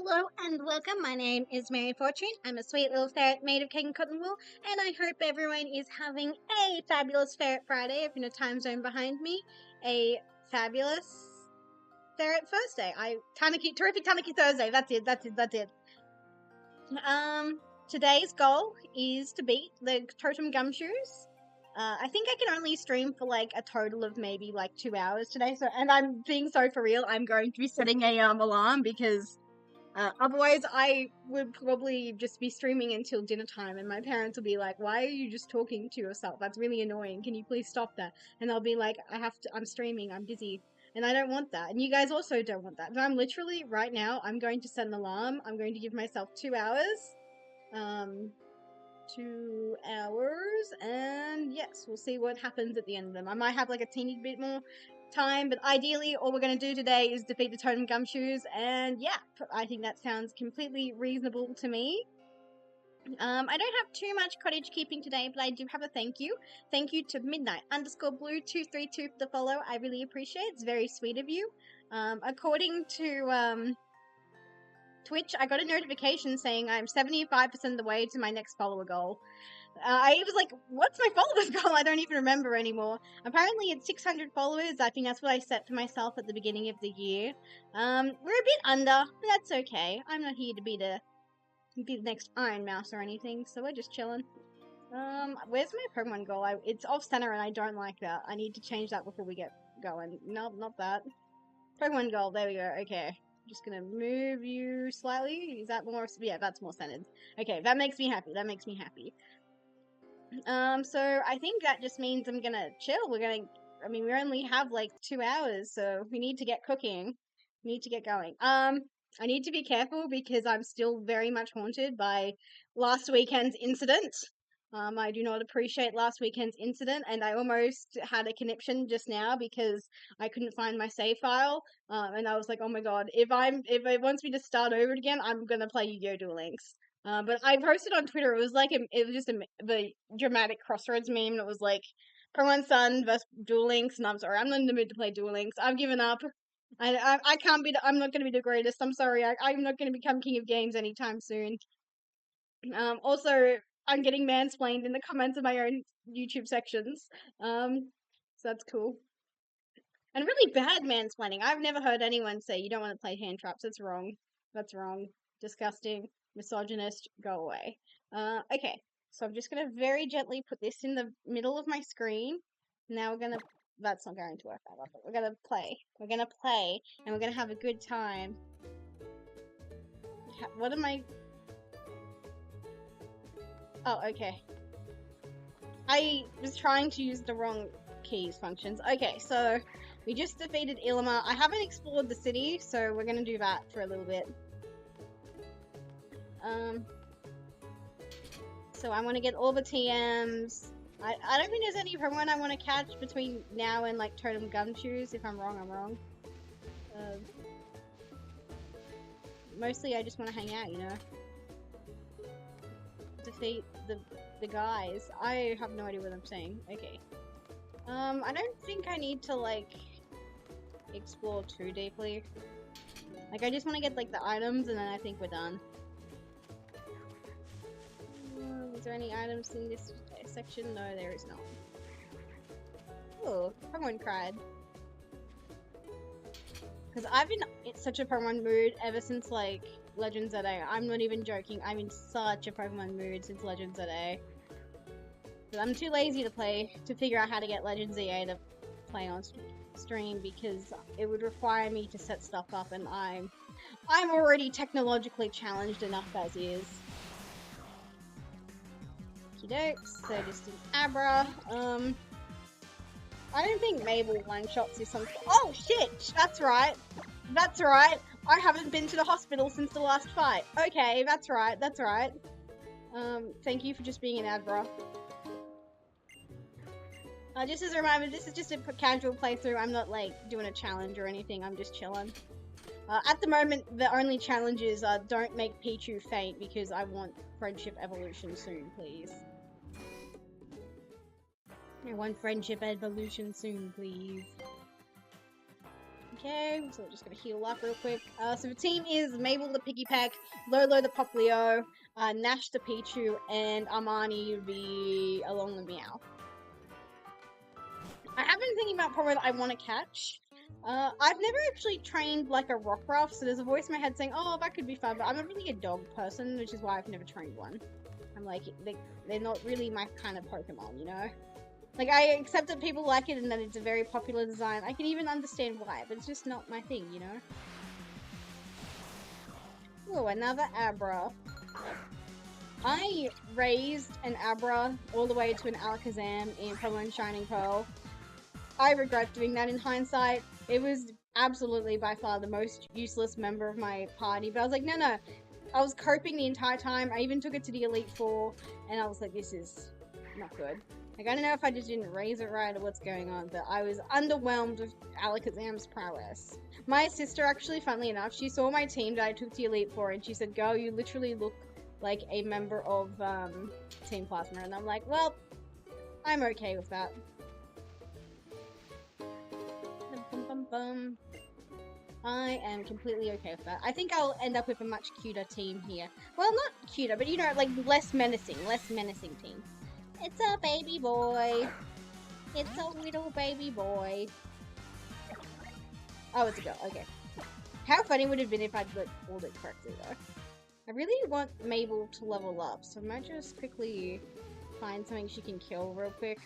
Hello and welcome. My name is Mary Fortune. I'm a sweet little ferret made of cake and cotton wool, and I hope everyone is having a fabulous Ferret Friday. If in a time zone behind me, a fabulous Ferret Thursday. Terrific Tanaki Thursday. That's it. Today's goal is to beat the Totem Gumshoos. I think I can only stream for like a total of maybe like 2 hours today. So, and I'm being so for real. I'm going to be setting a alarm because. Otherwise, I would probably just be streaming until dinner time, and my parents will be like, "Why are you just talking to yourself? That's really annoying. Can you please stop that?" And I'll be like, I'm streaming. I'm busy." And I don't want that. And you guys also don't want that. So I'm literally, right now, I'm going to set an alarm. I'm going to give myself 2 hours. 2 hours, and yes, we'll see what happens at the end of them. I might have like a teeny bit more time, but ideally all we're going to do today is defeat the Totem Gumshoos, and yeah, I think that sounds completely reasonable to me. I don't have too much cottage keeping today, but I do have a thank you. Thank you to Midnight_Blue232 for the follow. I really appreciate it. It's very sweet of you. According to Twitch, I got a notification saying I'm 75% of the way to my next follower goal. I was like, what's my followers goal? I don't even remember anymore. Apparently it's 600 followers. I think that's what I set for myself at the beginning of the year. We're a bit under, but that's okay. I'm not here to be the next Iron Mouse or anything, so we're just chilling. Where's my Pokemon goal? It's off center and I don't like that. I need to change that before we get going. No, not that. Pokemon goal, there we go, okay. Just gonna move you slightly. Is that more? Yeah, that's more centered. Okay, that makes me happy. So I think that just means I'm gonna chill. We only have like 2 hours, so we need to get cooking. We need to get going. I need to be careful because I'm still very much haunted by last weekend's incident. I do not appreciate last weekend's incident, and I almost had a conniption just now because I couldn't find my save file. And I was like, oh my god, if it wants me to start over again, I'm gonna play Yu-Gi-Oh! Duel Links. But I posted on Twitter. It was just the dramatic Crossroads meme. And it was like Pokemon Sun versus Duel Links, and I'm sorry, I'm not in the mood to play Duel Links. I've given up. I can't be. I'm not going to be the greatest. I'm sorry. I'm not going to become king of games anytime soon. Also, I'm getting mansplained in the comments of my own YouTube sections. So that's cool. And really bad mansplaining. I've never heard anyone say you don't want to play hand traps. That's wrong. That's wrong. Disgusting. Misogynist. Go away. Okay. So I'm just gonna very gently put this in the middle of my screen. Now we're gonna. That's not going to work out well, but we're gonna play. We're gonna play, and we're gonna have a good time. What am I? Oh, okay. I was trying to use the wrong keys functions. Okay, so we just defeated Ilima. I haven't explored the city, so we're gonna do that for a little bit. So I want to get all the TMs. I don't think there's any Pokemon I want to catch between now and like Totem Gumshoos. If I'm wrong, I'm wrong. Mostly I just want to hang out, you know. Defeat the guys. I have no idea what I'm saying. Okay. I don't think I need to like explore too deeply. Like I just want to get like the items and then I think we're done. Is there any items in this section? No, there is not. Oh, Pokemon cried. Because I've been in such a Pokemon mood ever since like Legends ZA. I'm not even joking. I'm in such a Pokemon mood since Legends ZA. But I'm too lazy to figure out how to get Legends ZA to play on stream because it would require me to set stuff up, and I'm already technologically challenged enough as is. Okey-dokes, so just an Abra. I don't think Mabel one-shots is something. Oh shit! That's right. That's right. I haven't been to the hospital since the last fight. Okay, that's right. That's right. Thank you for just being an Abra. Just as a reminder, this is just a casual playthrough. I'm not like doing a challenge or anything. I'm just chilling. At the moment, the only challenge is don't make Pichu faint because I want Friendship Evolution soon, please. I want Friendship Evolution soon, please. Okay, so we're just gonna heal up real quick. So the team is Mabel the Piggy Peck, Lolo the Poplio, Nash the Pichu, and Armani the Along the Meow. I have been thinking about probably that I want to catch. I've never actually trained like a Rockruff, so there's a voice in my head saying, oh, that could be fun, but I'm not really a dog person, which is why I've never trained one. I'm like, they're not really my kind of Pokemon, you know? Like, I accept that people like it and that it's a very popular design. I can even understand why, but it's just not my thing, you know? Oh, another Abra. I raised an Abra all the way to an Alakazam in Pokemon Shining Pearl. I regret doing that in hindsight. It was absolutely by far the most useless member of my party, but I was like, no. I was coping the entire time. I even took it to the Elite Four, and I was like, this is not good. Like, I don't know if I just didn't raise it right or what's going on, but I was underwhelmed with Alakazam's prowess. My sister, actually, funnily enough, she saw my team that I took to Elite Four, and she said, girl, you literally look like a member of Team Plasma, and I'm like, well, I'm okay with that. I am completely okay with that. I think I'll end up with a much cuter team here. Well, not cuter, but you know, like less menacing team. It's a baby boy. It's a little baby boy. Oh, it's a girl. Okay. How funny would it have been if I'd like called it correctly though? I really want Mabel to level up, so I might just quickly find something she can kill real quick.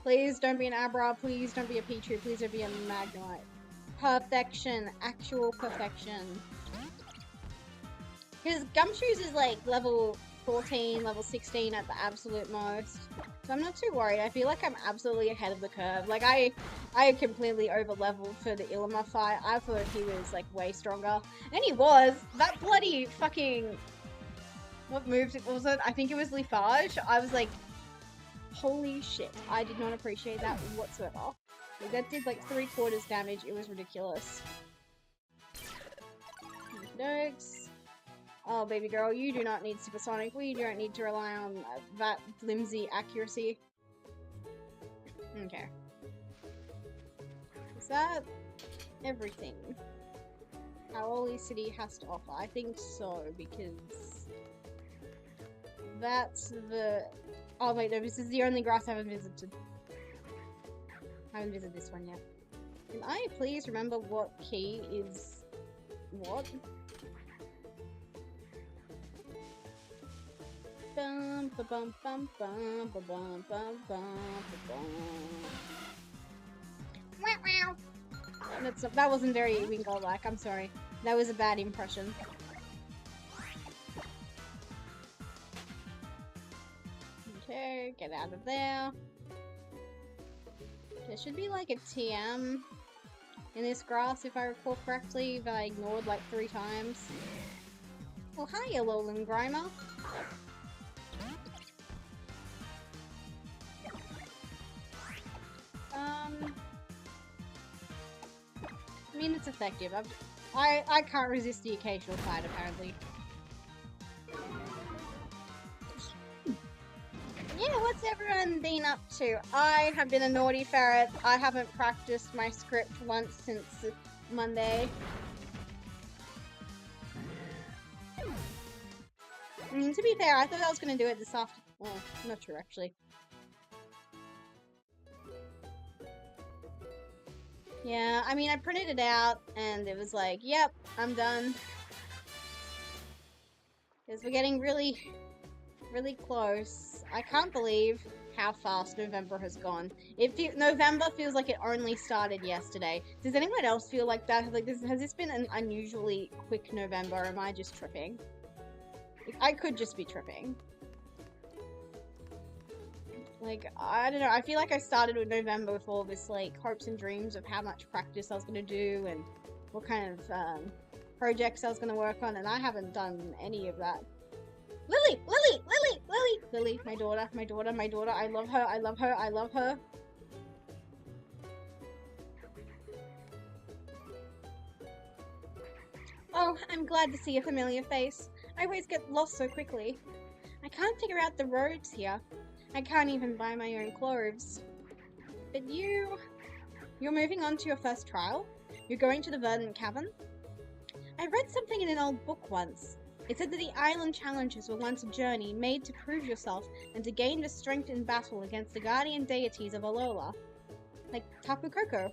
Please don't be an Abra, please don't be a Pichu, please don't be a Magnemite. Perfection, actual perfection. Because Gumshoos is like level 14, level 16 at the absolute most. So I'm not too worried. I feel like I'm absolutely ahead of the curve. Like I completely over leveled for the Ilima fight. I thought he was like way stronger. And he was. That bloody fucking... What move was it? I think it was Leafage. I was like, holy shit. I did not appreciate that whatsoever. Like, that did like 3/4 damage. It was ridiculous. Dokes. Oh, baby girl, you do not need Supersonic. We don't need to rely on that flimsy accuracy. Okay. Is that everything Hau'oli City has to offer? I think so, because that's the... Oh wait, no, this is the only grass I haven't visited. I haven't visited this one yet. Can I please remember what key is what? Bum, ba, bum, bum, bum, ba, bum, bum, bum, ba, bum. That wasn't very Wingull-like, I'm sorry. That was a bad impression. Okay, get out of there. There should be like a TM in this grass if I recall correctly, that I ignored like 3 times. Well, hi, Alolan Grimer. I mean, it's effective. I can't resist the occasional fight, apparently. Yeah, what's everyone been up to? I have been a naughty ferret. I haven't practiced my script once since Monday. I mean, to be fair, I thought I was going to do it this afternoon. Well, not true, actually. Yeah, I mean, I printed it out, and it was like, yep, I'm done. Because we're getting really close. I can't believe how fast November has gone. November feels like it only started yesterday. Does anyone else feel like that? Like, has this been an unusually quick November, or am I just tripping? I could just be tripping. Like, I don't know, I feel like I started with November with all this, like, hopes and dreams of how much practice I was going to do and what kind of projects I was going to work on, and I haven't done any of that. Lily! Lily! Lily! Lily! Lily, my daughter, my daughter, my daughter, I love her, I love her, I love her. Oh, I'm glad to see a familiar face. I always get lost so quickly. I can't figure out the roads here. I can't even buy my own clothes. But you... You're moving on to your first trial? You're going to the Verdant Cavern? I read something in an old book once. It said that the island challenges were once a journey made to prove yourself and to gain the strength in battle against the guardian deities of Alola. Like Tapu Koko.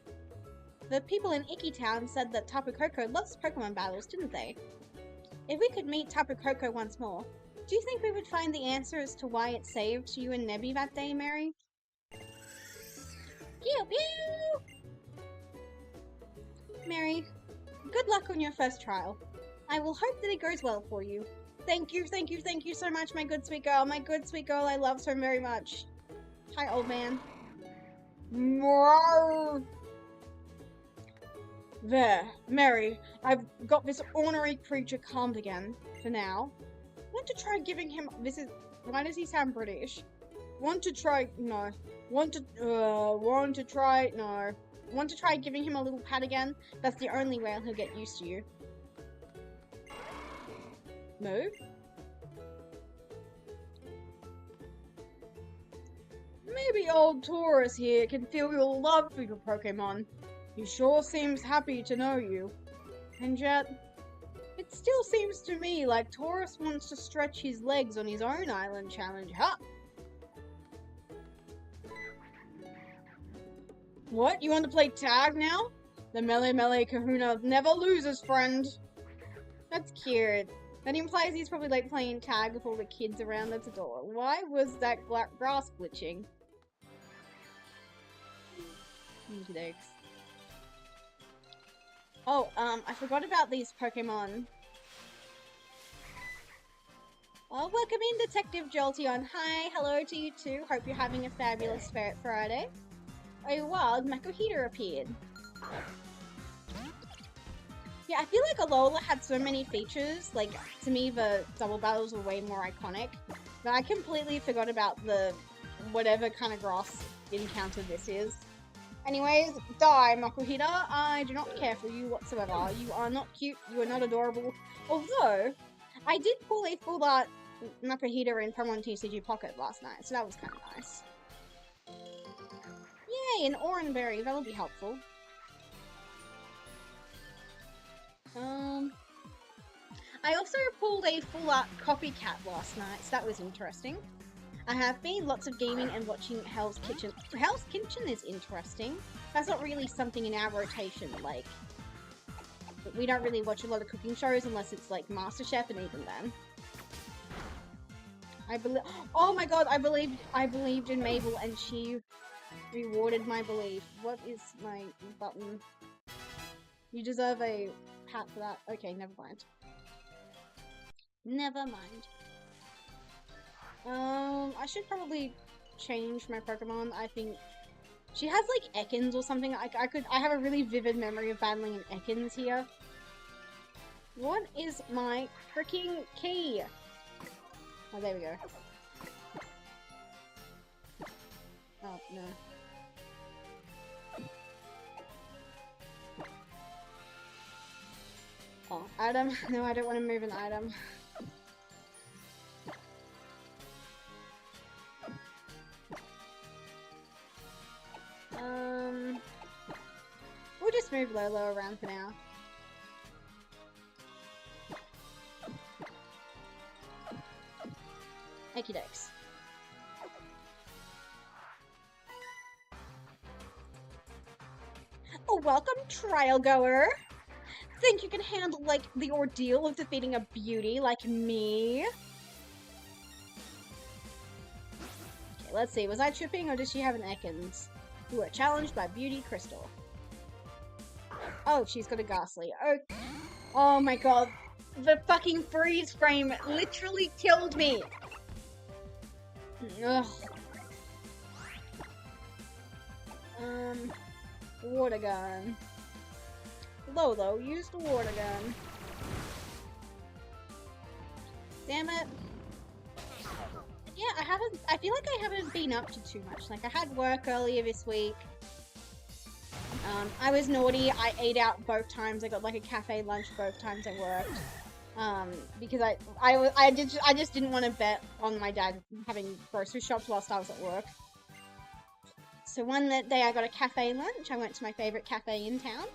The people in Icky Town said that Tapu Koko loves Pokemon battles, didn't they? If we could meet Tapu Koko once more, do you think we would find the answer as to why it saved you and Nebby that day, Mary? Pew pew! Mary, good luck on your first trial. I will hope that it goes well for you. Thank you so much, my good sweet girl. My good sweet girl, I love so very much. Hi, old man. There, Mary, I've got this ornery creature calmed again, for now. Want to try giving him, why does he sound British? Want to try giving him a little pat again? That's the only way he'll get used to you. Move? Maybe old Taurus here can feel your love for your Pokemon. He sure seems happy to know you. And yet, it still seems to me like Taurus wants to stretch his legs on his own island challenge. Huh? What? You want to play tag now? The Melee Kahuna never loses, friend. That's cute. That implies he's probably like playing tag with all the kids around. That's adorable. Why was that grass glitching? Thanks. Oh, I forgot about these Pokemon. Well, welcome in, Detective Jolteon. Hi, hello to you too. Hope you're having a fabulous Ferret Friday. A wild Makuhita appeared. Yeah, I feel like Alola had so many features. Like, to me, the double battles were way more iconic. But I completely forgot about the whatever kind of grass encounter this is. Anyways, die, Makuhita. I do not care for you whatsoever. You are not cute. You are not adorable. Although, I did pull a full art Makuhita in Pokemon TCG Pocket last night, so that was kind of nice. Yay, an Oranberry. That'll be helpful. I also pulled a full art Copycat last night, so that was interesting. I have been lots of gaming and watching Hell's Kitchen. Hell's Kitchen is interesting. That's not really something in our rotation, like, we don't really watch a lot of cooking shows unless it's like MasterChef, and even then. Oh my god, I believed in Mabel and she rewarded my belief. What is my button? You deserve a pat for that. Okay, never mind. Never mind. I should probably change my Pokemon. I think she has like Ekans or something. I have a really vivid memory of battling an Ekans here. What is my freaking key? Oh, there we go. Oh, no. Oh, item? No, I don't want to move an item. We'll just move Lolo around for now. Okie dokes. Oh, welcome, trial goer. Think you can handle, like, the ordeal of defeating a beauty like me? Okay, let's see. Was I tripping or does she have an Ekans? You are challenged by Beauty Crystal. Oh, she's got a Ghastly. Oh my god. The fucking freeze frame literally killed me. Ugh. Water gun. Lolo, use the water gun. Damn it. Yeah, I feel like I haven't been up to too much. Like, I had work earlier this week. I was naughty. I ate out both times. I got like a cafe lunch both times I worked. Because I just didn't want to bet on my dad having grocery shops whilst I was at work. So one day I got a cafe lunch. I went to my favorite cafe in town.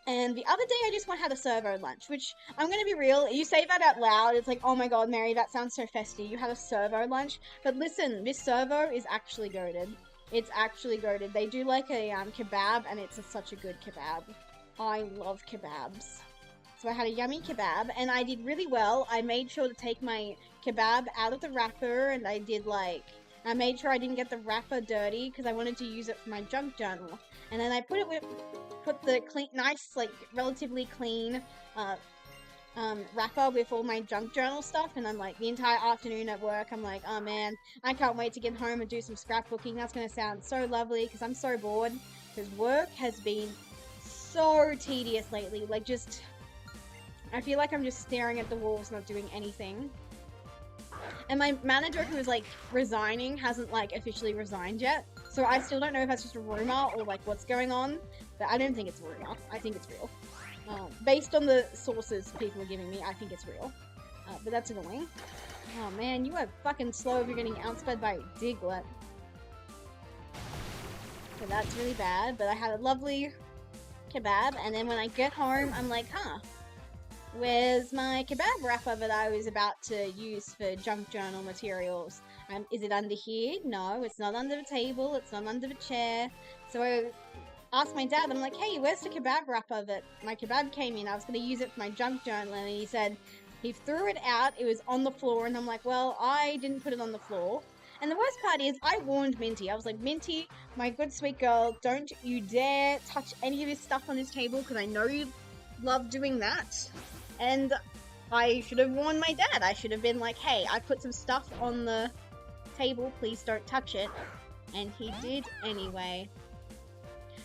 And the other day I just went had a servo lunch, which I'm going to be real, you say that out loud, it's like, oh my god, Mary, that sounds so festy. You had a servo lunch. But listen, this servo is actually goated. It's actually goated. They do like a kebab, and it's such a good kebab. I love kebabs. So I had a yummy kebab, and I did really well. I made sure to take my kebab out of the wrapper, and I made sure I didn't get the wrapper dirty, because I wanted to use it for my junk journal. And then I put the nice, like, relatively clean wrapper with all my junk journal stuff, and I'm like, the entire afternoon at work, I'm like, oh man, I can't wait to get home and do some scrapbooking. That's going to sound so lovely, because I'm so bored, because work has been so tedious lately. Like, just, I feel like I'm just staring at the walls, not doing anything. And my manager, who is, like, resigning, hasn't, like, officially resigned yet. So I still don't know if that's just a rumor or, like, what's going on. But I don't think it's a rumor. I think it's real. Based on the sources people are giving me, I think it's real. But that's annoying. Oh, man, you are fucking slow if you're getting outsped by a Diglett. So that's really bad. But I had a lovely kebab. And then when I get home, I'm like, huh. Where's my kebab wrapper that I was about to use for junk journal materials? Is it under here? No, it's not under the table. It's not under the chair. So I asked my dad, I'm like, hey, where's the kebab wrapper that my kebab came in? I was going to use it for my junk journal. And he said he threw it out. It was on the floor. And I'm like, well, I didn't put it on the floor. And the worst part is, I warned Minty. I was like, Minty, my good sweet girl, don't you dare touch any of this stuff on this table, because I know you love doing that. And I should have warned my dad. I should have been like, hey, I put some stuff on the table, please don't touch it. And he did anyway.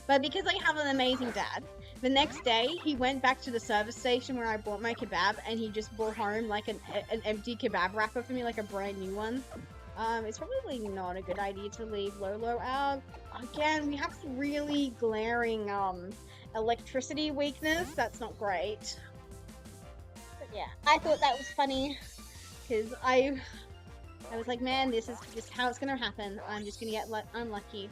But because I have an amazing dad, the next day he went back to the service station where I bought my kebab, and he just brought home like an empty kebab wrapper for me, like a brand new one. It's probably not a good idea to leave Lolo out. Again, we have really glaring electricity weakness. That's not great. Yeah, I thought that was funny, because I was like, man, this is just how it's gonna happen. I'm just gonna get unlucky.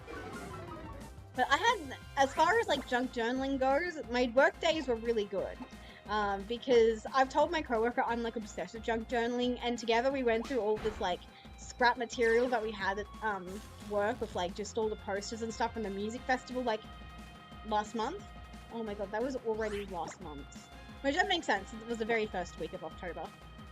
But I had, as far as like junk journaling goes, my work days were really good. Because I've told my coworker I'm like obsessed with junk journaling, and together we went through all this like scrap material that we had at work, with like just all the posters and stuff from the music festival like last month. Oh my god, that was already last month. Which that makes sense. It was the very first week of October.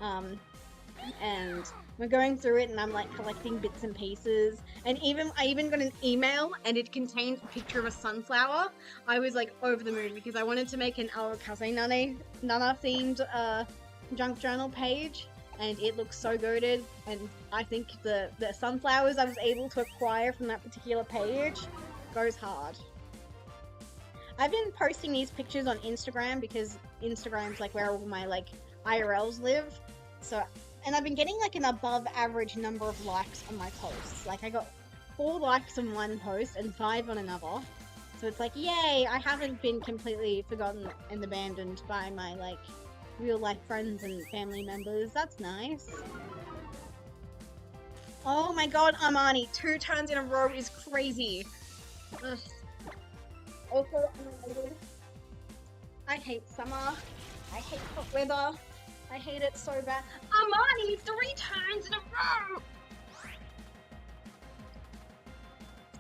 And we're going through it, and I'm like collecting bits and pieces. And I even got an email, and it contained a picture of a sunflower. I was like over the moon, because I wanted to make an Aokaze Nana themed junk journal page. And it looks so goated. And I think the sunflowers I was able to acquire from that particular page goes hard. I've been posting these pictures on Instagram, because Instagram's like where all my like IRLs live. So, and I've been getting like an above average number of likes on my posts. Like I got 4 likes on one post and 5 on another. So it's like, yay, I haven't been completely forgotten and abandoned by my like real life friends and family members. That's nice. Oh my god, Armani, 2 turns in a row is crazy. Ugh. Also, I hate summer. I hate hot weather. I hate it so bad. Armani, 3 turns in a row!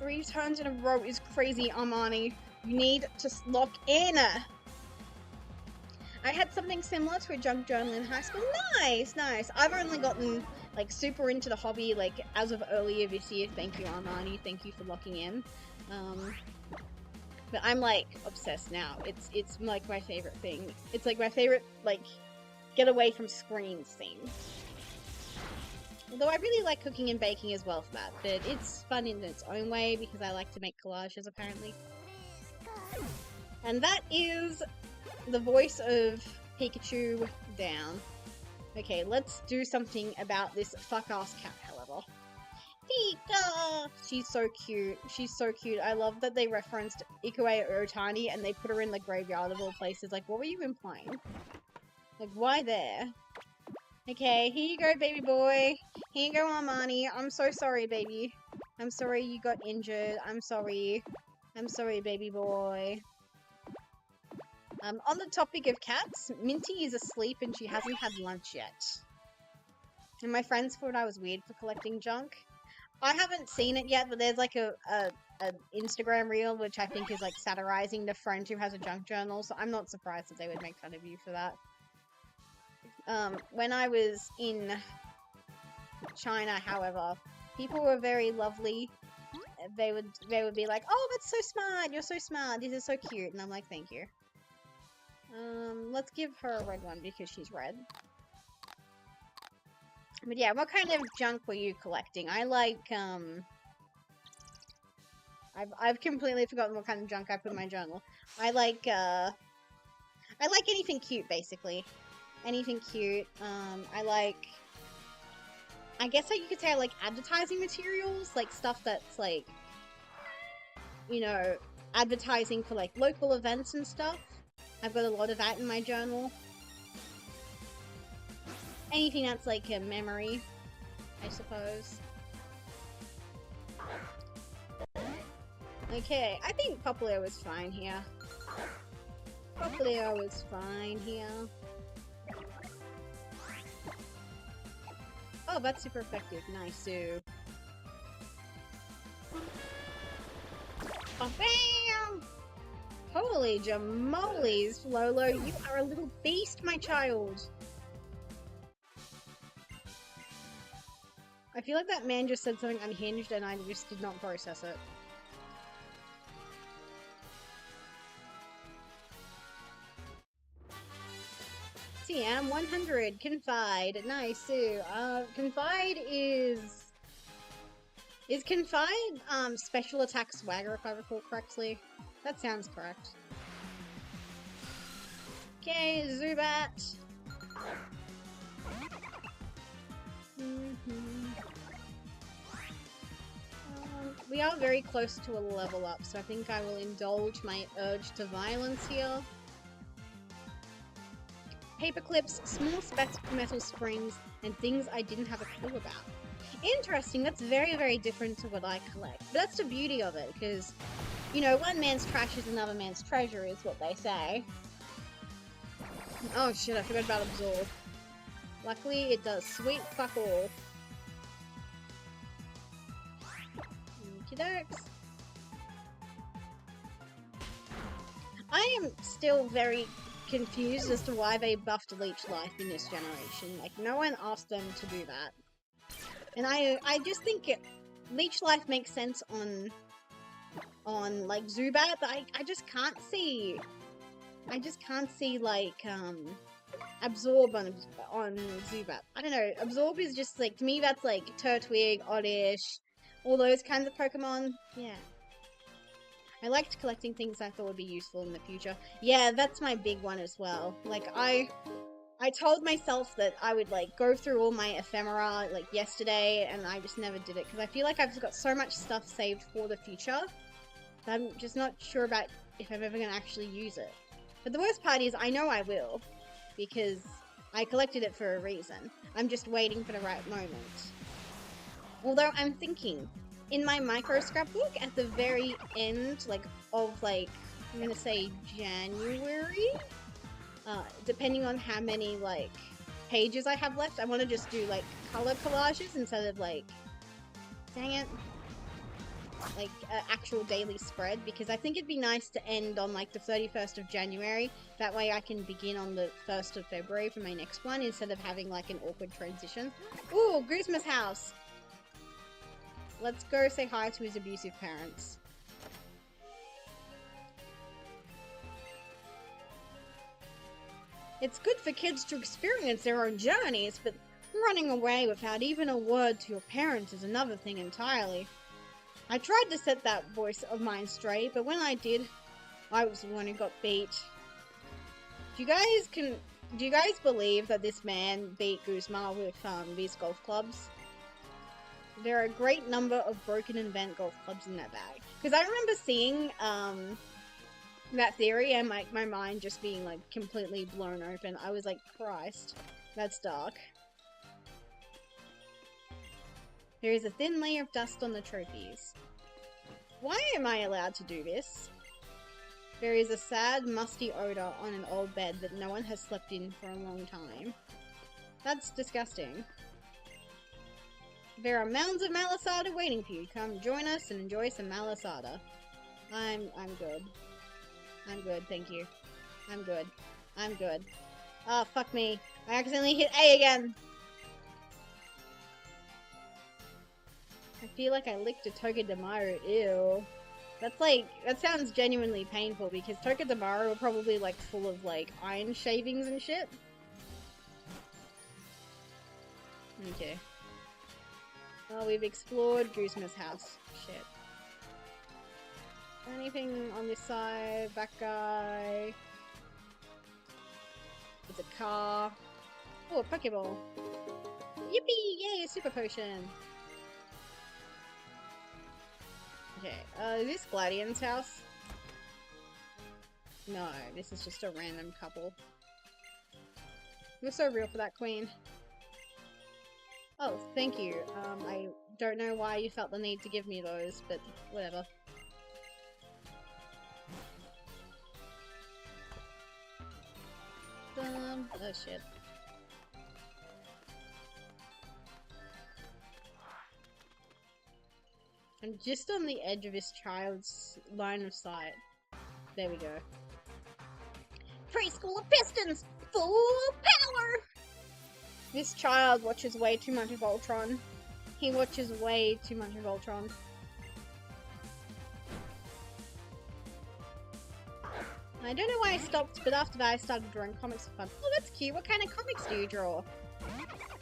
3 turns in a row is crazy, Armani. You need to lock in. I had something similar to a junk journal in high school. Nice, nice. I've only gotten like super into the hobby like as of earlier this year. Thank you, Armani. Thank you for locking in. But I'm like obsessed now. It's like my favorite thing. It's like my favorite like get away from screens thing. Although I really like cooking and baking as well for that, but it's fun in its own way because I like to make collages apparently. And that is the voice of Pikachu down. Okay, let's do something about this fuck-ass cat, however. Pika! She's so cute. She's so cute. I love that they referenced Ikuei Otani and they put her in the graveyard of all places. Like, what were you implying? Like, why there? Okay, here you go, baby boy. Here you go, Armani. I'm so sorry, baby. I'm sorry you got injured. I'm sorry. I'm sorry, baby boy. On the topic of cats, Minty is asleep and she hasn't had lunch yet. And my friends thought I was weird for collecting junk. I haven't seen it yet, but there's like a Instagram reel which I think is like satirizing the friend who has a junk journal, so I'm not surprised that they would make fun of you for that. When I was in China, however, people were very lovely. They would be like, "Oh, that's so smart! You're so smart! This is so cute!" And I'm like, "Thank you." Let's give her a red one because she's red. But yeah, what kind of junk were you collecting? I like, I've completely forgotten what kind of junk I put in my journal. I like anything cute, basically. Anything cute. I guess you could say I like advertising materials, like stuff that's like, you know, advertising for like local events and stuff. I've got a lot of that in my journal. Anything that's like a memory, I suppose. Okay, I think Poplio was fine here. Poplio was fine here. Oh, that's super effective. Nice, Sue. Oh, bam! Holy jamoles, Lolo, you are a little beast, my child. I feel like that man just said something unhinged and I just did not process it. TM 100, Confide, nice, Sue. Confide is Confide, special attack swagger, if I recall correctly? That sounds correct. Okay, Zubat. We are very close to a level up, so I think I will indulge my urge to violence here. Paper clips, small metal springs, and things I didn't have a clue about. Interesting, that's very, very different to what I collect. But that's the beauty of it, because, you know, one man's trash is another man's treasure, is what they say. Oh shit, I forgot about Absorb. Luckily, it does sweet fuck all. Okey-dokes. I am still very confused as to why they buffed Leech Life in this generation. Like, no one asked them to do that. And I just think Leech Life makes sense on like Zubat, but I just can't see like Absorb on Zubat. I don't know. Absorb is just like, to me that's like Turtwig, Oddish, all those kinds of Pokemon. Yeah. I liked collecting things I thought would be useful in the future. Yeah, that's my big one as well. Like, I told myself that I would, like, go through all my ephemera, like, yesterday, and I just never did it, because I feel like I've got so much stuff saved for the future that I'm just not sure about if I'm ever going to actually use it. But the worst part is, I know I will, because I collected it for a reason. I'm just waiting for the right moment. Although, I'm thinking, in my micro scrapbook, at the very end, like, of, like, I'm gonna say January, depending on how many, like, pages I have left, I want to just do, like, color collages instead of, like, dang it, like, actual daily spread, because I think it'd be nice to end on, like, the 31st of January, that way I can begin on the 1st of February for my next one, instead of having, like, an awkward transition. Ooh, Guzma's house! Let's go say hi to his abusive parents. It's good for kids to experience their own journeys, but running away without even a word to your parents is another thing entirely. I tried to set that voice of mine straight, but when I did, I was the one who got beat. Do you guys believe that this man beat Guzma with these golf clubs? There are a great number of broken and bent golf clubs in that bag. Because I remember seeing that theory and like my mind just being like completely blown open. I was like, Christ, that's dark. There is a thin layer of dust on the trophies. Why am I allowed to do this? There is a sad, musty odor on an old bed that no one has slept in for a long time. That's disgusting. There are mounds of malasada waiting for you. Come join us and enjoy some malasada. I'm good. I'm good, thank you. I'm good. I'm good. Oh, fuck me. I accidentally hit A again! I feel like I licked a Togedemaru. Ew. That's like, that sounds genuinely painful because Togedemaru are probably like full of like iron shavings and shit. Okay. Well, we've explored Guzma's house. Shit. Anything on this side? That guy. There's a car. Oh, a Pokeball. Yippee! Yay, a super potion! Okay, is this Gladian's house? No, this is just a random couple. You're so real for that, queen. Oh, thank you. I don't know why you felt the need to give me those, but whatever. Oh shit. I'm just on the edge of this child's line of sight. There we go. Preschool Pistons! Full power! This child watches way too much of Voltron. He watches way too much of Voltron. I don't know why I stopped, but after that I started drawing comics for fun. Oh, that's cute. What kind of comics do you draw?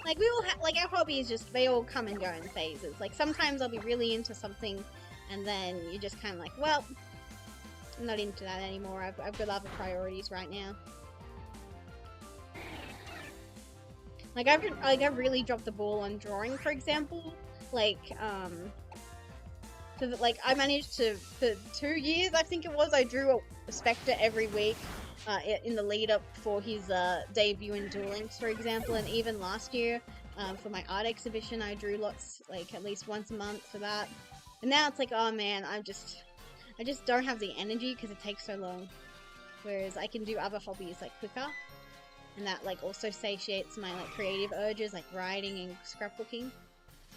Like, we all have, like, our hobbies just, they all come and go in phases. Like, sometimes I'll be really into something, and then you're just kind of like, well, I'm not into that anymore. I've got other priorities right now. Like, I've really dropped the ball on drawing, for example. Like, so that, like, I managed to, for 2 years, I think it was, I drew a Spectre every week. In the lead up for his debut in Duel Links, for example, and even last year for my art exhibition, I drew lots, like at least once a month for that. And now it's like, oh man, I just don't have the energy because it takes so long. Whereas I can do other hobbies like quicker, and that like also satiates my like creative urges like writing and scrapbooking.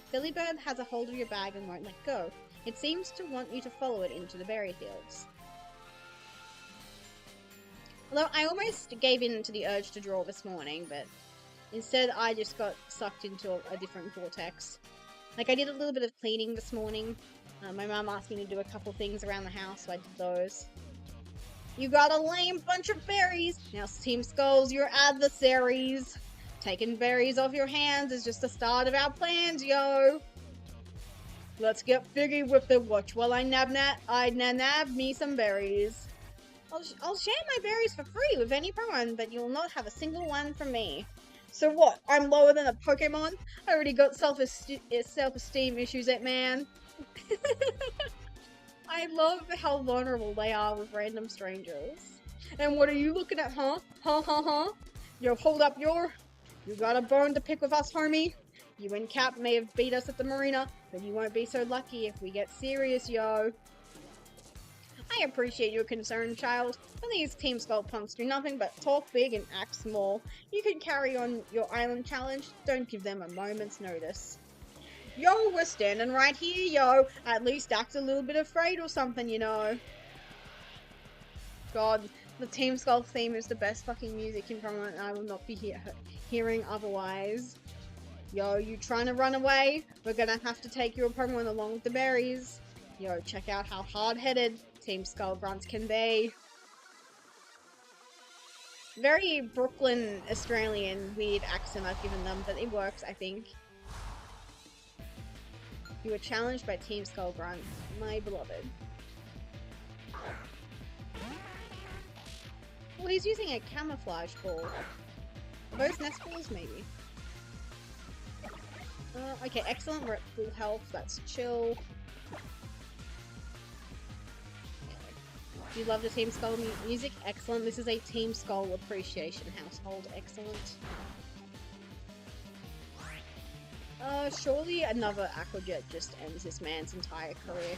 Silly-bird has a hold of your bag and won't let go. It seems to want you to follow it into the berry fields. Although I almost gave in to the urge to draw this morning, but instead I just got sucked into a different vortex. Like, I did a little bit of cleaning this morning. My mum asked me to do a couple things around the house, so I did those. You got a lame bunch of berries! Now, Team Skulls, your adversaries! Taking berries off your hands is just the start of our plans, yo! Let's get figgy with the watch while I nab me some berries. I'll share my berries for free with any Pokemon, but you'll not have a single one from me. So what? I'm lower than a Pokemon? I already got self-esteem issues, man. I love how vulnerable they are with random strangers. And what are you looking at, huh? Huh? Yo, hold up, you got a bone to pick with us, homie? You and Cap may have beat us at the marina, but you won't be so lucky if we get serious, yo. I appreciate your concern, child, but these Team Skull punks do nothing but talk big and act small. You can carry on your island challenge, don't give them a moment's notice. Yo, we're standing right here, yo! At least act a little bit afraid or something, you know. God, the Team Skull theme is the best fucking music in Pokemon, and I will not be hearing otherwise. Yo, you trying to run away? We're gonna have to take your Pokemon along with the berries. Yo, check out how hard-headed Team Skull grunts can be. Very Brooklyn, Australian, weird accent I've given them, but it works, I think. You were challenged by Team Skull Grunt, my beloved. Well, he's using a camouflage ball. Are those nest balls, maybe? Okay, excellent, we're at full health, that's chill. You love the Team Skull music? Excellent. This is a Team Skull appreciation household. Excellent. Surely another Aquajet just ends this man's entire career.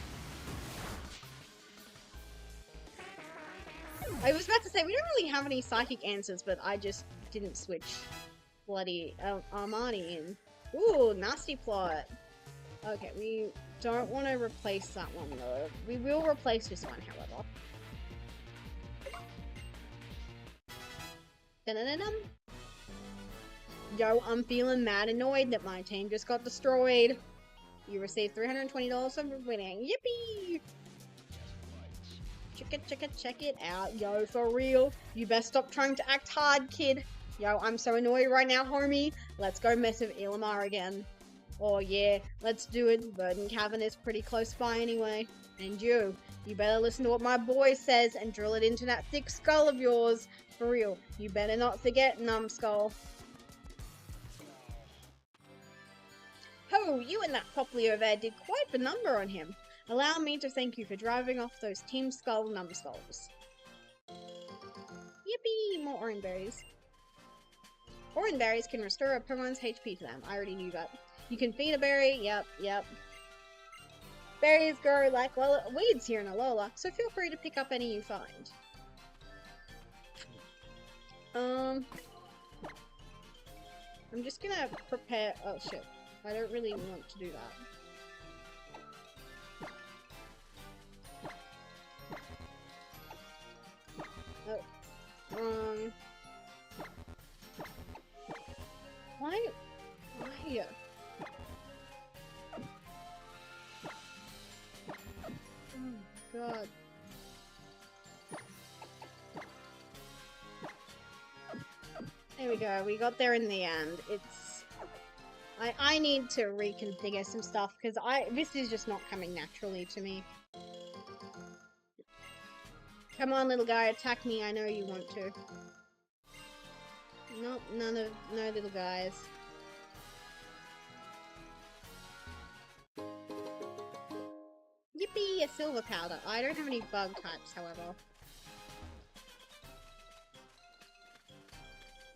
I was about to say, we don't really have any psychic answers, but I just didn't switch bloody Armani in. Ooh, nasty plot. Okay, we don't want to replace that one though. We will replace this one, however. Dun-dun-dun-dun. Yo, I'm feeling mad annoyed that my team just got destroyed. You received $320 for winning. Yippee! Check it out. Yo, for real. You best stop trying to act hard, kid. Yo, I'm so annoyed right now, homie. Let's go mess with Ilmar again. Oh yeah, let's do it. Verdant Cavern is pretty close by anyway. And you better listen to what my boy says and drill it into that thick skull of yours. For real, you better not forget, numbskull. Ho, you and that Popley over there did quite the number on him. Allow me to thank you for driving off those Team Skull numbskulls. Yippee! More orange berries. Orange berries can restore a Pokemon's HP to them. I already knew that. You can feed a berry. Yep. Berries grow like weeds here in Alola, so feel free to pick up any you find. I'm just gonna prepare. Oh shit. I don't really want to do that. Why? Oh god. There we go, we got there in the end. I need to reconfigure some stuff because this is just not coming naturally to me. Come on, little guy, attack me. I know you want to. Nope, no little guys. Yippee, a silver powder. I don't have any bug types, however.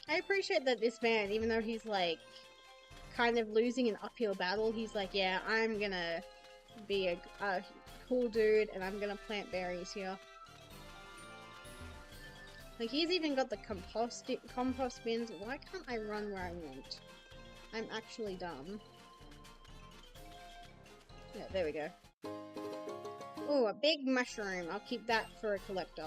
I appreciate that this man, even though he's like kind of losing an uphill battle, he's like, yeah, I'm gonna be a cool dude and I'm gonna plant berries here. Like, he's even got the compost bins. Why can't I run where I want? I'm actually dumb. Yeah, there we go. Ooh, a big mushroom. I'll keep that for a collector.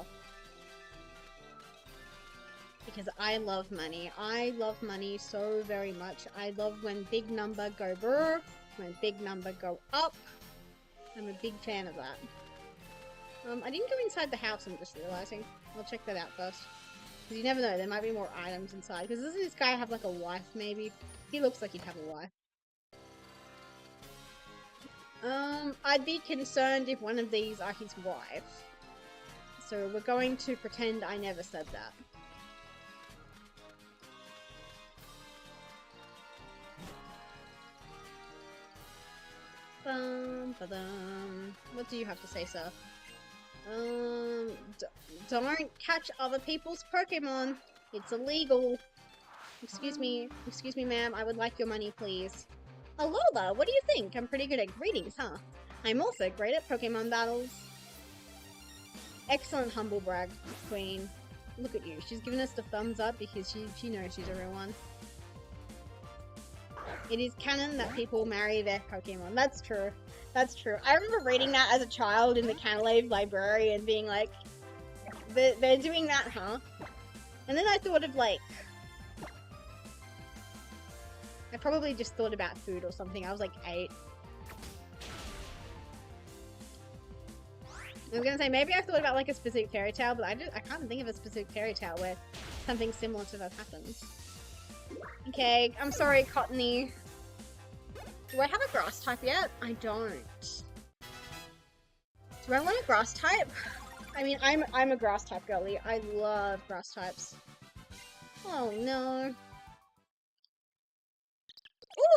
Because I love money. I love money so very much. I love when big number go brr, when big number go up. I'm a big fan of that. I didn't go inside the house, I'm just realizing. I'll check that out first. Because you never know, there might be more items inside. Because doesn't this guy have like a wife, maybe? He looks like he'd have a wife. I'd be concerned if one of these are his wife. So we're going to pretend I never said that. What do you have to say, sir? Don't catch other people's Pokemon. It's illegal. Excuse me, ma'am. I would like your money, please. Alola, what do you think? I'm pretty good at greetings, huh? I'm also great at Pokemon battles. Excellent humble brag, Queen. Look at you. She's giving us the thumbs up because she knows she's a real one. It is canon that people marry their Pokemon. That's true. That's true. I remember reading that as a child in the Canalave library and being like, they're doing that, huh? And then I thought of like, I probably just thought about food or something. I was like 8. I was gonna say, maybe I thought about like a specific fairy tale, but I can't think of a specific fairy tale where something similar to that happens. Okay, I'm sorry, Cottony. Do I have a grass type yet? I don't. Do I want a grass type? I mean, I'm a grass type girly. I love grass types. Oh no.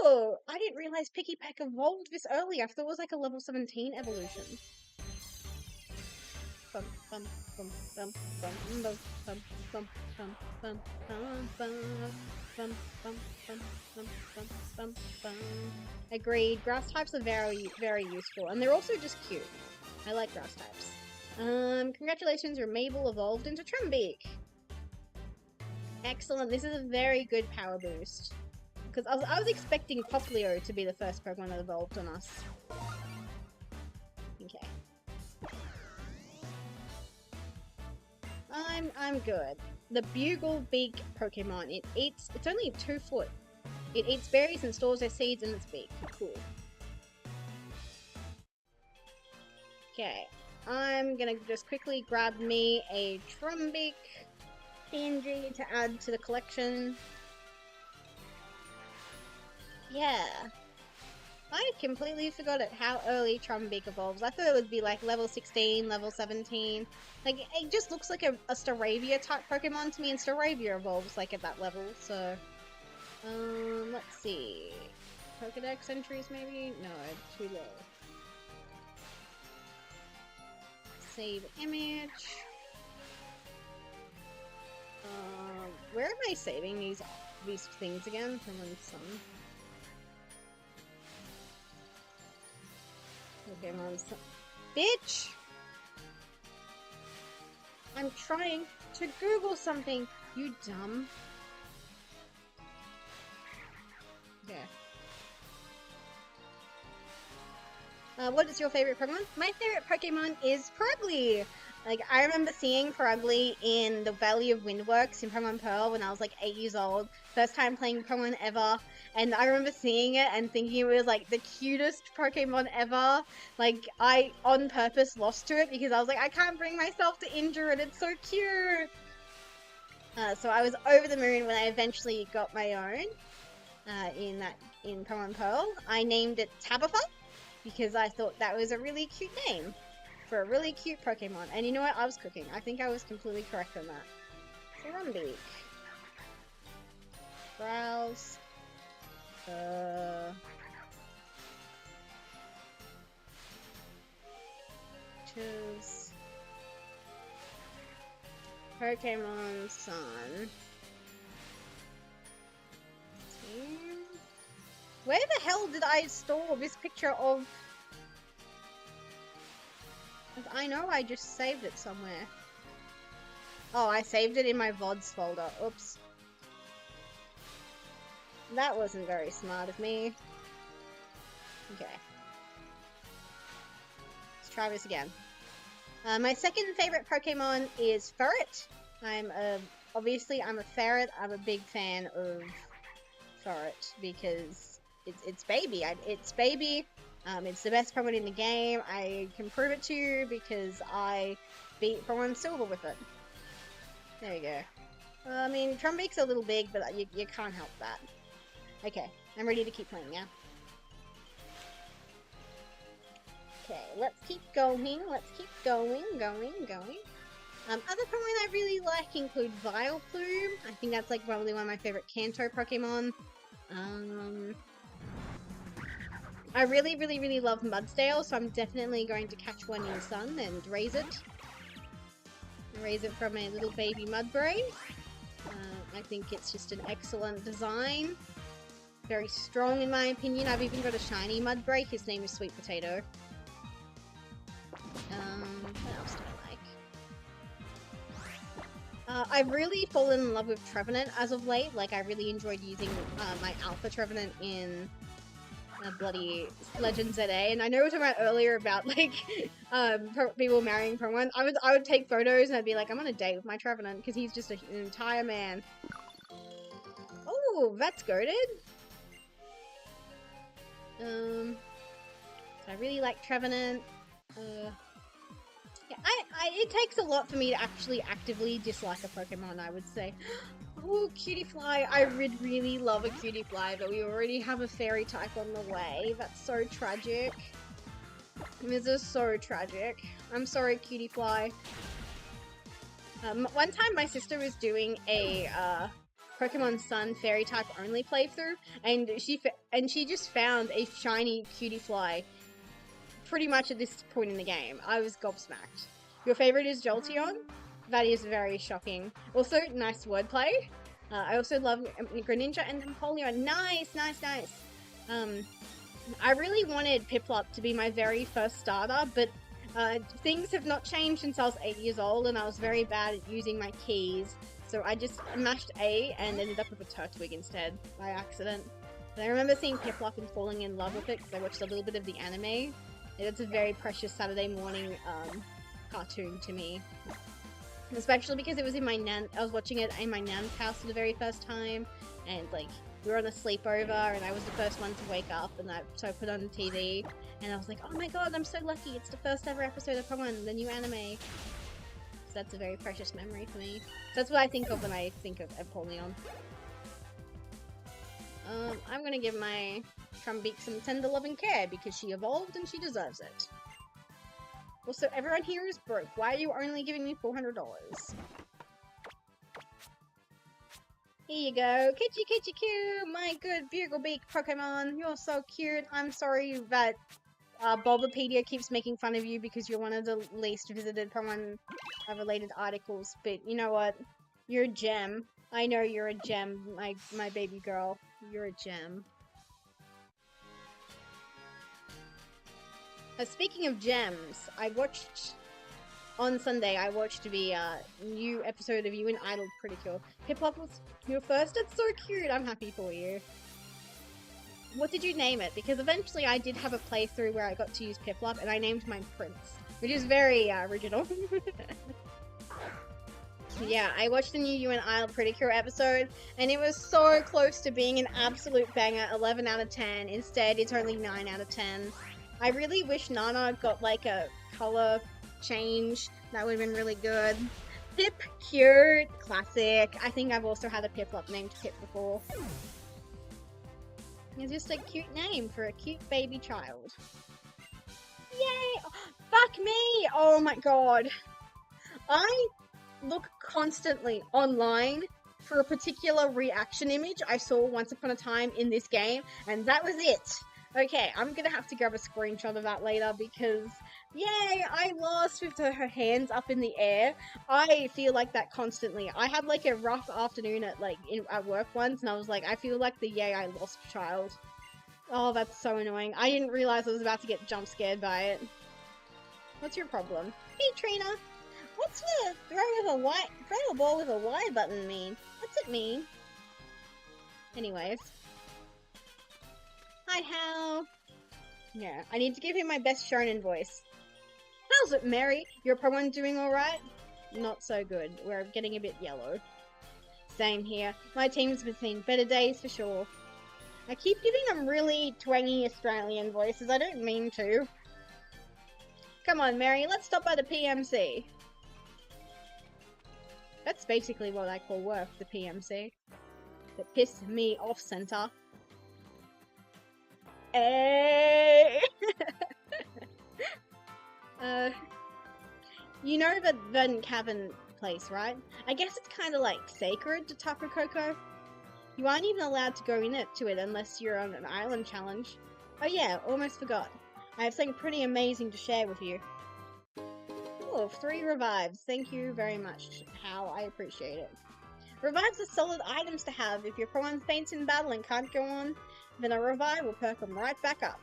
Ooh, I didn't realize Picky Peck evolved this early. I thought it was like a level 17 evolution. bum bum bum bum bum bum bum bum bum bum bum bum bum bum bum. Agreed. Grass types are very, very useful, and they're also just cute. I like grass types. Congratulations, your Mabel evolved into Trumbeak. Excellent. This is a very good power boost. Because I was expecting Poplio to be the first Pokemon that evolved on us. Okay. I'm good. The Bugle Beak Pokemon. It's only 2 foot. It eats berries and stores their seeds in its beak. Cool. Okay. I'm gonna just quickly grab me a Trumbeak PNG to add to the collection. Yeah. I completely forgot how early Trumbeak evolves. I thought it would be like level 16, level 17. Like, it just looks like a Staravia type Pokemon to me, and Staravia evolves like at that level, so... let's see... Pokedex entries maybe? No, too low. Save image. Where am I saving these things again? Someone's son. Pokemon son. Bitch! I'm trying to Google something, you dumb. Yeah. What is your favorite Pokemon? My favorite Pokemon is Purugly! Like, I remember seeing Purugly in the Valley of Windworks in Pokemon Pearl when I was like 8 years old. First time playing Pokemon ever. And I remember seeing it and thinking it was like the cutest Pokemon ever. Like, I on purpose lost to it because I was like, I can't bring myself to injure it, it's so cute! So I was over the moon when I eventually got my own in Pokemon Pearl. I named it Tabitha because I thought that was a really cute name for a really cute Pokemon. And you know what? I was cooking. I think I was completely correct on that. Trumbeak. Browse. Choose. Pokemon Sun. Where the hell did I store this picture of... I know I just saved it somewhere. Oh, I saved it in my VODs folder. Oops. That wasn't very smart of me. Okay. Let's try this again. My second favorite Pokemon is Ferret. Obviously I'm a ferret. I'm a big fan of Ferret because it's baby. It's baby. It's the best Pokemon in the game. I can prove it to you because I beat Pokemon Silver with it. There you go. I mean, Trumbeak's a little big, but you can't help that. Okay, I'm ready to keep playing now. Okay, let's keep going. Let's keep going. Other Pokemon I really like include Vileplume. I think that's like probably one of my favorite Kanto Pokemon. I really love Mudsdale, so I'm definitely going to catch one in Sun and raise it. Raise it from a little baby Mudbray. I think it's just an excellent design. Very strong in my opinion. I've even got a shiny Mudbray. His name is Sweet Potato. What else do I like? I've really fallen in love with Trevenant as of late. Like, I really enjoyed using my Alpha Trevenant in bloody Legends ZA, and I know we were talking about earlier about like people marrying Pokemon. I would take photos and I'd be like, I'm on a date with my Trevenant because he's just an entire man. Oh, that's goated. I really like Trevenant. Yeah, it takes a lot for me to actually actively dislike a Pokemon, I would say. Oh, Cutiefly. I would really love a Cutiefly, but we already have a fairy type on the way. That's so tragic. This is so tragic. I'm sorry, Cutiefly. One time my sister was doing a Pokemon Sun fairy type only playthrough, and she just found a shiny Cutiefly pretty much at this point in the game. I was gobsmacked. Your favorite is Jolteon? That is very shocking. Also, nice wordplay. I also love Greninja and Napoleon. Nice, nice, nice. I really wanted Piplup to be my very first starter, but things have not changed since I was 8 years old, and I was very bad at using my keys. So I just mashed A and ended up with a Turtwig instead, by accident. And I remember seeing Piplup and falling in love with it because I watched a little bit of the anime. It's a very precious Saturday morning cartoon to me. Especially because it was in I was watching it in my nan's house for the very first time, and like, we were on a sleepover, and I was the first one to wake up, and so I put on the TV, and I was like, oh my god, I'm so lucky, it's the first ever episode of Pokemon, the new anime. So that's a very precious memory for me. So that's what I think of when I think of Empoleon. I'm gonna give my Trumbeak some tender love and care, because she evolved and she deserves it. Also, everyone here is broke. Why are you only giving me $400? Here you go. Kitchy, my good Bugle-Beak Pokemon. You're so cute. I'm sorry that Bulbapedia keeps making fun of you because you're one of the least visited Pokemon-related articles. But you know what? You're a gem. I know you're a gem, my baby girl. You're a gem. Speaking of gems, on Sunday, I watched the new episode of You and Idol Pretty Cool. Piplup was your first? It's so cute! I'm happy for you. What did you name it? Because eventually I did have a playthrough where I got to use Piplup, and I named mine Prince, which is very original. Yeah, I watched the new You and Idol Pretty Cool episode, and it was so close to being an absolute banger, 11 out of 10. Instead, it's only 9 out of 10. I really wish Nana got like a color change. That would have been really good. Pip, cute, classic. I think I've also had a Piplup named Pip before. It's just a cute name for a cute baby child. Yay! Oh, fuck me! Oh my god. I look constantly online for a particular reaction image I saw once upon a time in this game, and that was it. Okay, I'm gonna have to grab a screenshot of that later because, yay, I lost with her hands up in the air. I feel like that constantly. I had like a rough afternoon at work once, and I was like, I feel like the yay, I lost child. Oh, that's so annoying. I didn't realize I was about to get jump scared by it. What's your problem? Hey, Trina. What's the throw a ball with a Y button mean? What's it mean? Anyways. Hi, Hal. Yeah, I need to give him my best shonen voice. How's it, Mary? Your Pokemon doing alright? Not so good. We're getting a bit yellow. Same here. My team's been seeing better days for sure. I keep giving them really twangy Australian voices. I don't mean to. Come on, Mary. Let's stop by the PMC. That's basically what I call work, the PMC. The piss me off center. Hey! You know the Verdant Cavern place, right? I guess it's kind of like sacred to Tapu Koko. You aren't even allowed to go to it unless you're on an island challenge. Oh yeah, almost forgot. I have something pretty amazing to share with you. Oh, 3 revives. Thank you very much, Hal. I appreciate it. Revives are solid items to have. If your Pokemon faints in battle and can't go on, then a revive will perk them right back up.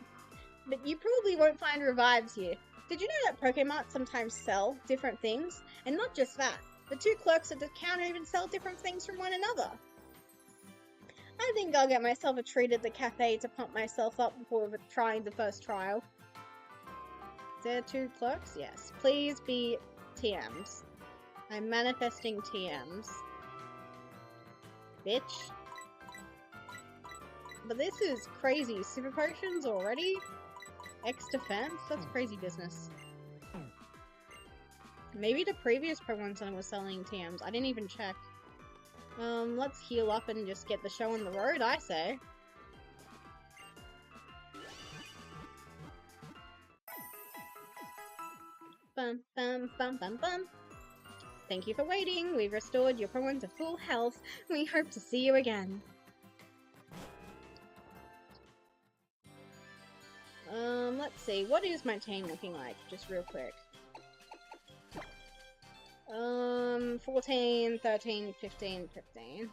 But you probably won't find revives here. Did you know that Pokemart sometimes sell different things? And not just that, the 2 clerks at the counter even sell different things from one another. I think I'll get myself a treat at the cafe to pump myself up before trying the first trial. Is there 2 clerks? Yes. Please be TMs. I'm manifesting TMs. Bitch. But this is crazy. Super potions already? X defense? That's crazy business. Maybe the previous Pokemon Center was selling TMs. I didn't even check. Let's heal up and just get the show on the road, I say. Bum, bum, bum, bum, bum. Thank you for waiting. We've restored your Pokemon to full health. We hope to see you again. Let's see. What is my team looking like? Just real quick. 14, 13, 15, 15.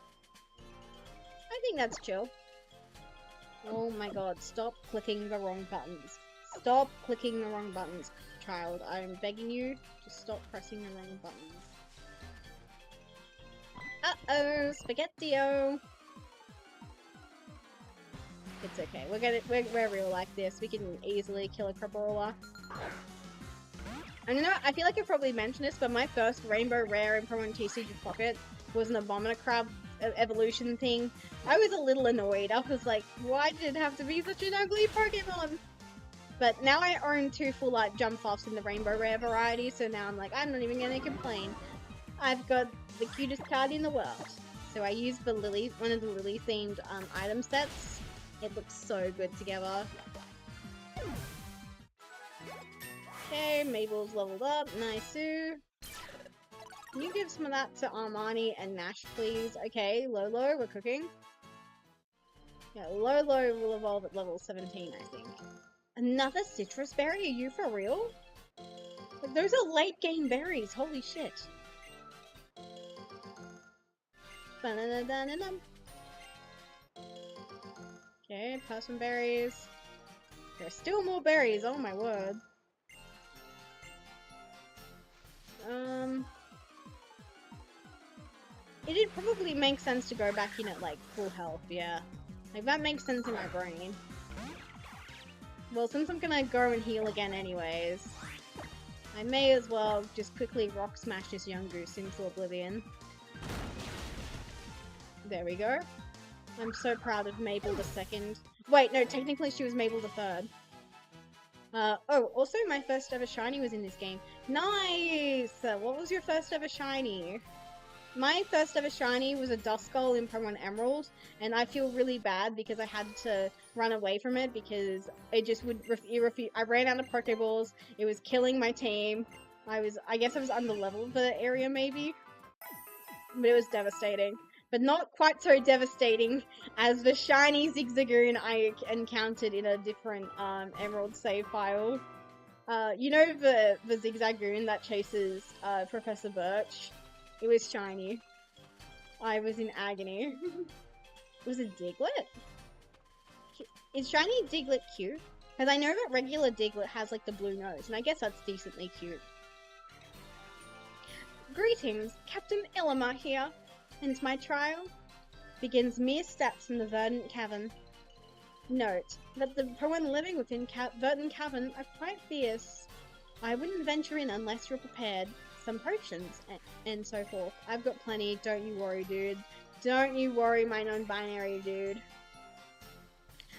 I think that's chill. Oh my god, stop clicking the wrong buttons. Stop clicking the wrong buttons, child. I'm begging you to stop pressing the wrong buttons. Uh-oh, Spaghetti-O! It's okay. We're real like this. We can easily kill a Crabrawler. And you know, I feel like I've probably mentioned this, but my first Rainbow Rare in Pokemon TCG Pocket was an Abominacrab evolution thing. I was a little annoyed. I was like, why did it have to be such an ugly Pokemon? But now I own 2 full art jump offs in the Rainbow Rare variety, so now I'm like, I'm not even gonna complain. I've got the cutest card in the world. So I used the Lily, one of the Lily themed item sets. It looks so good together. Okay, Mabel's leveled up. Nice. Can you give some of that to Armani and Nash, please? Okay, Lolo, we're cooking. Yeah, Lolo will evolve at level 17, I think. Another citrus berry? Are you for real? Like, those are late game berries, holy shit. Okay, person berries. There's still more berries, oh my word. It'd probably make sense to go back in at, like, full health, yeah. Like, that makes sense in my brain. Well, since I'm gonna go and heal again anyways, I may as well just quickly rock smash this young goose into oblivion. There we go. I'm so proud of Mabel the second. Wait, no, technically she was Mabel the third. Oh, also my first ever shiny was in this game. Nice! What was your first ever shiny? My first ever shiny was a Duskull in Pokemon Emerald, and I feel really bad because I had to run away from it because it just would refuse. I ran out of Pokeballs, it was killing my team. I guess I was under level for the area maybe, but it was devastating. But not quite so devastating as the shiny Zigzagoon I encountered in a different Emerald save file. You know the Zigzagoon that chases Professor Birch? It was shiny. I was in agony. Was it Diglett? Is shiny Diglett cute? Because I know that regular Diglett has like the blue nose, and I guess that's decently cute. Greetings, Captain Illimer here, and my trial begins mere steps from the Verdant Cavern. Note that the Pokemon living within Verdant Cavern are quite fierce. I wouldn't venture in unless you're prepared. Some potions, and so forth. I've got plenty, don't you worry, dude. Don't you worry, my non-binary dude.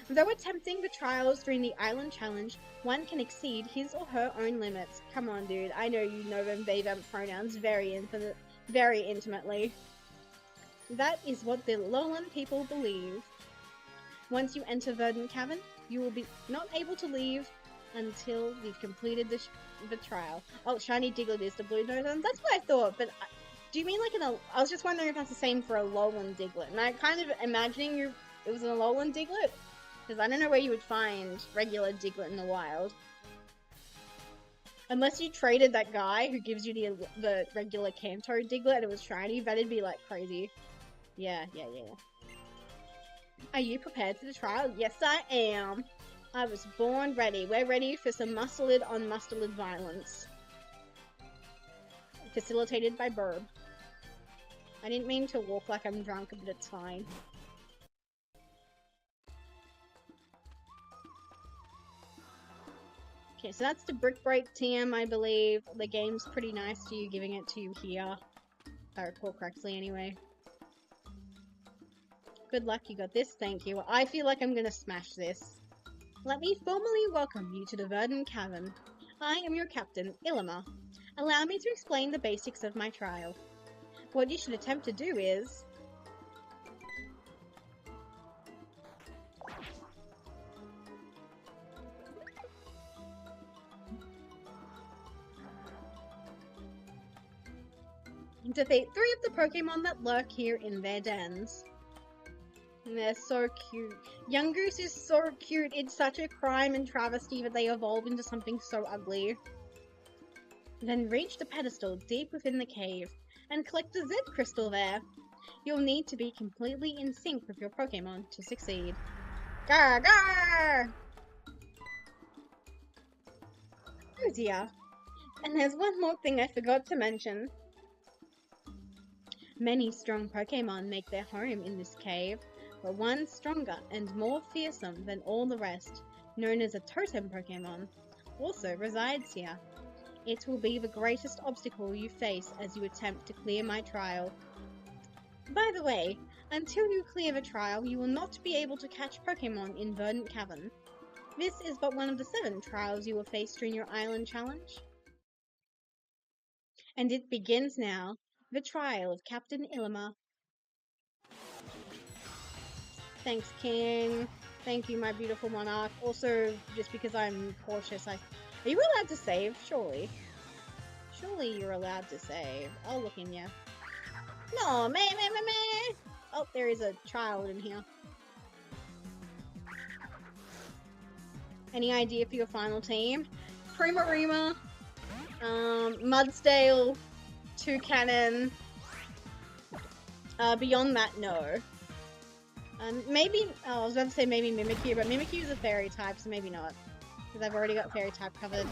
Though attempting the trials during the Island Challenge, one can exceed his or her own limits. Come on, dude, I know you know them they, them pronouns very intimately. That is what the Lowland people believe. Once you enter Verdant Cavern, you will be not able to leave until you've completed the trial. Oh, shiny Diglett is the blue nose one? That's what I thought, but do you mean like I was just wondering if that's the same for a Alolan Diglett, and I kind of imagining it was an Alolan Diglett, because I don't know where you would find regular Diglett in the wild. Unless you traded that guy who gives you the regular Kanto Diglett and it was shiny, that'd be like crazy. Yeah. Are you prepared for the trial? Yes, I am. I was born ready. We're ready for some muscled on muscled violence. Facilitated by Burb. I didn't mean to walk like I'm drunk, but it's fine. Okay, so that's the Brick Break TM, I believe. The game's pretty nice to you, giving it to you here. If I recall correctly, anyway. Good luck, you got this. Thank you. I feel like I'm gonna smash this. Let me formally welcome you to the Verdant Cavern. I am your captain, Illimer. Allow me to explain the basics of my trial. What you should attempt to do is... defeat 3 of the Pokemon that lurk here in their dens. And they're so cute. Young Goose is so cute. It's such a crime and travesty that they evolve into something so ugly. Then reach the pedestal deep within the cave and collect the Z crystal there. You'll need to be completely in sync with your Pokemon to succeed. Gar gar! Oh dear. And there's one more thing I forgot to mention. Many strong Pokemon make their home in this cave, but one stronger and more fearsome than all the rest, known as a Totem Pokemon, also resides here. It will be the greatest obstacle you face as you attempt to clear my trial. By the way, until you clear the trial, you will not be able to catch Pokemon in Verdant Cavern. This is but one of the 7 trials you will face during your island challenge. And it begins now, the trial of Captain Ilima. Thanks, King. Thank you, my beautiful monarch. Also, just because I'm cautious, Are you allowed to save? Surely. Surely you're allowed to save. I'll look in you. No, meh. Oh, there is a child in here. Any idea for your final team? Primarima, Mudsdale, Toucannon. Beyond that, no. Maybe, I was about to say maybe Mimikyu, but Mimikyu is a fairy type, so maybe not. Because I've already got fairy type covered.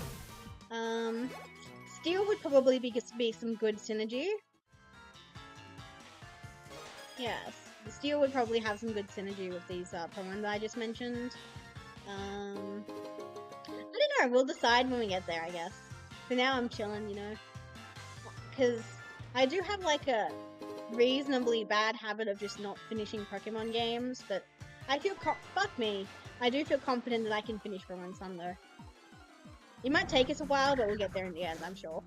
Steel would probably be some good synergy. Yes, Steel would probably have some good synergy with these Pokemon that I just mentioned. I don't know, we'll decide when we get there, I guess. For now, I'm chilling, you know. Because I do have like a reasonably bad habit of just not finishing Pokemon games, but I feel fuck me. I do feel confident that I can finish for one some though. It might take us a while, but we'll get there in the end, I'm sure.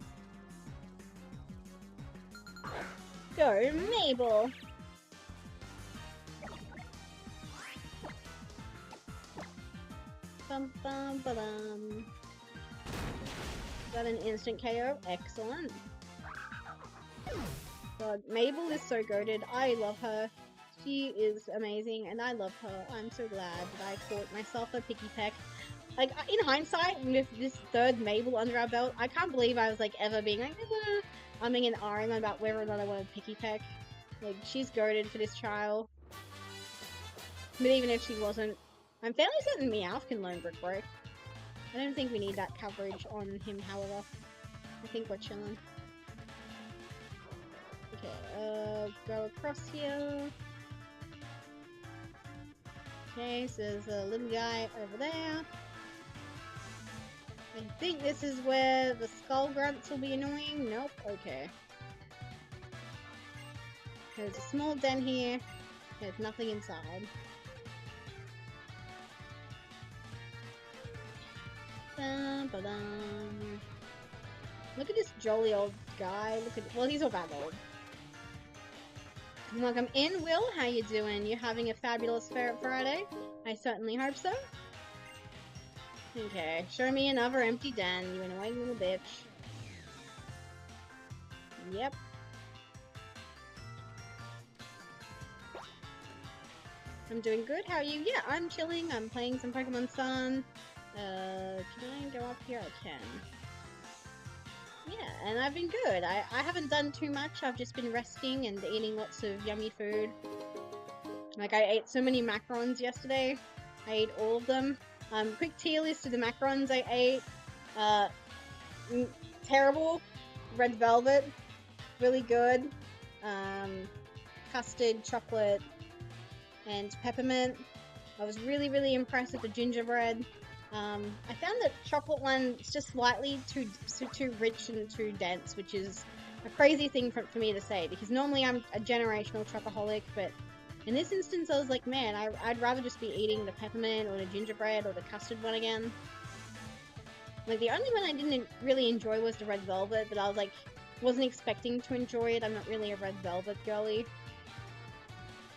Go, Mabel! Bum bum ba bum. Got an instant KO. Excellent. God, Mabel is so goated. I love her. She is amazing, and I love her. I'm so glad that I caught myself a picky peck. Like, in hindsight, with this 3rd Mabel under our belt, I can't believe I was, like, ever being like, umming and ahhing about whether or not I wanted picky peck. Like, she's goated for this trial. But even if she wasn't, I'm fairly certain Meowth can learn Brick Break. I don't think we need that coverage on him, however. I think we're chilling. Okay, go across here. Okay, so there's a little guy over there. I think this is where the skull grunts will be annoying. Nope, okay. There's a small den here. There's nothing inside. Ba-dum. Look at this jolly old guy. Look at, well, he's all bad old. Welcome in, Will. How you doing? You having a fabulous Ferret Friday? I certainly hope so. Okay, show me another empty den, you annoying little bitch. Yep. I'm doing good. How are you? Yeah, I'm chilling. I'm playing some Pokemon Sun. Can I go up here? I can. Yeah, and I've been good. I haven't done too much. I've just been resting and eating lots of yummy food. Like, I ate so many macarons yesterday. I ate all of them. Quick tier list of the macarons I ate. Terrible. Red velvet. Really good. Custard, chocolate, and peppermint. I was really impressed with the gingerbread. I found that chocolate one is just slightly too rich and too dense, which is a crazy thing for me to say, because normally I'm a generational chocoholic, but in this instance I was like, man, I'd rather just be eating the peppermint or the gingerbread or the custard one again. Like, the only one I didn't really enjoy was the red velvet, but I was like, wasn't expecting to enjoy it. I'm not really a red velvet girly.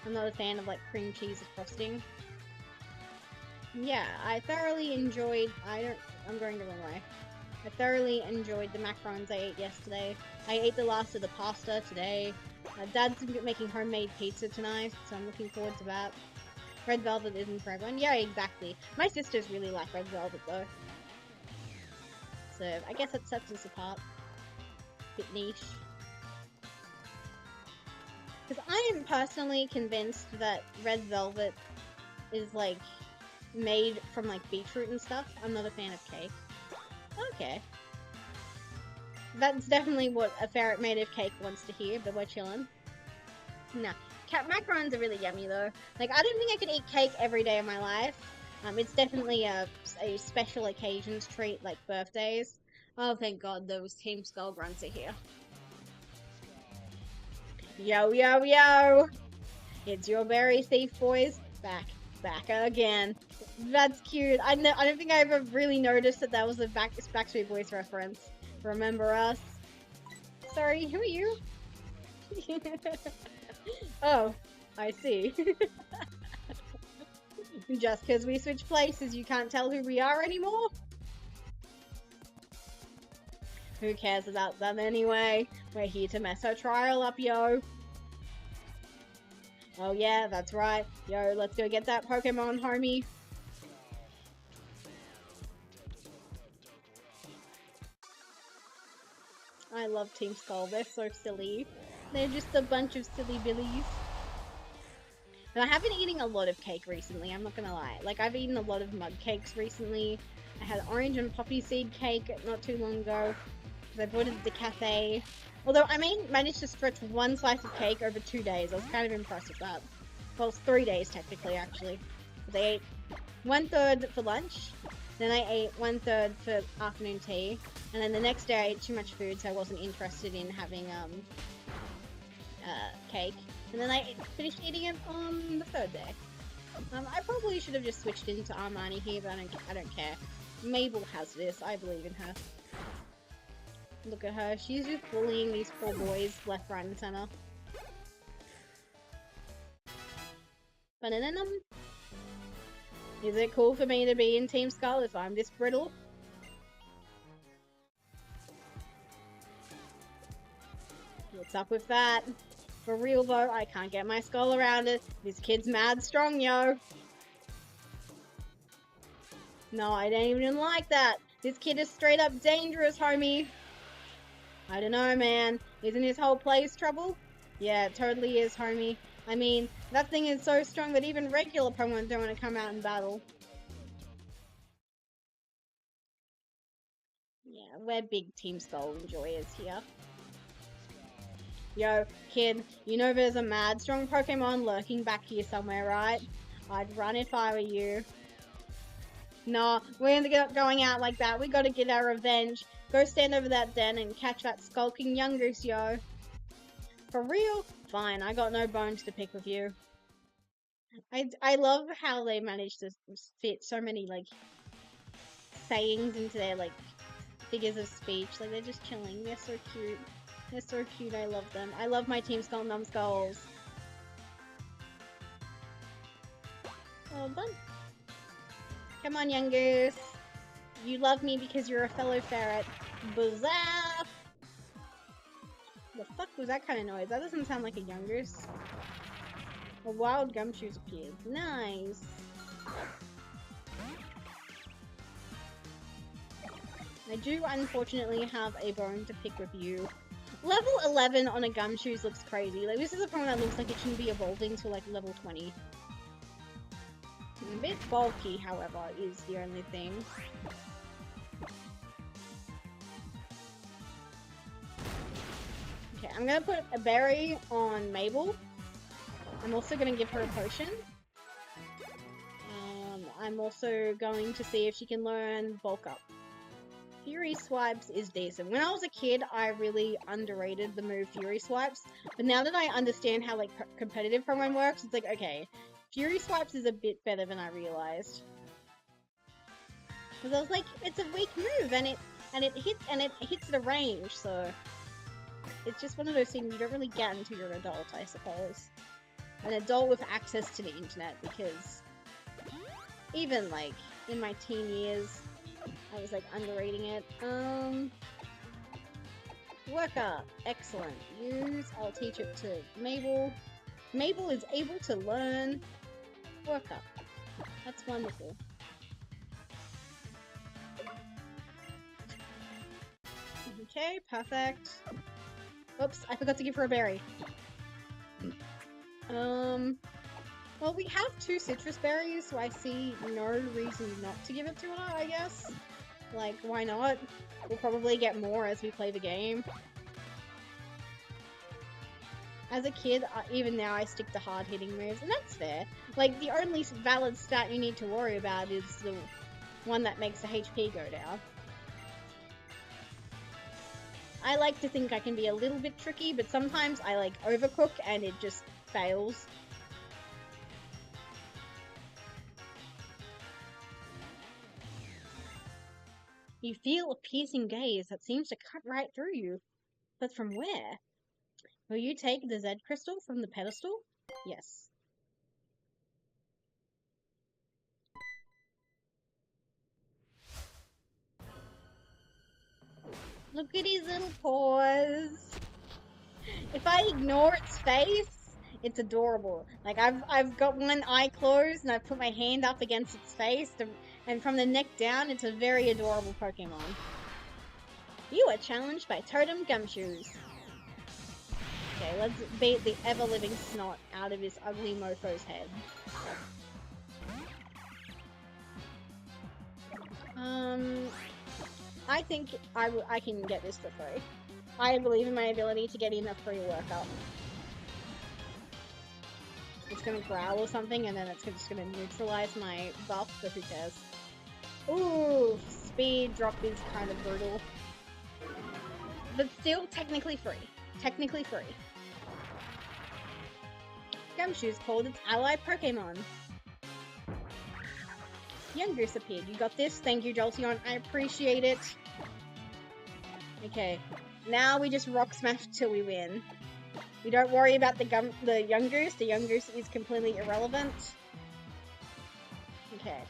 I'm not a fan of, like, cream cheese frosting. Yeah, I thoroughly enjoyed, I'm going the wrong way. I thoroughly enjoyed the macarons I ate yesterday. I ate the last of the pasta today. Dad's making homemade pizza tonight, so I'm looking forward to that. Red velvet isn't for everyone. Yeah, exactly. My sisters really like red velvet though. So, I guess it sets us apart. Bit niche. Because I am personally convinced that red velvet is like made from like beetroot and stuff. I'm not a fan of cake. Okay. That's definitely what a ferret made of cake wants to hear, but we're chilling. Nah. Macarons are really yummy though. Like, I don't think I could eat cake every day of my life. It's definitely a special occasions treat, like birthdays. Oh, thank God those Team Skull grunts are here. Yo, yo, yo! It's your berry thief boys. Back again. That's cute. I don't think I ever really noticed that that was a Backstreet Boys reference. Remember us? Sorry, who are you? Oh, I see. Just because we switch places, you can't tell who we are anymore? Who cares about them anyway? We're here to mess her trial up, yo. Oh yeah, that's right. Yo, let's go get that Pokemon, homie. I love Team Skull. They're so silly. They're just a bunch of silly billies. And I have been eating a lot of cake recently, I'm not gonna lie. Like, I've eaten a lot of mug cakes recently. I had orange and poppy seed cake not too long ago. Because I bought it at the cafe. Although, I managed to stretch one slice of cake over 2 days. I was kind of impressed with that. Well, it's 3 days, technically, actually. Because I ate 1/3 for lunch. Then I ate 1/3 for afternoon tea. And then the next day I ate too much food, so I wasn't interested in having, cake. And then I finished eating it on the 3rd day. I probably should have just switched into Armani here, but I don't care. Mabel has this. I believe in her. Look at her. She's just bullying these poor boys left, right, and center. Ba-na-na-num. Is it cool for me to be in Team Skull if I'm this brittle? What's up with that? For real though, I can't get my skull around it. This kid's mad strong, yo. No, I don't even like that. This kid is straight up dangerous, homie. I don't know, man. Isn't his whole place trouble? Yeah, it totally is, homie. I mean, that thing is so strong that even regular Pokemon don't want to come out and battle. Yeah, we're big Team Skull enjoyers here. Yo, kid, you know there's a mad strong Pokemon lurking back here somewhere, right? I'd run if I were you. Nah, we ain't going out like that. We gotta get our revenge. Go stand over that den and catch that skulking young goose, yo. For real? Fine, I got no bones to pick with you. I love how they managed to fit so many, like, sayings into their, like, figures of speech. Like, they're just chilling. They're so cute. They're so cute, I love them. I love my Team Skull numbskulls. Well done. Come on, young goose. You love me because you're a fellow ferret. Buzzaff! The fuck was that kind of noise? That doesn't sound like a young goose. A wild Gumshoos appeared. Nice! I do unfortunately have a bone to pick with you. Level 11 on a Gumshoos looks crazy. Like, this is a Pokemon that looks like it shouldn't be evolving to, like, level 20. A bit bulky, however, is the only thing. Okay, I'm gonna put a berry on Mabel. I'm also gonna give her a potion. I'm also going to see if she can learn Bulk Up. Fury Swipes is decent. When I was a kid, I really underrated the move Fury Swipes, but now that I understand how, like, competitive Pokemon works, it's like, okay, Fury Swipes is a bit better than I realized. Because I was like, it's a weak move, and it hits at a range, so it's just one of those things you don't really get until you're an adult, I suppose. An adult with access to the internet, because even, like, in my teen years, I was, like, underrating it. Work Up. Excellent. Use. I'll teach it to Mabel. Mabel is able to learn Work Up. That's wonderful. Okay, perfect. Oops, I forgot to give her a berry. Well, we have 2 citrus berries, so I see no reason not to give it to her, I guess. Like, why not? We'll probably get more as we play the game. As a kid, even now I stick to hard-hitting moves, and that's fair. Like, the only valid stat you need to worry about is the one that makes the HP go down. I like to think I can be a little bit tricky, but sometimes I, like, overcook and it just fails. You feel a piercing gaze that seems to cut right through you. But from where? Will you take the Z crystal from the pedestal? Yes. Look at his little paws. If I ignore its face, it's adorable. Like, I've got one eye closed and I put my hand up against its face, and from the neck down, it's a very adorable Pokemon. You are challenged by Totem Gumshoos. Okay, let's beat the ever-living snot out of this ugly mofo's head. I think I can get this for free. I believe in my ability to get in a free workout. It's gonna growl or something, and then it's just gonna neutralize my buff, but who cares? Ooh, speed drop is kind of brutal. But still technically free. Technically free. Gumshoos called its ally Pokemon. Young Goose appeared. You got this? Thank you, Jolteon. I appreciate it. Okay. Now we just rock smash till we win. We don't worry about the Young Goose. The Young Goose is completely irrelevant. Okay.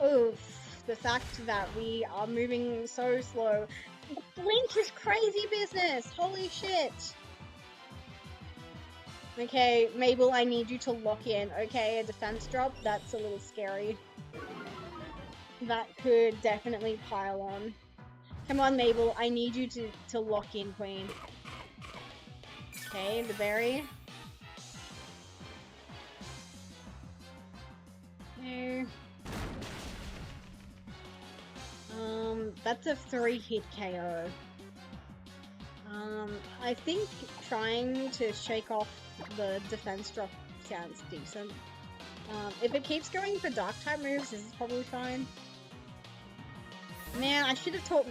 Oof. The fact that we are moving so slow. Blink is crazy business! Holy shit! Okay, Mabel, I need you to lock in. Okay, a defense drop? That's a little scary. That could definitely pile on. Come on, Mabel, I need you to lock in, Queen. Okay, the berry. Okay. That's a 3-hit KO. I think trying to shake off the defense drop sounds decent. If it keeps going for dark type moves, this is probably fine. Man, I should have taught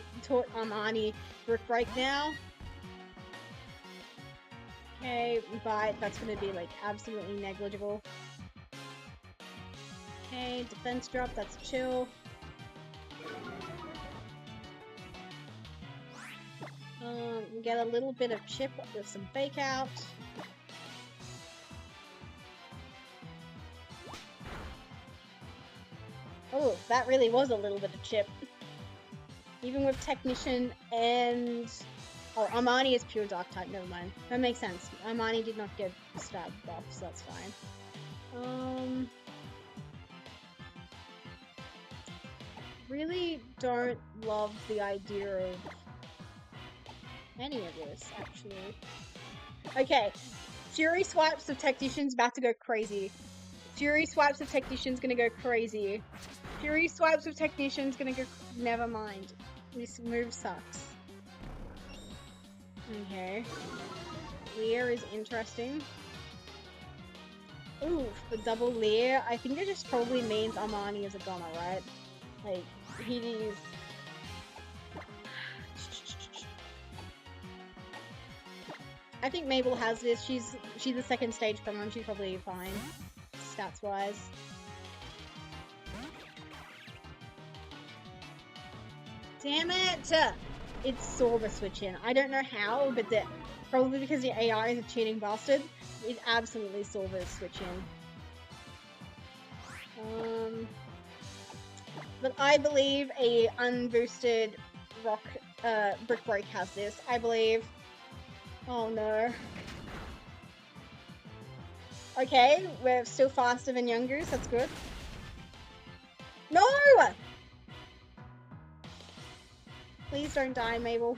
Armani Brick Break now. Okay, but that's gonna be like absolutely negligible. Okay, defense drop, that's chill. Get a little bit of chip with some fake out. Oh, that really was a little bit of chip. Even with Technician and... Oh, Armani is pure Dark type, never mind. That makes sense. Armani did not get stab buff, so that's fine. Really don't love the idea of any of this, actually. Okay, Fury Swipes of Technician's about to go crazy. Fury Swipes of Technician's gonna go crazy. Fury Swipes of Technician's gonna go... Never mind. This move sucks. Okay. Leer is interesting. Ooh, the double Leer. I think it just probably means Armani is a goner, right? Like, he is... I think Mabel has this. She's a second stage Pokemon. She's probably fine, stats-wise. Damn it! It's Sorba switching. I don't know how, but probably because the AI is a cheating bastard. It absolutely Sorba switching. But I believe a unboosted Brick Break has this. I believe. Oh no. Okay, we're still faster than Young Goose, that's good. No! Please don't die, Mabel.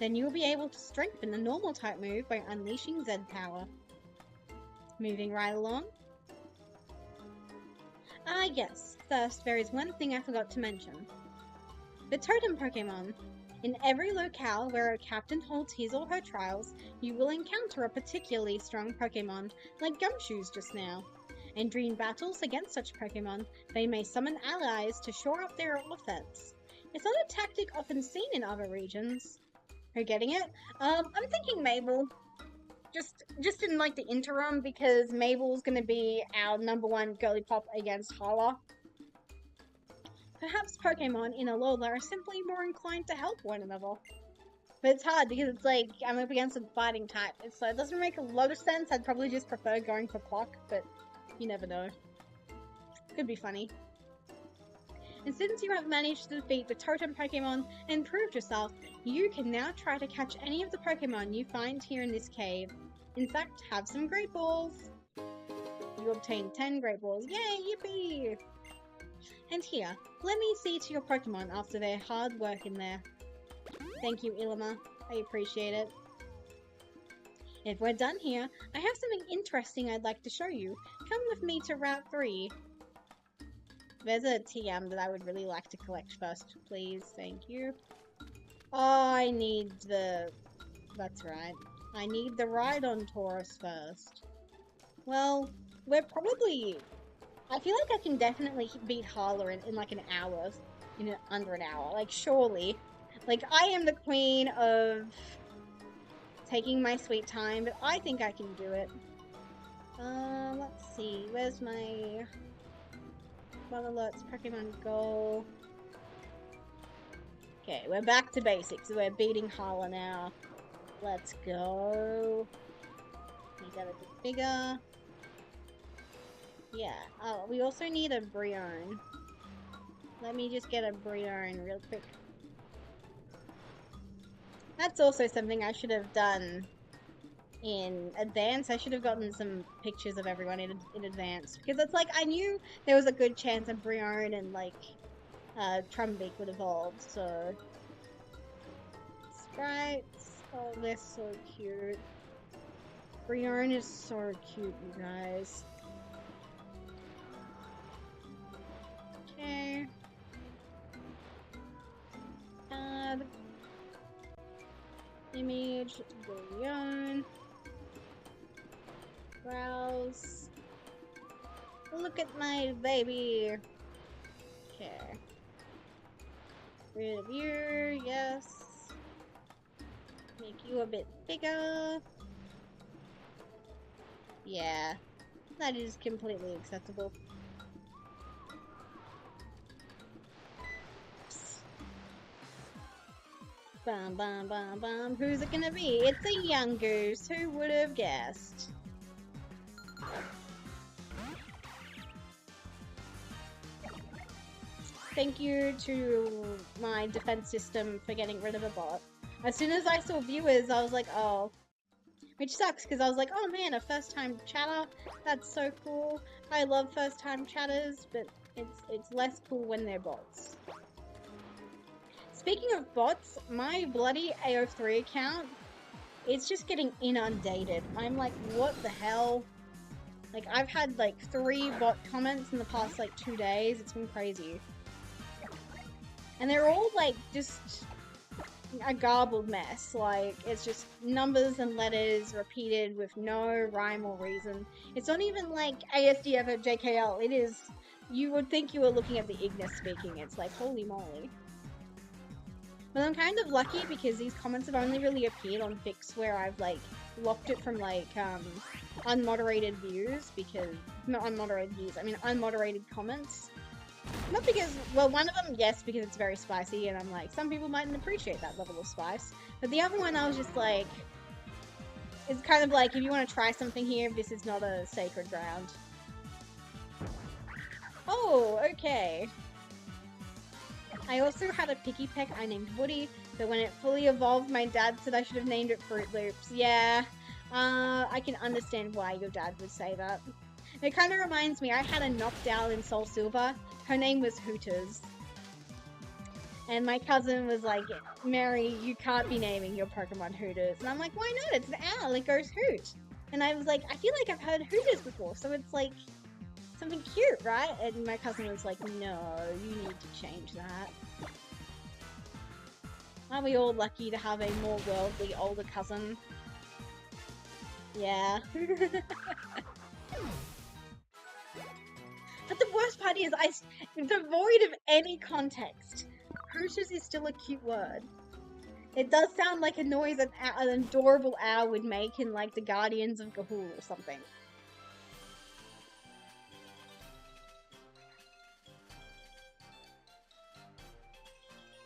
Then you will be able to strengthen the normal type move by unleashing Z power. Moving right along. Ah yes, first there is one thing I forgot to mention. The totem Pokemon. In every locale where a captain holds his or her trials, you will encounter a particularly strong Pokemon, like GUMSHOOS just now. And during battles against such Pokemon, they may summon allies to shore up their offense. It's not a tactic often seen in other regions. Are you getting it? I'm thinking Mabel. Just in like the interim, because Mabel's gonna be our #1 girly pop against HALA. Perhaps Pokemon in Alola are simply more inclined to help one another. But it's hard because it's like, I'm up against a fighting type, so it doesn't make a lot of sense. I'd probably just prefer going for Pluck, but you never know. Could be funny. And since you have managed to defeat the totem Pokemon and proved yourself, you can now try to catch any of the Pokemon you find here in this cave. In fact, have some Great Balls! You obtained 10 Great Balls. Yay, yippee! And here, let me see to your Pokemon after their hard work in there. Thank you, Ilima. I appreciate it. If we're done here, I have something interesting I'd like to show you. Come with me to Route 3. There's a TM that I would really like to collect first, please. Thank you. Oh, I need the... That's right. I need the Rhydon Taurus first. Well, we're probably... I feel like I can definitely beat HALA in like an hour. Under an hour. Like, surely. Like, I am the queen of taking my sweet time, but I think I can do it. Let's see. Where's my... Bug alerts, Pokemon Go. Okay, we're back to basics. We're beating HALA now. Let's go. You got a bit bigger. Yeah. Oh, we also need a Brion. Let me just get a Brion real quick. That's also something I should have done in advance. I should have gotten some pictures of everyone in advance. Because it's like, I knew there was a good chance a Brion and, like, Trumbeak would evolve, so... Sprites. Oh, they're so cute. Brion is so cute, you guys. Okay. Add. Image. Brion. Browse. Look at my baby. Okay. Rid of you, yes. Make you a bit bigger. Yeah, that is completely acceptable. Bum bum bum bum. Who's it gonna be? It's a young goose. Who would have guessed? Thank you to my defense system for getting rid of a bot. As soon as I saw viewers, I was like, oh. Which sucks, because I was like, oh man, a first-time chatter? That's so cool. I love first-time chatters, but it's less cool when they're bots. Speaking of bots, my bloody AO3 account, it's just getting inundated. I'm like, what the hell? Like, I've had like 3 bot comments in the past like 2 days. It's been crazy. And they're all like just a garbled mess. Like, it's just numbers and letters repeated with no rhyme or reason. It's not even like ASDF at JKL. It is, you would think you were looking at the Ignis speaking. It's like, holy moly. But I'm kind of lucky because these comments have only really appeared on Fix where I've like locked it from like unmoderated views, because not unmoderated views, I mean unmoderated comments. Not because, well, one of them, yes, because it's very spicy, and I'm like, some people mightn't appreciate that level of spice. But the other one, I was just like, it's kind of like, if you want to try something here, this is not a sacred ground. Oh, okay. I also had a picky peck I named Woody, but when it fully evolved, my dad said I should have named it Fruit Loops. Yeah, I can understand why your dad would say that. It kind of reminds me, I had a Noctowl in Soul Silver. Her name was Hooters. And my cousin was like, Mary, you can't be naming your Pokemon Hooters. And I'm like, why not? It's an owl. It goes hoot. And I was like, I feel like I've heard Hooters before. So it's like something cute, right? And my cousin was like, no, you need to change that. Aren't we all lucky to have a more worldly older cousin? Yeah. But the worst part is, devoid of any context, Hooters is still a cute word. It does sound like a noise an adorable owl would make in, like, the Guardians of Gahul or something.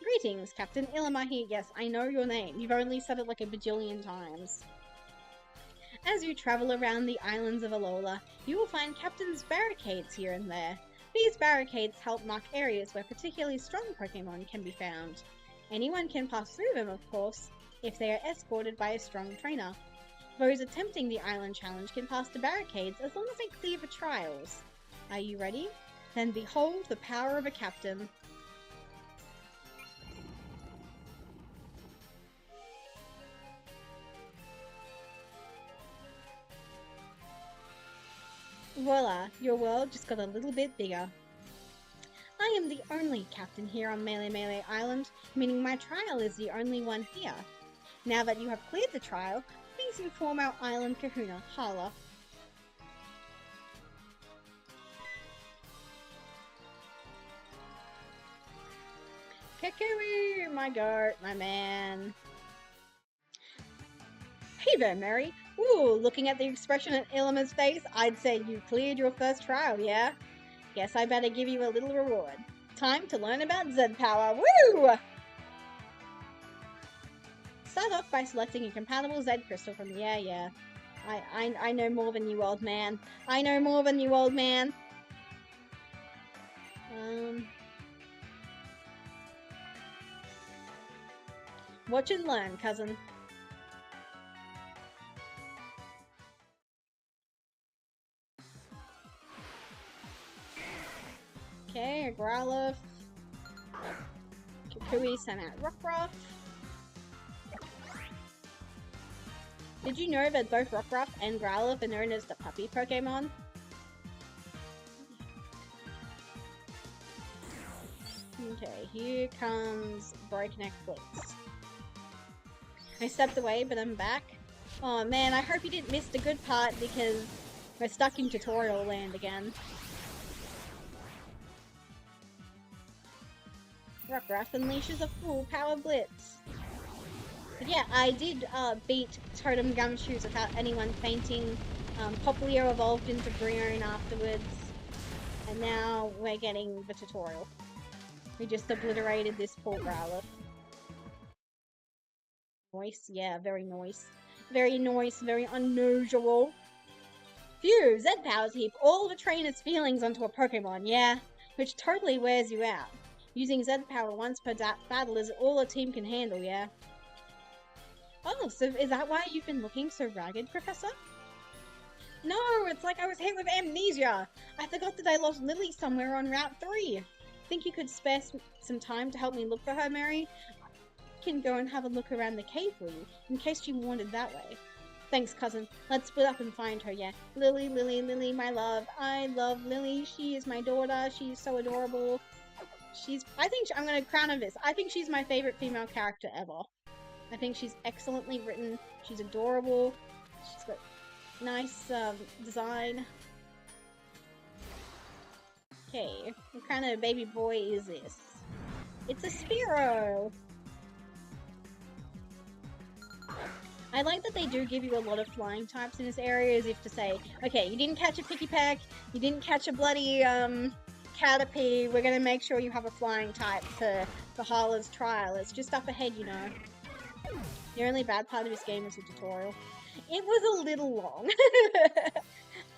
Greetings, Captain Illimahi. Yes, I know your name. You've only said it like a bajillion times. As you travel around the islands of Alola, you will find Captain's barricades here and there. These barricades help mark areas where particularly strong Pokemon can be found. Anyone can pass through them, of course, if they are escorted by a strong trainer. Those attempting the island challenge can pass the barricades as long as they clear the trials. Are you ready? Then behold the power of a captain. Voila, your world just got a little bit bigger. I am the only captain here on Melee Island, meaning my trial is the only one here. Now that you have cleared the trial, please inform our island kahuna, HALA. Kikui, my goat, my man. Hey there, Mary. Ooh, looking at the expression in Illima's face, I'd say you cleared your first trial, yeah? Guess I better give you a little reward. Time to learn about Z-Power, woo! Start off by selecting a compatible Z crystal from the yeah. I know more than you, old man. I know more than you, old man. Watch and learn, cousin. Okay, a Growlithe. Kukui sent out Rockruff. Did you know that both Rockruff and Growlithe are known as the puppy Pokemon? Okay, here comes Breakneck Blitz. I stepped away, but I'm back. Oh man, I hope you didn't miss the good part because we're stuck in tutorial land again. Rockruff unleashes a full power blitz. But yeah, I did beat Totem Gumshoos without anyone fainting. Popplio evolved into Brion afterwards. And now we're getting the tutorial. We just obliterated this poor Growlithe. Noise, yeah, very noise. Very noise, very unusual. Phew, Z-Powers heap all the trainer's feelings onto a Pokemon, yeah? Which totally wears you out. Using Z-Power once per battle is all a team can handle, yeah? Oh, so is that why you've been looking so ragged, Professor? No, it's like I was hit with amnesia. I forgot that I lost Lily somewhere on Route 3. Think you could spare some time to help me look for her, Mary? I can go and have a look around the cave for you, in case you wanted that way. Thanks, cousin. Let's split up and find her, yeah? Lily, Lily, Lily, my love. I love Lily. She is my daughter. She's so adorable. I'm gonna crown her this. I think she's my favorite female character ever. I think she's excellently written. She's adorable. She's got nice design. Okay, what kind of baby boy is this? It's a Spearow! I like that they do give you a lot of flying types in this area, as if to say, okay, you didn't catch a Pikipek, you didn't catch a bloody Caterpie, we're gonna make sure you have a flying type for HALA's trial. It's just up ahead, you know. The only bad part of this game is the tutorial. It was a little long.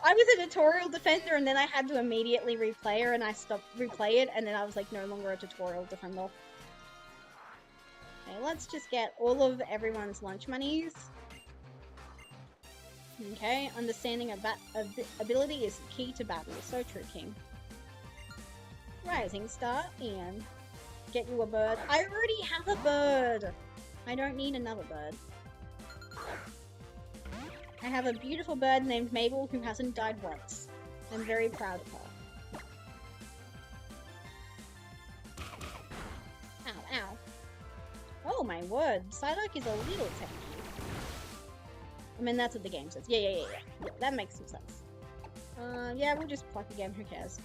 I was a tutorial defender and then I had to immediately replay her and I stopped replay it and then I was like no longer a tutorial defender. Okay, let's just get all of everyone's lunch monies. Okay, understanding ability is key to battle. So true, King. Rising Star and get you a bird. I already have a bird! I don't need another bird. I have a beautiful bird named Mabel who hasn't died once. I'm very proud of her. Ow, ow. Oh my word, Psyduck is a little tanky. I mean, that's what the game says. Yeah, that makes some sense. Yeah, we'll just pluck again, who cares?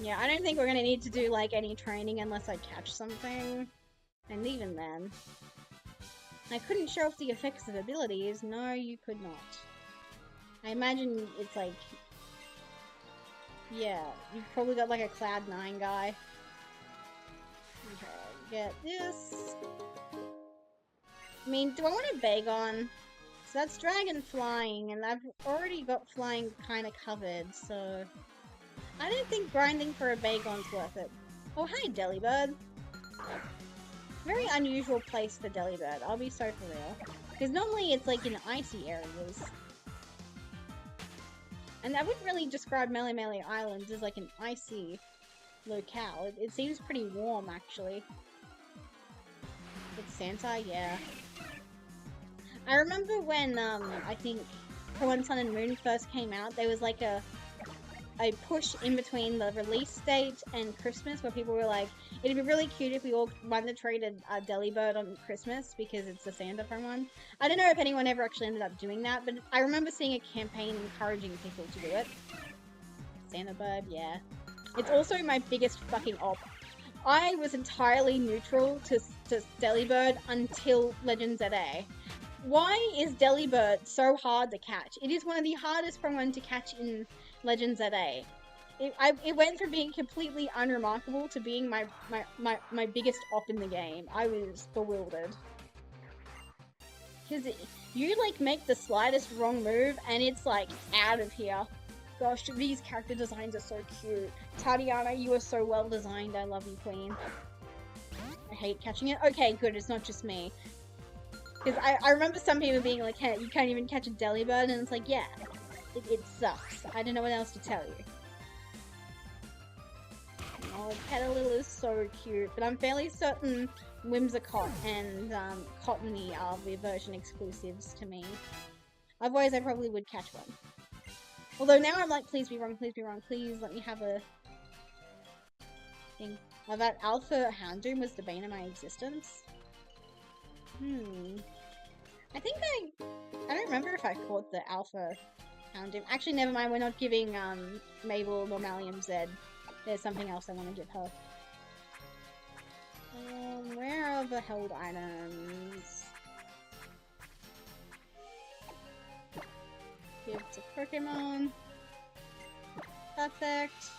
Yeah, I don't think we're gonna need to do, like, any training unless I catch something. And even then. I couldn't show off the effects of abilities. No, you could not. I imagine it's like... Yeah, you've probably got, like, a Cloud9 guy. Okay, get this. I mean, do I want a Bagon? So that's Dragon Flying, and I've already got Flying kind of covered, so... I don't think grinding for a Bagon's worth it. Oh, hi, Delibird. Very unusual place for Delibird, I'll be so for real. Because normally it's like in icy areas. And I wouldn't really describe Melee Melee Islands as like an icy locale. It seems pretty warm, actually. It's Santa, yeah. I remember when, I think, One Sun and Moon first came out, there was like a push in between the release date and Christmas where people were like, it'd be really cute if we all won the traded Delibird on Christmas because it's the Santa one. I don't know if anyone ever actually ended up doing that, but I remember seeing a campaign encouraging people to do it. Santa Bird, yeah. It's also my biggest fucking op. I was entirely neutral to Delibird until Legends ZA. Why is Delibird so hard to catch? It is one of the hardest Pokemon to catch in Legends ZA. It went from being completely unremarkable to being my biggest op in the game. I was bewildered. Because you like make the slightest wrong move and it's like out of here. Gosh, these character designs are so cute. Tatiana, you are so well designed. I love you, queen. I hate catching it. Okay, good, it's not just me. Because I remember some people being like, hey, you can't even catch a Delibird, and it's like, yeah, it sucks. I don't know what else to tell you. Oh, Petalil is so cute, but I'm fairly certain Whimsicott and Cottony are the version exclusives to me. Otherwise, I probably would catch one. Although now I'm like, please be wrong, please be wrong, please let me have a thing. Oh, that Alpha Houndoom was the bane of my existence. I think I don't remember if I caught the Alpha Houndoom. Actually, never mind, we're not giving Mabel Normalium Z. There's something else I want to give her. Where are the held items? Give to Pokemon. Perfect.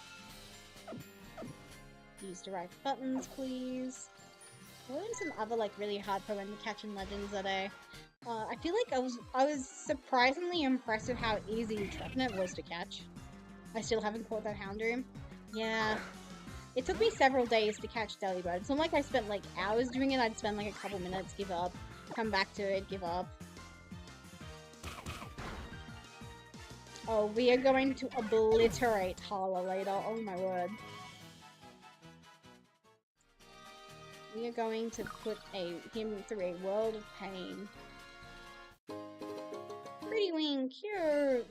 Use the right buttons, please. What are some other like really hard Pokemon to catch in Legends ZA? I feel like I was surprisingly impressed with how easy Trevenant was to catch. I still haven't caught that Houndoom. Yeah. It took me several days to catch Delibird. It's not like I spent like hours doing it, I'd spend like a couple minutes, give up, come back to it, give up. Oh, we are going to obliterate Hala later, oh my word. We are going to put him through a world of pain. Pretty Wing, cute!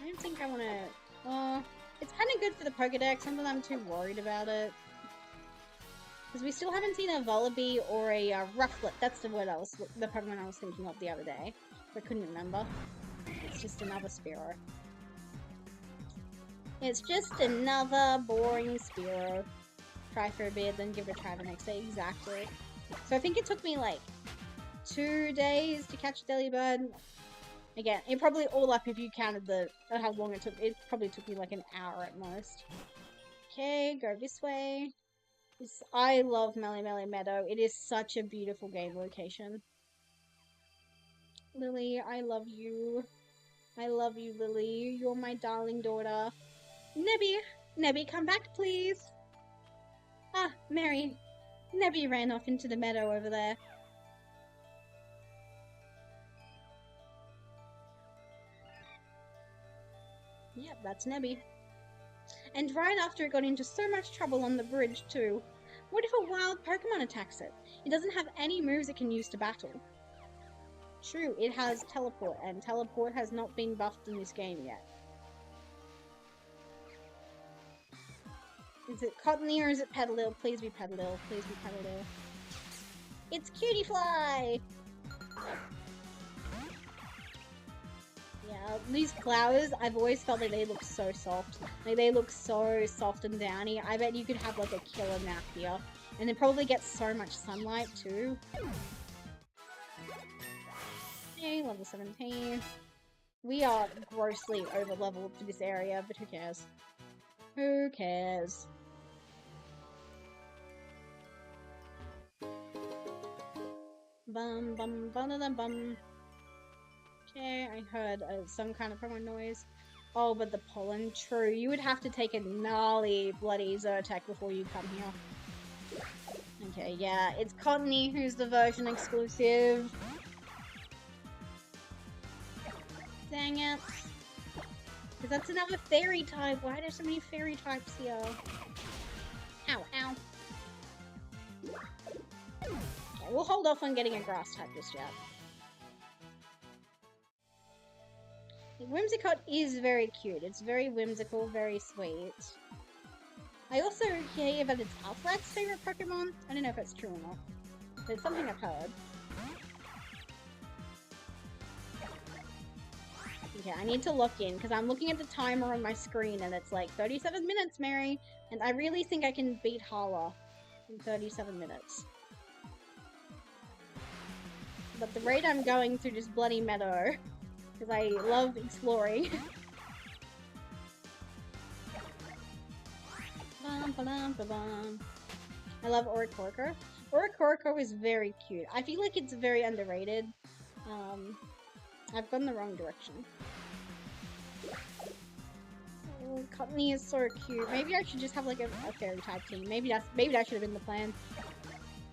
I don't think I want to... it's kind of good for the Pokedex, not that I'm too worried about it. Because we still haven't seen a Vullaby or a Rufflet. That's the word the Pokemon I was thinking of the other day. I couldn't remember. It's just another Spearow. It's just another boring Spearow. Try for a bit, then give it a try the next day. Exactly. So I think it took me like 2 days to catch Delibird. Again, it probably all up if you counted how long it took. It probably took me like an hour at most. Okay, go this way. I love Melee Melee Meadow. It is such a beautiful game location. Lily, I love you. I love you, Lily. You're my darling daughter. Nebby, come back, please. Ah, Mary. Nebby ran off into the meadow over there. that's Nebby. And right after it got into so much trouble on the bridge, too. What if a wild Pokemon attacks it? It doesn't have any moves it can use to battle. True, it has Teleport, and Teleport has not been buffed in this game yet. Is it Cottony or is it Petalil? Please be Petalil. Please be Petalil. It's Cutie Fly! Yeah, these flowers, I've always felt like they look so soft. Like, they look so soft and downy. I bet you could have, like, a killer nap here. And it probably gets so much sunlight, too. Okay, level 17. We are grossly over-leveled for this area, but who cares? Who cares? Bum, bum, bum, bum. Okay, I heard some kind of Pokemon noise. Oh, but the pollen. True, you would have to take a gnarly bloody Zyrtec before you come here. Okay, yeah, it's Cottony who's the version exclusive. Dang it. Because that's another fairy type. Why are there so many fairy types here? Ow, ow. Okay, we'll hold off on getting a grass type just yet. Whimsicott is very cute. It's very whimsical, very sweet. I also hear that it's Alfred's favorite Pokemon. I don't know if that's true or not, but it's something I've heard. Okay, I need to lock in, because I'm looking at the timer on my screen, and it's like 37 minutes, Mary, and I really think I can beat Hala in 37 minutes. But the rate I'm going through this bloody meadow, because I love exploring. I love Oricorco. Oricorco is very cute. I feel like it's very underrated. I've gone the wrong direction. Oh, Cottony is so cute. Maybe I should just have like a fairy type team. Maybe that should have been the plan.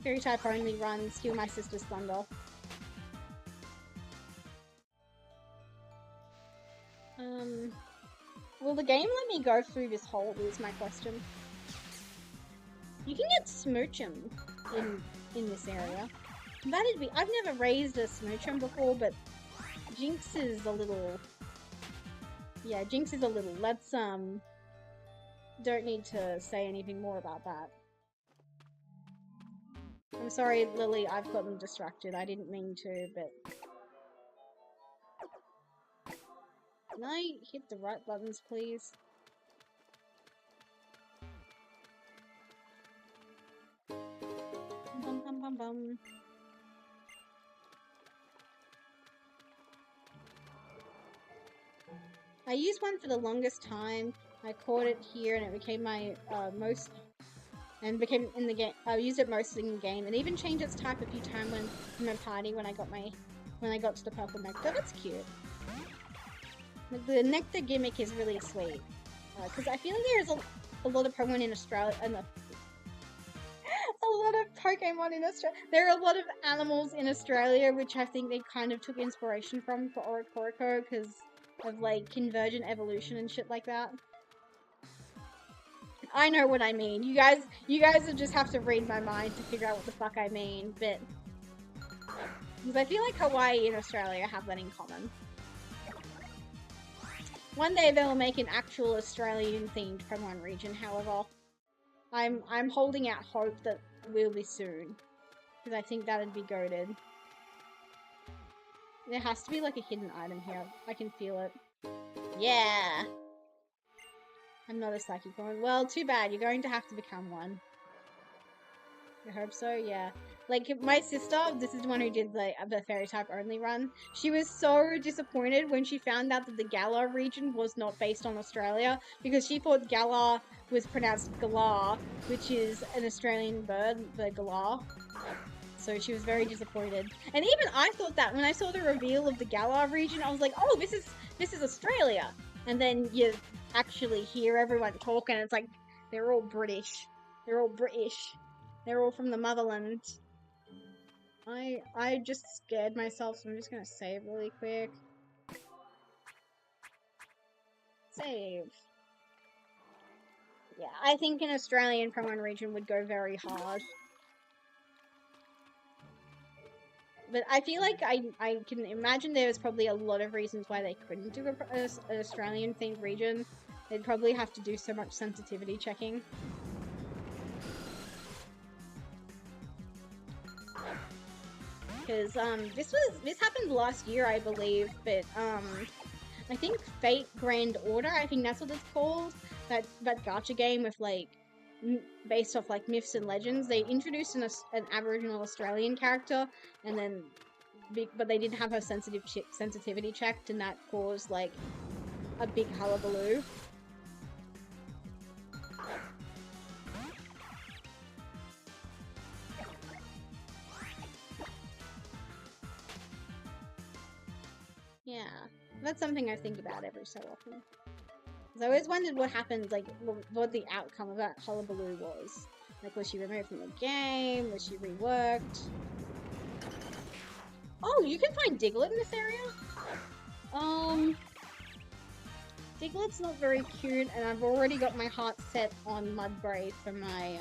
Fairy type only run, steal my sister's thunder. Will the game let me go through this hole is my question. You can get Smoochum in this area. That'd be— I've never raised a Smoochum before, but Jinx is a little— yeah, Jinx is a little— let's don't need to say anything more about that. I'm sorry, Lily, I've gotten distracted. I didn't mean to, but... Can I hit the right buttons, please? Bum, bum, bum, bum. I used one for the longest time. I caught it here and it became my most... and became in the game. I used it most in the game and even changed its type a few times in my party when I got to the purple nectar. That's cute. The nectar gimmick is really sweet. Because I feel like there's a lot of Pokemon in Australia, a lot of Pokemon in Australia. There are a lot of animals in Australia, which I think they kind of took inspiration from for Oricorco, because of like convergent evolution and shit like that. I know what I mean. You guys will just have to read my mind to figure out what the fuck I mean, but... because I feel like Hawaii and Australia have that in common. One day they'll make an actual Australian-themed Pokemon region, however. I'm holding out hope that will be soon. Because I think that'd be goated. There has to be like a hidden item here. I can feel it. Yeah! I'm not a psychic woman. Well, too bad. You're going to have to become one. I hope so, yeah. Like, my sister, this is the one who did the fairy type only run. She was so disappointed when she found out that the Galar region was not based on Australia, because she thought Galar was pronounced Galar, which is an Australian bird, the Galar. So she was very disappointed. And even I thought that when I saw the reveal of the Galar region, I was like, oh, this is Australia. And then you actually hear everyone talk and it's like, they're all British. They're all British. They're all from the motherland. I just scared myself, so I'm just gonna save really quick. Save. Yeah, I think an Australian from one region would go very hard. But I feel like I can imagine there's probably a lot of reasons why they couldn't do an Australian-themed region. They'd probably have to do so much sensitivity checking. Because this happened last year, I believe, but I think Fate Grand Order, I think that's what it's called. That gacha game with like based off like myths and legends. They introduced an Aboriginal Australian character, and then but they didn't have her sensitivity checked, and that caused like a big hullabaloo. Yeah, that's something I think about every so often. Because I always wondered what happens, like, what the outcome of that hullabaloo was. Like, was she removed from the game? Was she reworked? Oh, you can find Diglett in this area? Diglett's not very cute, and I've already got my heart set on Mudbray for my,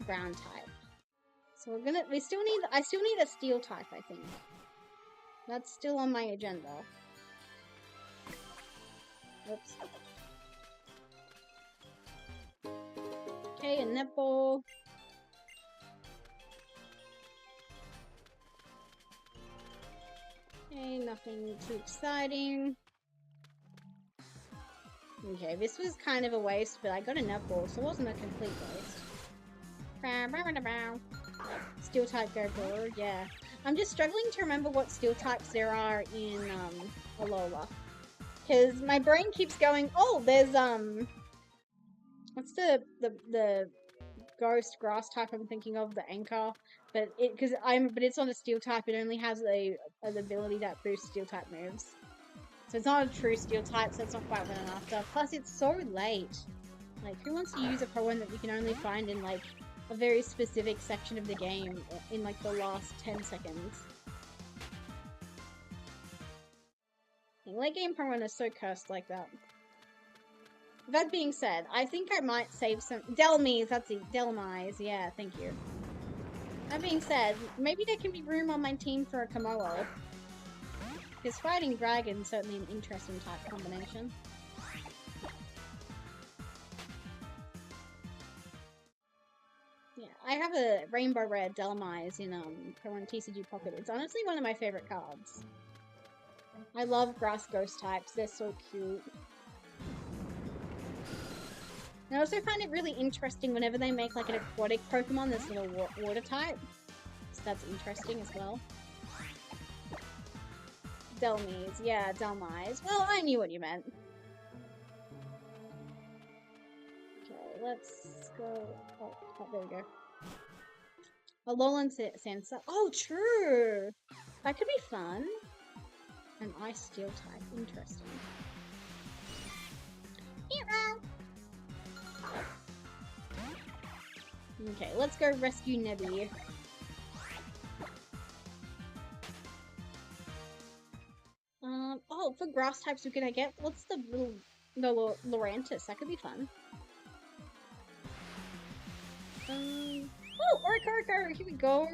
ground type. So I still need a steel type, I think. That's still on my agenda. Whoops. Okay, a netball. Okay, nothing too exciting. Okay, this was kind of a waste, but I got a netball, so it wasn't a complete waste. Steel type go forward, yeah. I'm just struggling to remember what steel types there are in Alola. Because my brain keeps going, oh, there's what's the ghost grass type I'm thinking of, the anchor, but it's on a steel type. It only has an ability that boosts steel type moves, so it's not a true steel type. So it's not quite what I'm after. Plus, it's so late. Like, who wants to use a Pokémon that you can only find in like a very specific section of the game in like the last 10 seconds? Late game Pokémon is so cursed like that. That being said, I think I might save some... Delmise, that's it. Delmise, yeah, thank you. That being said, maybe there can be room on my team for a Komodo. Because fighting dragons is certainly an interesting type combination. Yeah, I have a Rainbow Red Delmise in Pokemon TCG Pocket. It's honestly one of my favorite cards. I love grass ghost types, they're so cute. And I also find it really interesting whenever they make like an aquatic Pokemon that's not a water type. So that's interesting as well. Delmise, yeah, Delmise. Well, I knew what you meant. Okay, let's go. Oh, there we go. Alolan Sansa. Oh, true! That could be fun. An ice steel type. Interesting. Okay, let's go rescue Nebby. Oh, for grass types, who can I get? What's the Lurantis? That could be fun. Oh, Orc, here we go.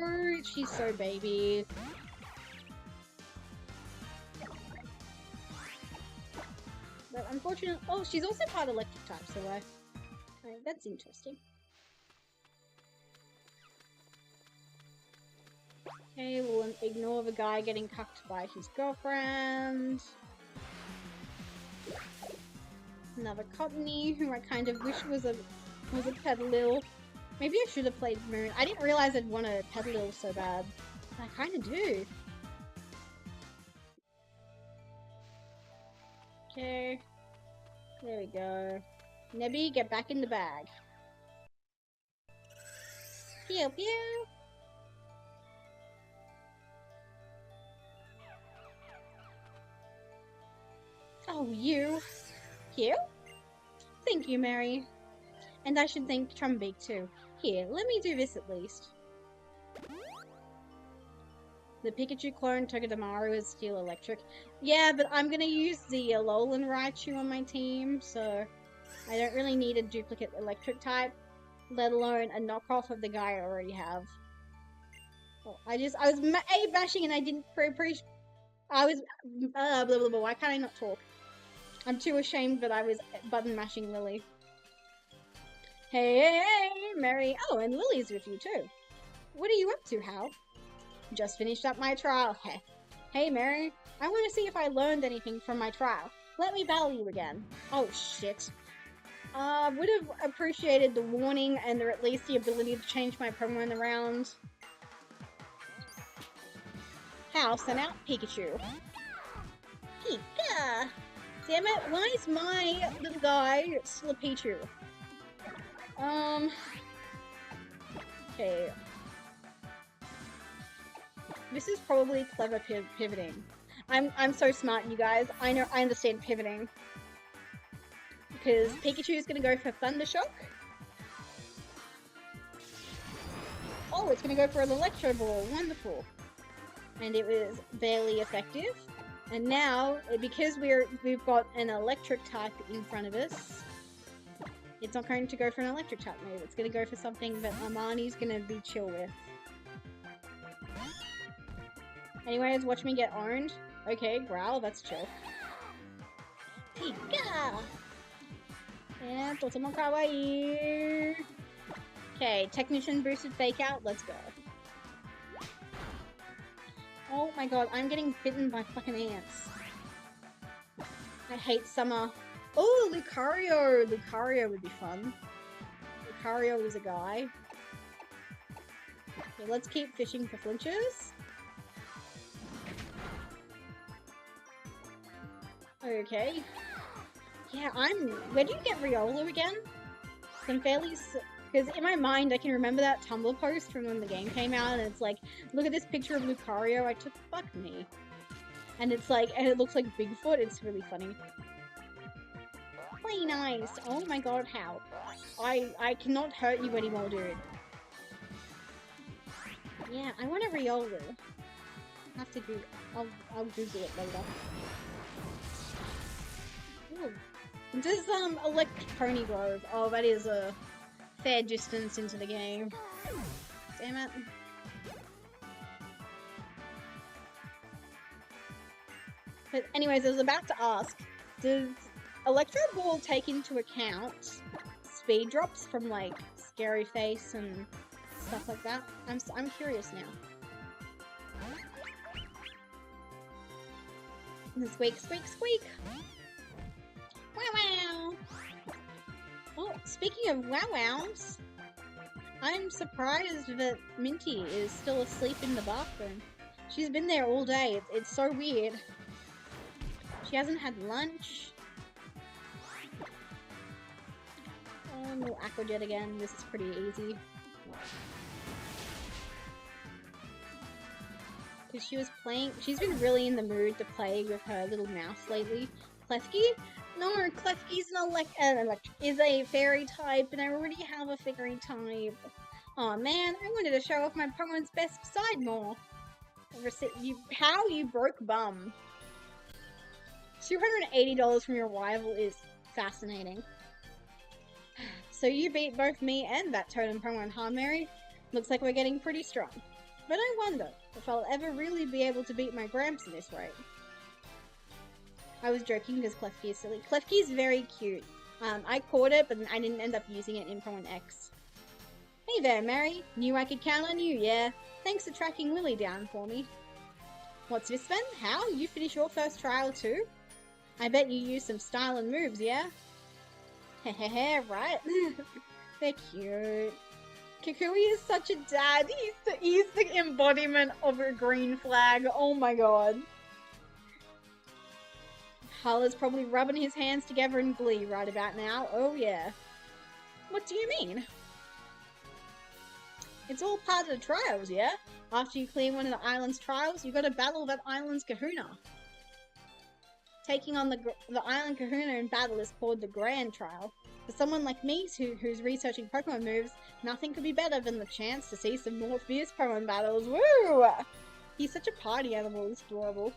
She's so baby. But unfortunately, oh, she's also part electric type, so that's interesting. Okay, we'll ignore the guy getting cucked by his girlfriend. Another Cottony, who I kind of wish was a Petalil. Maybe I should have played Moon. I didn't realize I'd want a Petalil so bad. I kind of do. Okay. There we go. Nebby, get back in the bag. Pew pew! Oh, you? You? Thank you, Mary. And I should thank Trumbeak too. Here, let me do this at least. The Pikachu clone Togedemaru is Steel Electric. Yeah, but I'm gonna use the Alolan Raichu on my team, so I don't really need a duplicate Electric type, let alone a knockoff of the guy I already have. Oh, I was A bashing and I didn't appreciate. I was blah blah blah. Why can't I not talk? I'm too ashamed that I was button mashing Lily. Hey, Mary. Oh, and Lily's with you too. What are you up to, Hal? Just finished up my trial. Hey, Mary. I want to see if I learned anything from my trial. Let me battle you again. Oh, shit. Would have appreciated the warning and at least the ability to change my Pokemon around. Hal, send out Pikachu. Pika! Damn it, why is my little guy still a Pichu? Okay. This is probably clever pivoting. I'm so smart, you guys. I understand pivoting. Because Pikachu is gonna go for Thunder Shock. Oh, it's gonna go for an Electro Ball. Wonderful. And it was barely effective. And now, because we've got an electric type in front of us, it's not going to go for an electric type move. It's going to go for something that Armani's going to be chill with. Anyways, watch me get owned. Okay, growl, that's chill. Pika! And Totemo Kawaii! Okay, Technician boosted Fake Out, let's go. Oh my god, I'm getting bitten by fucking ants. I hate summer. Oh, Lucario! Lucario would be fun. Lucario is a guy. Okay, let's keep fishing for flinches. Okay. Yeah, where do you get Riolu again? I'm fairly... Because in my mind, I can remember that Tumblr post from when the game came out, and it's like, look at this picture of Lucario, I took fuck me. And it's like, and it looks like Bigfoot, it's really funny. Play nice! Oh my god, how? I cannot hurt you anymore, dude. Yeah, I want a Riolu. I have to do, I'll Google it later. Ooh. Does, Electric Pony Grove? Oh, that is a fair distance into the game. Damn it. But anyways, I was about to ask, does Electro Ball take into account speed drops from like Scary Face and stuff like that? I'm curious now. Squeak, squeak, squeak! Wow wow! Oh, speaking of wow-wows, I'm surprised that Minty is still asleep in the bathroom. She's been there all day. It's so weird. She hasn't had lunch. We'll Aqua Jet again. This is pretty easy. Because she was playing... She's been really in the mood to play with her little mouse lately. Klefki? No, Klefki's is a fairy type, and I already have a fairy type. Aw, man, I wanted to show off my Pokemon's best side more. How you broke bum. $280 from your rival is fascinating. So you beat both me and that Totem Pokemon, huh, Mary? Looks like we're getting pretty strong. But I wonder if I'll ever really be able to beat my Gramps at this rate. I was joking because Klefki is silly. Klefki is very cute. I caught it, but I didn't end up using it in Pokemon X. Hey there, Mary. Knew I could count on you, yeah? Thanks for tracking Lily down for me. What's this then? How? You finished your first trial too? I bet you used some style and moves, yeah? Hehehe, right? They're cute. Kukui is such a dad. He's the embodiment of a green flag. Oh my god. Hala's probably rubbing his hands together in glee right about now. Oh yeah. What do you mean? It's all part of the trials, yeah? After you clear one of the island's trials, you gotta battle that island's kahuna. Taking on the island kahuna in battle is called the Grand Trial. For someone like me who's researching Pokemon moves, nothing could be better than the chance to see some more fierce Pokemon battles. Woo! He's such a party animal, it's adorable.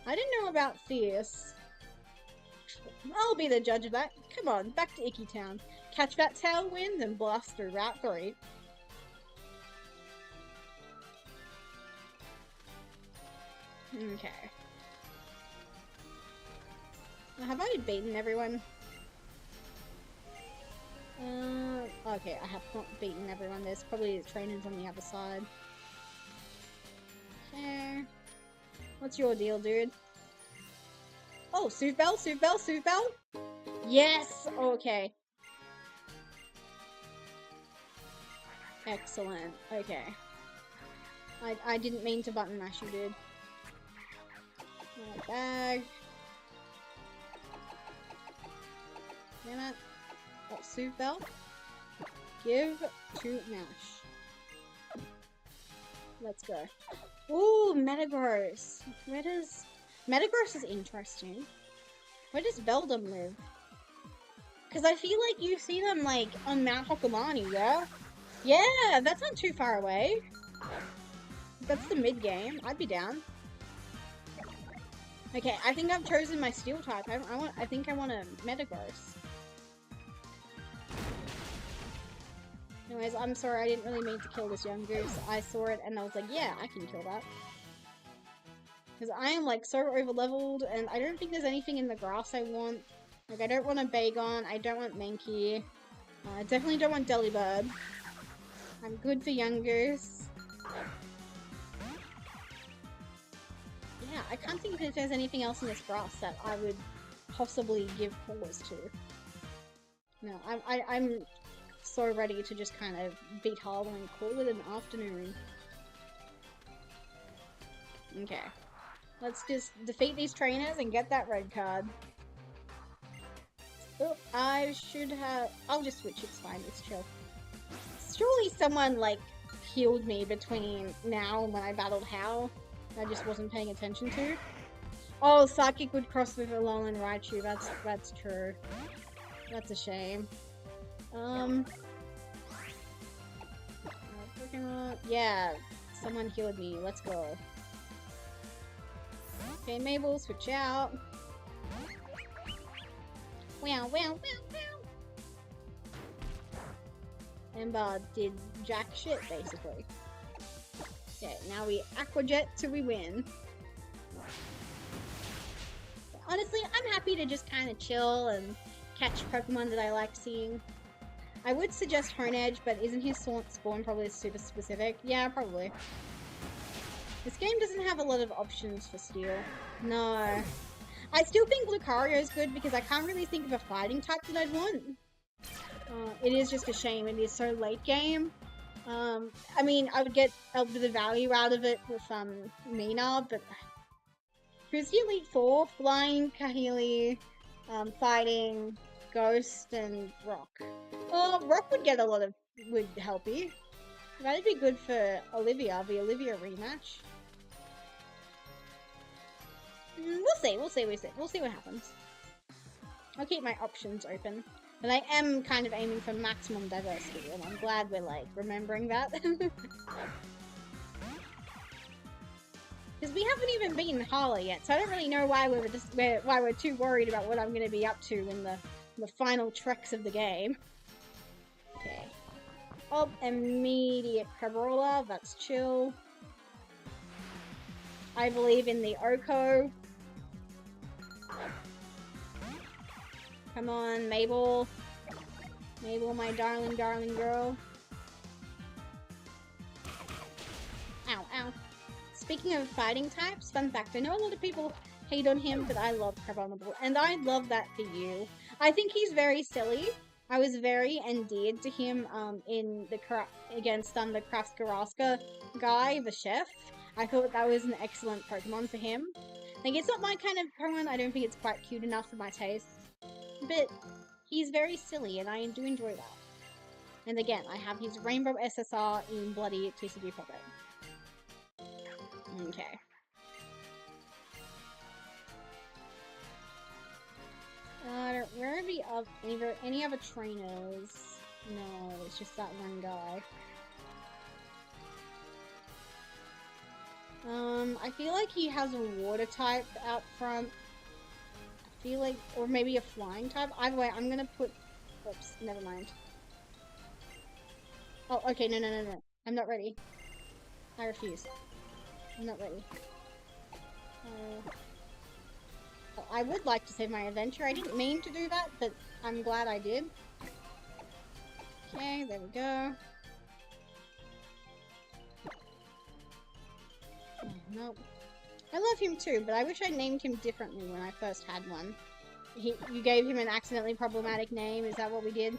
I didn't know about Fierce. I'll be the judge of that. Come on, back to Icky Town. Catch that tailwind and blast through Route 3. Okay. Have I beaten everyone? Okay, I have not beaten everyone. There's probably trainers on the other side. Okay. What's your deal, dude? Oh, Sooth Bell, Sooth Bell, Sooth Bell? Yes! Okay. Excellent. Okay. I didn't mean to button mash you, dude. Bag. Damn it. Oh, Sooth Bell. Give to Nash. Let's go. Ooh, Metagross. Metagross is interesting. Where does Beldum live? Because I feel like you see them, like, on Mount Hokomani, yeah? Yeah, that's not too far away. That's the mid-game. I'd be down. Okay, I think I've chosen my Steel type. I think I want a Metagross. Anyways, I'm sorry, I didn't really mean to kill this young goose. I saw it and I was like, yeah, I can kill that. Because I am, like, so over-leveled, and I don't think there's anything in the grass I want. Like, I don't want a Bagon, I don't want Mankey. I definitely don't want Delibird. I'm good for young goose. Yeah, I can't think if there's anything else in this grass that I would possibly give pause to. No, I'm so ready to just kind of beat Hala and call it an afternoon. Okay. Let's just defeat these trainers and get that red card. Oh, I should have... I'll just switch, it's fine, it's chill. Surely someone, like, healed me between now and when I battled Hal. I just wasn't paying attention to. Oh, Psychic would cross with Alolan Raichu, that's true. That's a shame. Yeah, someone healed me. Let's go. Okay, Mabel, switch out. Wow, wow, wow, wow. Ember did jack shit, basically. Okay, now we Aqua Jet till we win. Honestly, I'm happy to just kind of chill and catch Pokemon that I like seeing. I would suggest Honedge, but isn't his spawn probably super specific? Yeah, probably. This game doesn't have a lot of options for Steel. No. I still think Lucario is good because I can't really think of a fighting type that I'd want. It is just a shame. It is so late game. I mean, I would get a bit of value out of it with Mina, but who's the Elite Four? Flying, Kahili, Fighting, Ghost, and Rock. Well, Rock would get a lot of... would help you. That'd be good for Olivia, the Olivia rematch. We'll see what happens. I'll keep my options open. But I am kind of aiming for maximum diversity, and I'm glad we're, like, remembering that. Because we haven't even beaten Hala yet, so I don't really know why we're too worried about what I'm going to be up to in the final treks of the game. Okay. Oh, immediate Crabrawler, that's chill. I believe in the Oko. Come on, Mabel. Mabel, my darling, darling girl. Ow, ow. Speaking of fighting types, fun fact, I know a lot of people hate on him, but I love Carbonable, and I love that for you. I think he's very silly. I was very endeared to him in the against the Krafskaraska guy, the chef. I thought that was an excellent Pokemon for him. Like, it's not my kind of Pokemon, I don't think it's quite cute enough for my taste. But he's very silly, and I do enjoy that. And again, I have his Rainbow SSR in bloody TCG Pocket. Okay. Where are any other trainers? No, it's just that one guy. I feel like he has a water type out front. I feel like, or maybe a flying type. Either way, I'm gonna put, oops, never mind. Oh, okay, no. I'm not ready. I refuse. I'm not ready. I would like to save my adventure. I didn't mean to do that, but I'm glad I did. Okay, there we go. Oh, nope. I love him too, but I wish I named him differently when I first had one. You gave him an accidentally problematic name, is that what we did?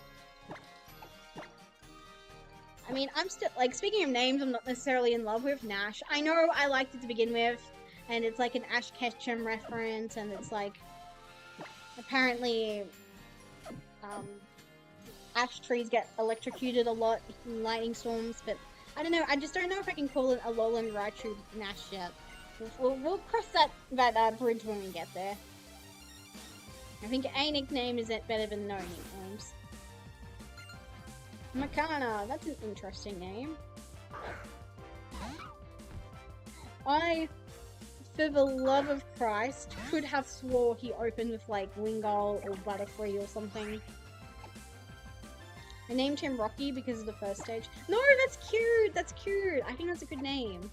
I mean, I'm still, like, speaking of names I'm not necessarily in love with, Nash. I know I liked it to begin with, and it's like an Ash Ketchum reference, and it's like, apparently, ash trees get electrocuted a lot in lightning storms, but I don't know, I just don't know if I can call it a Alolan Raichu Nash yet. We'll cross that bridge when we get there. I think a nickname is better than no nicknames. Makana, that's an interesting name. I, for the love of Christ, could have swore he opened with like Wingull or Butterfree or something. I named him Rocky because of the first stage. No, that's cute! That's cute! I think that's a good name.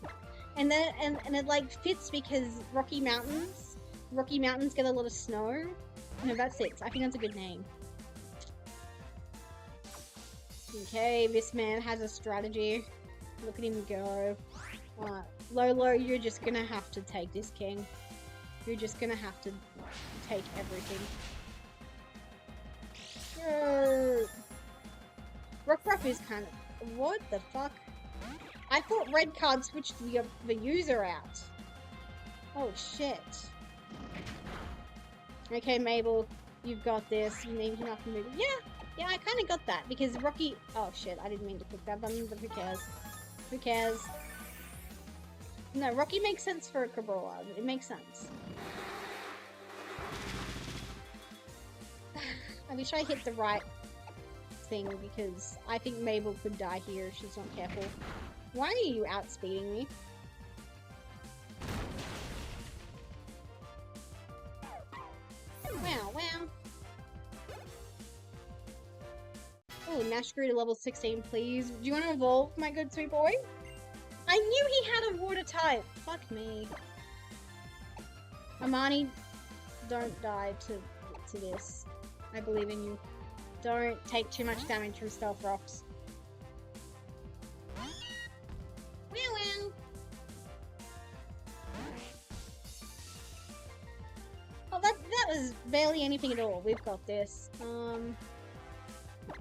And then, and it like fits because Rocky Mountains get a lot of snow. No, that's it. I think that's a good name. Okay, this man has a strategy. Look at him go. Lolo, you're just gonna have to take this, King. You're just gonna have to take everything. Rockruff is kind of... What the fuck? I thought red card switched the user out. Oh, shit. Okay, Mabel, you've got this. You need enough to move. Yeah, I kind of got that, because Rocky... Oh, shit, I didn't mean to click that button, but who cares? Who cares? No, Rocky makes sense for a Cabrola. It makes sense. I wish I hit the right thing, because I think Mabel could die here if she's not careful. Why are you outspeeding me? Wow. Oh, Nash grew to level 16, please. Do you want to evolve, my good sweet boy? I knew he had a water type! Fuck me. Amani, don't die to this. I believe in you. Don't take too much damage from stealth rocks. Wow. Oh, that was barely anything at all. We've got this.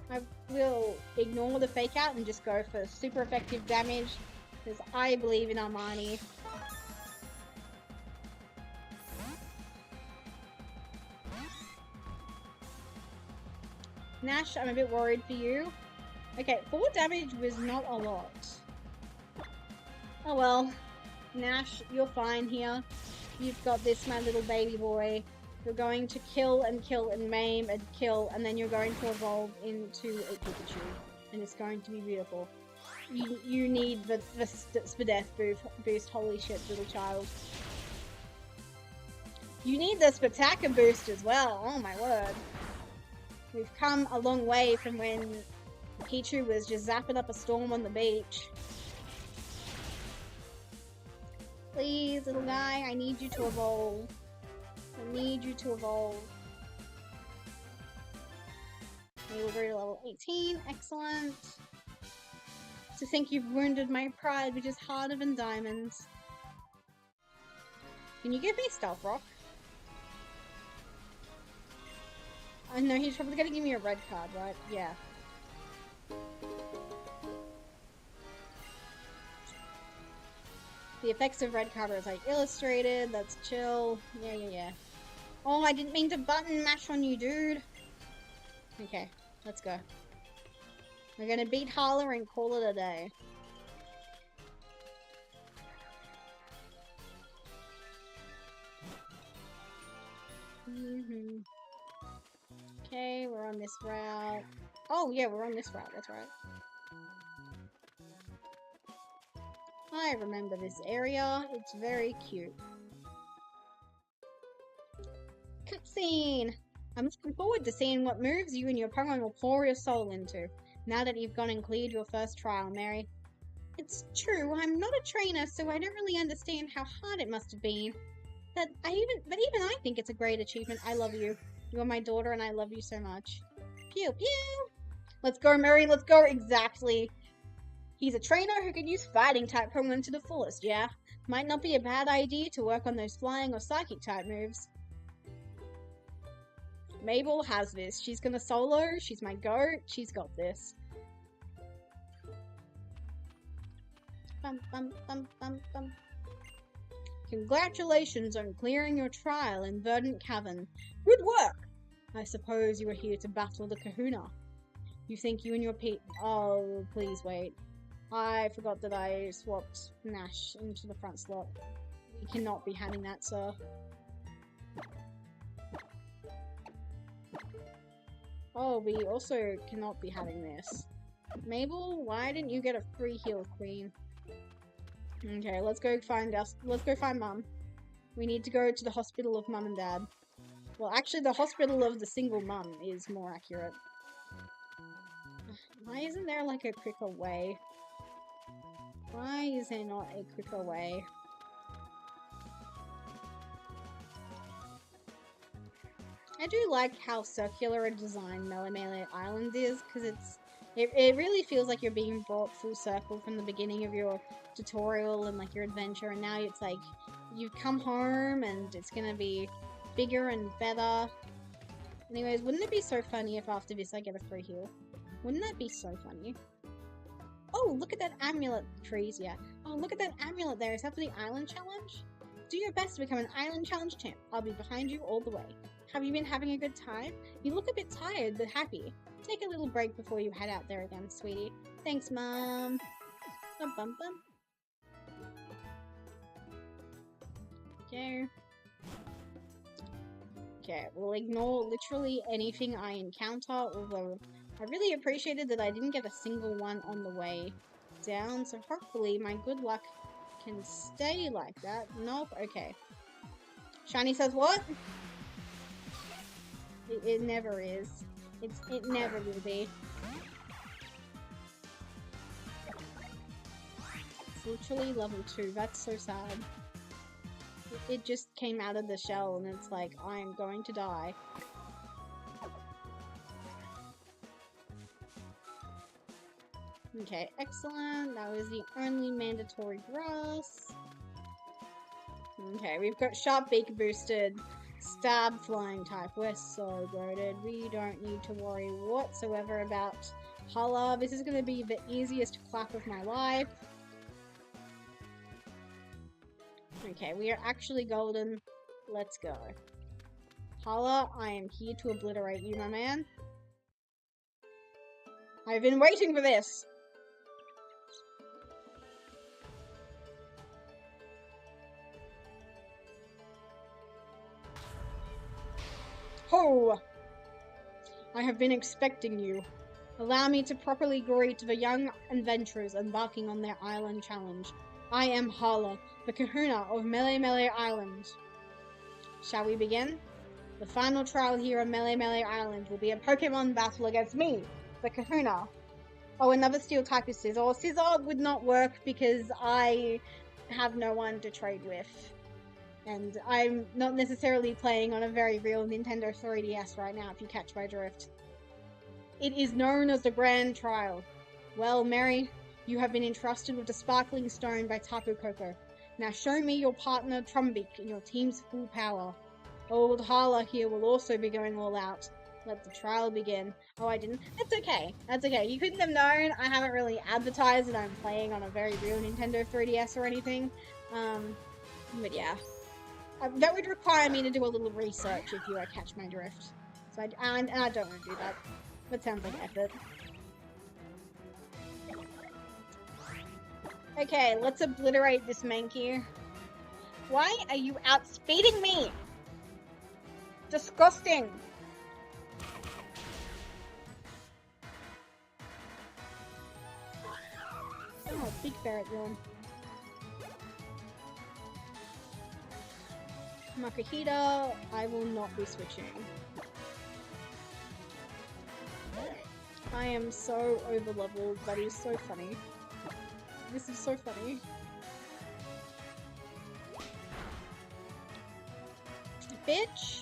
I will ignore the fake out and just go for super effective damage, because I believe in Armani. Nash, I'm a bit worried for you. Okay, 4 damage was not a lot. Oh well. Nash, you're fine here. You've got this, my little baby boy. You're going to kill and maim and kill, and then you're going to evolve into a Pikachu. And it's going to be beautiful. You need the death boost. Holy shit, little child. You need the Spectacular boost as well. Oh my word. We've come a long way from when Pichu was just zapping up a storm on the beach. Please, little guy, I need you to evolve. I need you to evolve. We will go to level 18. Excellent. To think you've wounded my pride, which is harder than diamonds. Can you give me Stealth Rock? I know he's probably gonna give me a red card, right? Yeah. The effects of red card are like illustrated, that's chill. Yeah. Oh, I didn't mean to button mash on you, dude. Okay, let's go. We're gonna beat HALA and call it a day. Okay, we're on this route. Oh yeah, we're on this route, that's right. I remember this area. It's very cute. Cutscene! I'm looking forward to seeing what moves you and your Pokemon will pour your soul into, now that you've gone and cleared your first trial, Mary. It's true, I'm not a trainer, so I don't really understand how hard it must have been. But even I think it's a great achievement. I love you. You are my daughter and I love you so much. Pew pew! Let's go, Mary, let's go! Exactly. He's a trainer who can use fighting type Pokemon to the fullest, yeah? Might not be a bad idea to work on those flying or psychic type moves. Mabel has this. She's gonna solo. She's my goat. She's got this. Bum, bum, bum, bum, bum. Congratulations on clearing your trial in Verdant Cavern. Good work! I suppose you are here to battle the Kahuna. You think you and your Oh, please wait. I forgot that I swapped Nash into the front slot. We cannot be having that, sir. Oh, we also cannot be having this. Mabel, why didn't you get a free heal, Queen? Okay, let's go find Mum. We need to go to the hospital of Mum and Dad. Well, actually, the hospital of the single mum is more accurate. Why isn't there, like, a quicker way? Why is there not a quicker way? I do like how circular a design Melee Island is, because it really feels like you're being brought full circle from the beginning of your tutorial and like your adventure, and now it's like you've come home and it's gonna be bigger and better. Anyways, wouldn't it be so funny if after this I get a free heal? Wouldn't that be so funny? Oh, look at that amulet, trees, yeah. Oh, look at that amulet there. Is that for the island challenge? Do your best to become an island challenge champ. I'll be behind you all the way. Have you been having a good time? You look a bit tired, but happy. Take a little break before you head out there again, sweetie. Thanks, Mom. Bum bum bum. Okay. Okay, we'll ignore literally anything I encounter, although I really appreciated that I didn't get a single one on the way down, so hopefully my good luck can stay like that. Nope, okay. Shiny says what? It never is. It never will be. It's literally level 2. That's so sad. It just came out of the shell and it's like, I am going to die. Okay, excellent. That was the only mandatory grass. Okay, we've got Sharp Beak boosted. Stab flying type. We're so goated. We don't need to worry whatsoever about HALA. This is going to be the easiest clap of my life. Okay, we are actually golden. Let's go. HALA, I am here to obliterate you, my man. I've been waiting for this. Ho! I have been expecting you. Allow me to properly greet the young adventurers embarking on their island challenge. I am HALA, the Kahuna of Melee Island. Shall we begin? The final trial here on Melee Island will be a Pokemon battle against me, the Kahuna. Oh, another steel type is Scizor. Scizor would not work because I have no one to trade with. And I'm not necessarily playing on a very real Nintendo 3DS right now, if you catch my drift. It is known as the Grand Trial. Well, Mary, you have been entrusted with the Sparkling Stone by Tapu Koko. Now show me your partner Trumbeak in your team's full power. Old HALA here will also be going all out. Let the trial begin. Oh, I didn't? That's okay. That's okay. You couldn't have known. I haven't really advertised that I'm playing on a very real Nintendo 3DS or anything. But yeah. That would require me to do a little research if you catch my drift. So I don't want to do that. That sounds like effort. Okay, let's obliterate this Mankey. Why are you outspeeding me? Disgusting. Oh, big ferret yawn. Makahita, I will not be switching. I am so over-leveled, that is so funny. This is so funny. Bitch!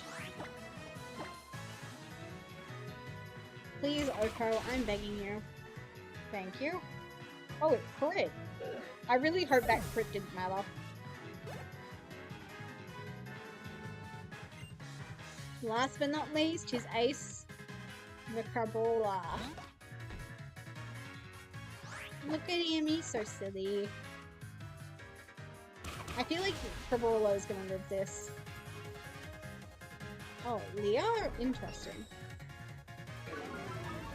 Please, Oko, I'm begging you. Thank you. Oh, it crit! I really hope that crit didn't matter. Last but not least, his ace, the Carbola. Look at him, he's so silly. I feel like Carbola is gonna live this. Oh, Leo? Interesting.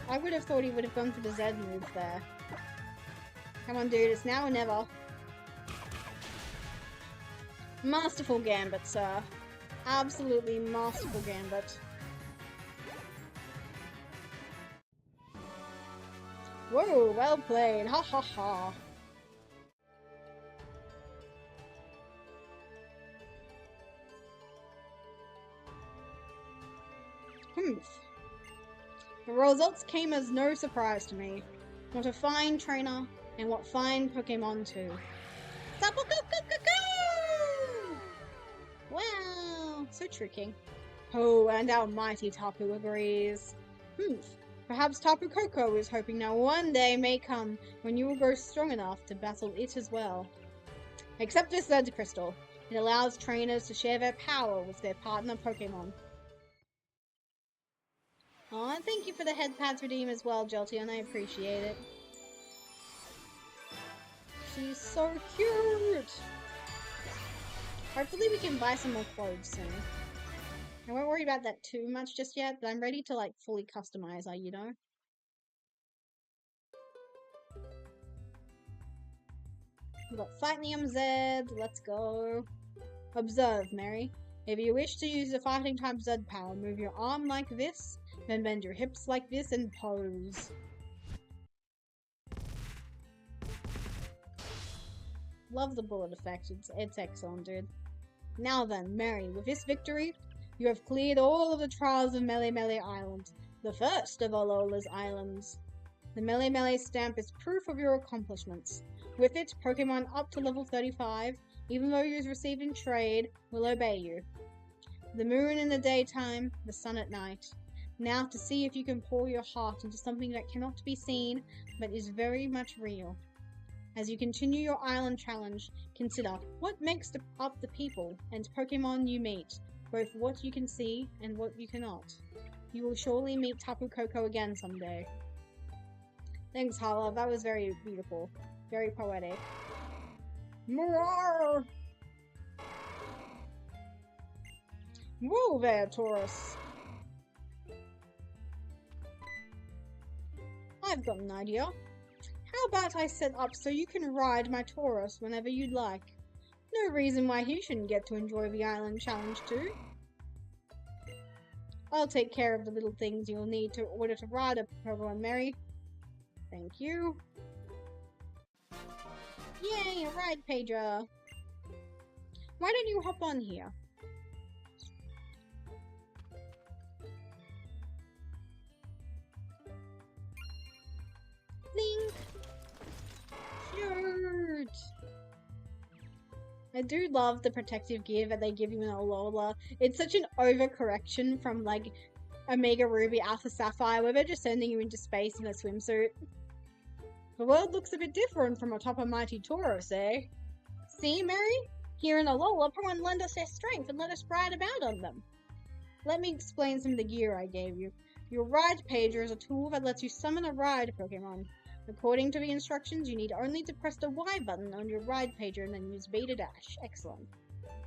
I would have thought he would have gone for the Z move there. Come on, dude, it's now or never. Masterful gambit, sir. Absolutely masterful gambit. Whoa, well played. Ha ha ha. The results came as no surprise to me. What a fine trainer, and what fine Pokemon too. Wow, so tricky. Oh, and our mighty Tapu agrees. Perhaps Tapu Koko is hoping that one day may come when you will grow strong enough to battle it as well. Except this Z Crystal. It allows trainers to share their power with their partner Pokemon. Aw, and thank you for the head pads redeem as well, Jolteon. I appreciate it. She's so cute! Hopefully we can buy some more clothes soon. I won't worry about that too much just yet, but I'm ready to like fully customize her, you know? We've got Fightnium Z, let's go. Observe, Mary. If you wish to use the fighting type Z power, move your arm like this, then bend your hips like this and pose. Love the bullet effect, it's excellent, dude. Now then, Mary, with this victory, you have cleared all of the trials of Mele Mele Island, the first of Alola's islands. The Mele Mele stamp is proof of your accomplishments. With it, Pokemon up to level 35, even though you received in trade, will obey you. The moon in the daytime, the sun at night. Now to see if you can pour your heart into something that cannot be seen, but is very much real. As you continue your island challenge, consider what makes up the people and Pokemon you meet, both what you can see and what you cannot. You will surely meet Tapu Koko again someday. Thanks, Hala. That was very beautiful. Very poetic. Roar! Whoa there, Taurus. I've got an idea. How about I set up so you can ride my Taurus whenever you'd like? No reason why he shouldn't get to enjoy the island challenge too. I'll take care of the little things you'll need to order to ride a Pokemon, Mary. Thank you. Yay, a ride pager. Why don't you hop on here? Blink. Cute. I do love the protective gear that they give you in Alola. It's such an overcorrection from like Omega Ruby, Alpha Sapphire, where they're just sending you into space in a swimsuit. The world looks a bit different from atop a mighty Tauros, eh? See, Mary? Here in Alola, Pokemon lend us their strength and let us ride about on them. Let me explain some of the gear I gave you. Your Ride Pager is a tool that lets you summon a Ride Pokemon. According to the instructions, you need only to press the Y button on your Ride Pager and then use B to dash. Excellent.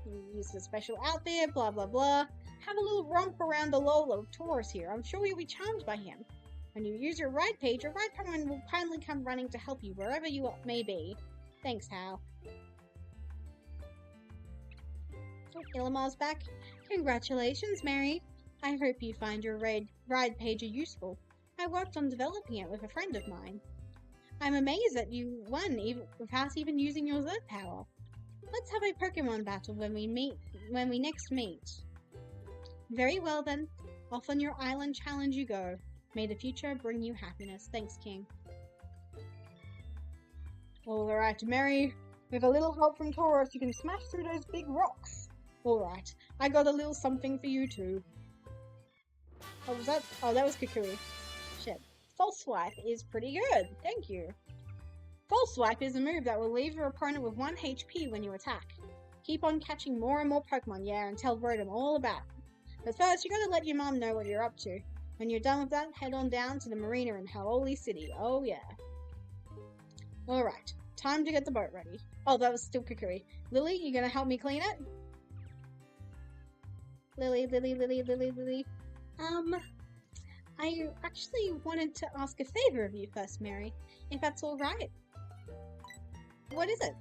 You use the special out there, blah blah blah. Have a little romp around Alola with Tauros here. I'm sure you'll be charmed by him. When you use your Ride Page, your Ride Pokemon will kindly come running to help you wherever you may be. Thanks, Hal. Oh, Illimar's back. Congratulations, Mary. I hope you find your Ride Pager useful. I worked on developing it with a friend of mine. I'm amazed that you won without even using your Z power. Let's have a Pokemon battle when we next meet. Very well then. Off on your island challenge you go. May the future bring you happiness. Thanks, King. Alright, Mary. With a little help from Tauros, you can smash through those big rocks. Alright, I got a little something for you too. Oh, was that? Oh, that was Kukui. Shit. False Swipe is pretty good. Thank you. False Swipe is a move that will leave your opponent with 1 HP when you attack. Keep on catching more and more Pokemon, yeah, and tell Rotom all about it. But first, you gotta let your mom know what you're up to. When you're done with that, head on down to the marina in Hau'oli City. Oh yeah. Alright, time to get the boat ready. Oh, that was still Kukui. Lily, you gonna help me clean it? Lily. I actually wanted to ask a favor of you first, Mary, if that's alright. What is it?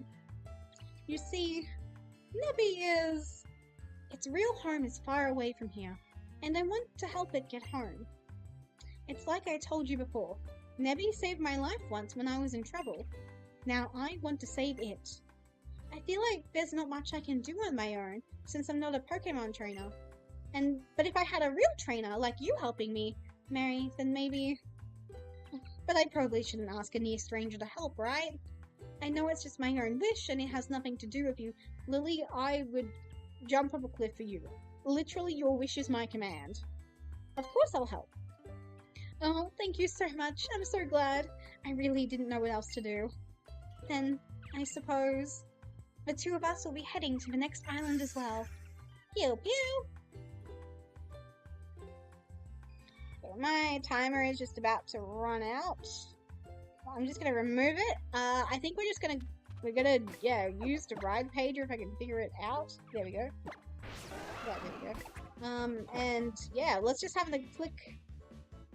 You see, its real home is far away from here, and I want to help it get home. It's like I told you before, Nebby saved my life once when I was in trouble. Now I want to save it. I feel like there's not much I can do on my own, since I'm not a Pokemon trainer. But if I had a real trainer, like you helping me, Mary, then maybe... But I probably shouldn't ask a near stranger to help, right? I know it's just my own wish, and it has nothing to do with you. Lily, I would jump off a cliff for you. Literally, your wish is my command. Of course I'll help. Oh, thank you so much. I'm so glad. I really didn't know what else to do. Then, I suppose, the two of us will be heading to the next island as well. Pew pew! So my timer is just about to run out. I'm just gonna remove it. I think we're gonna use the ride pager if I can figure it out. There we go. Yeah, there we go. And yeah, let's just have a quick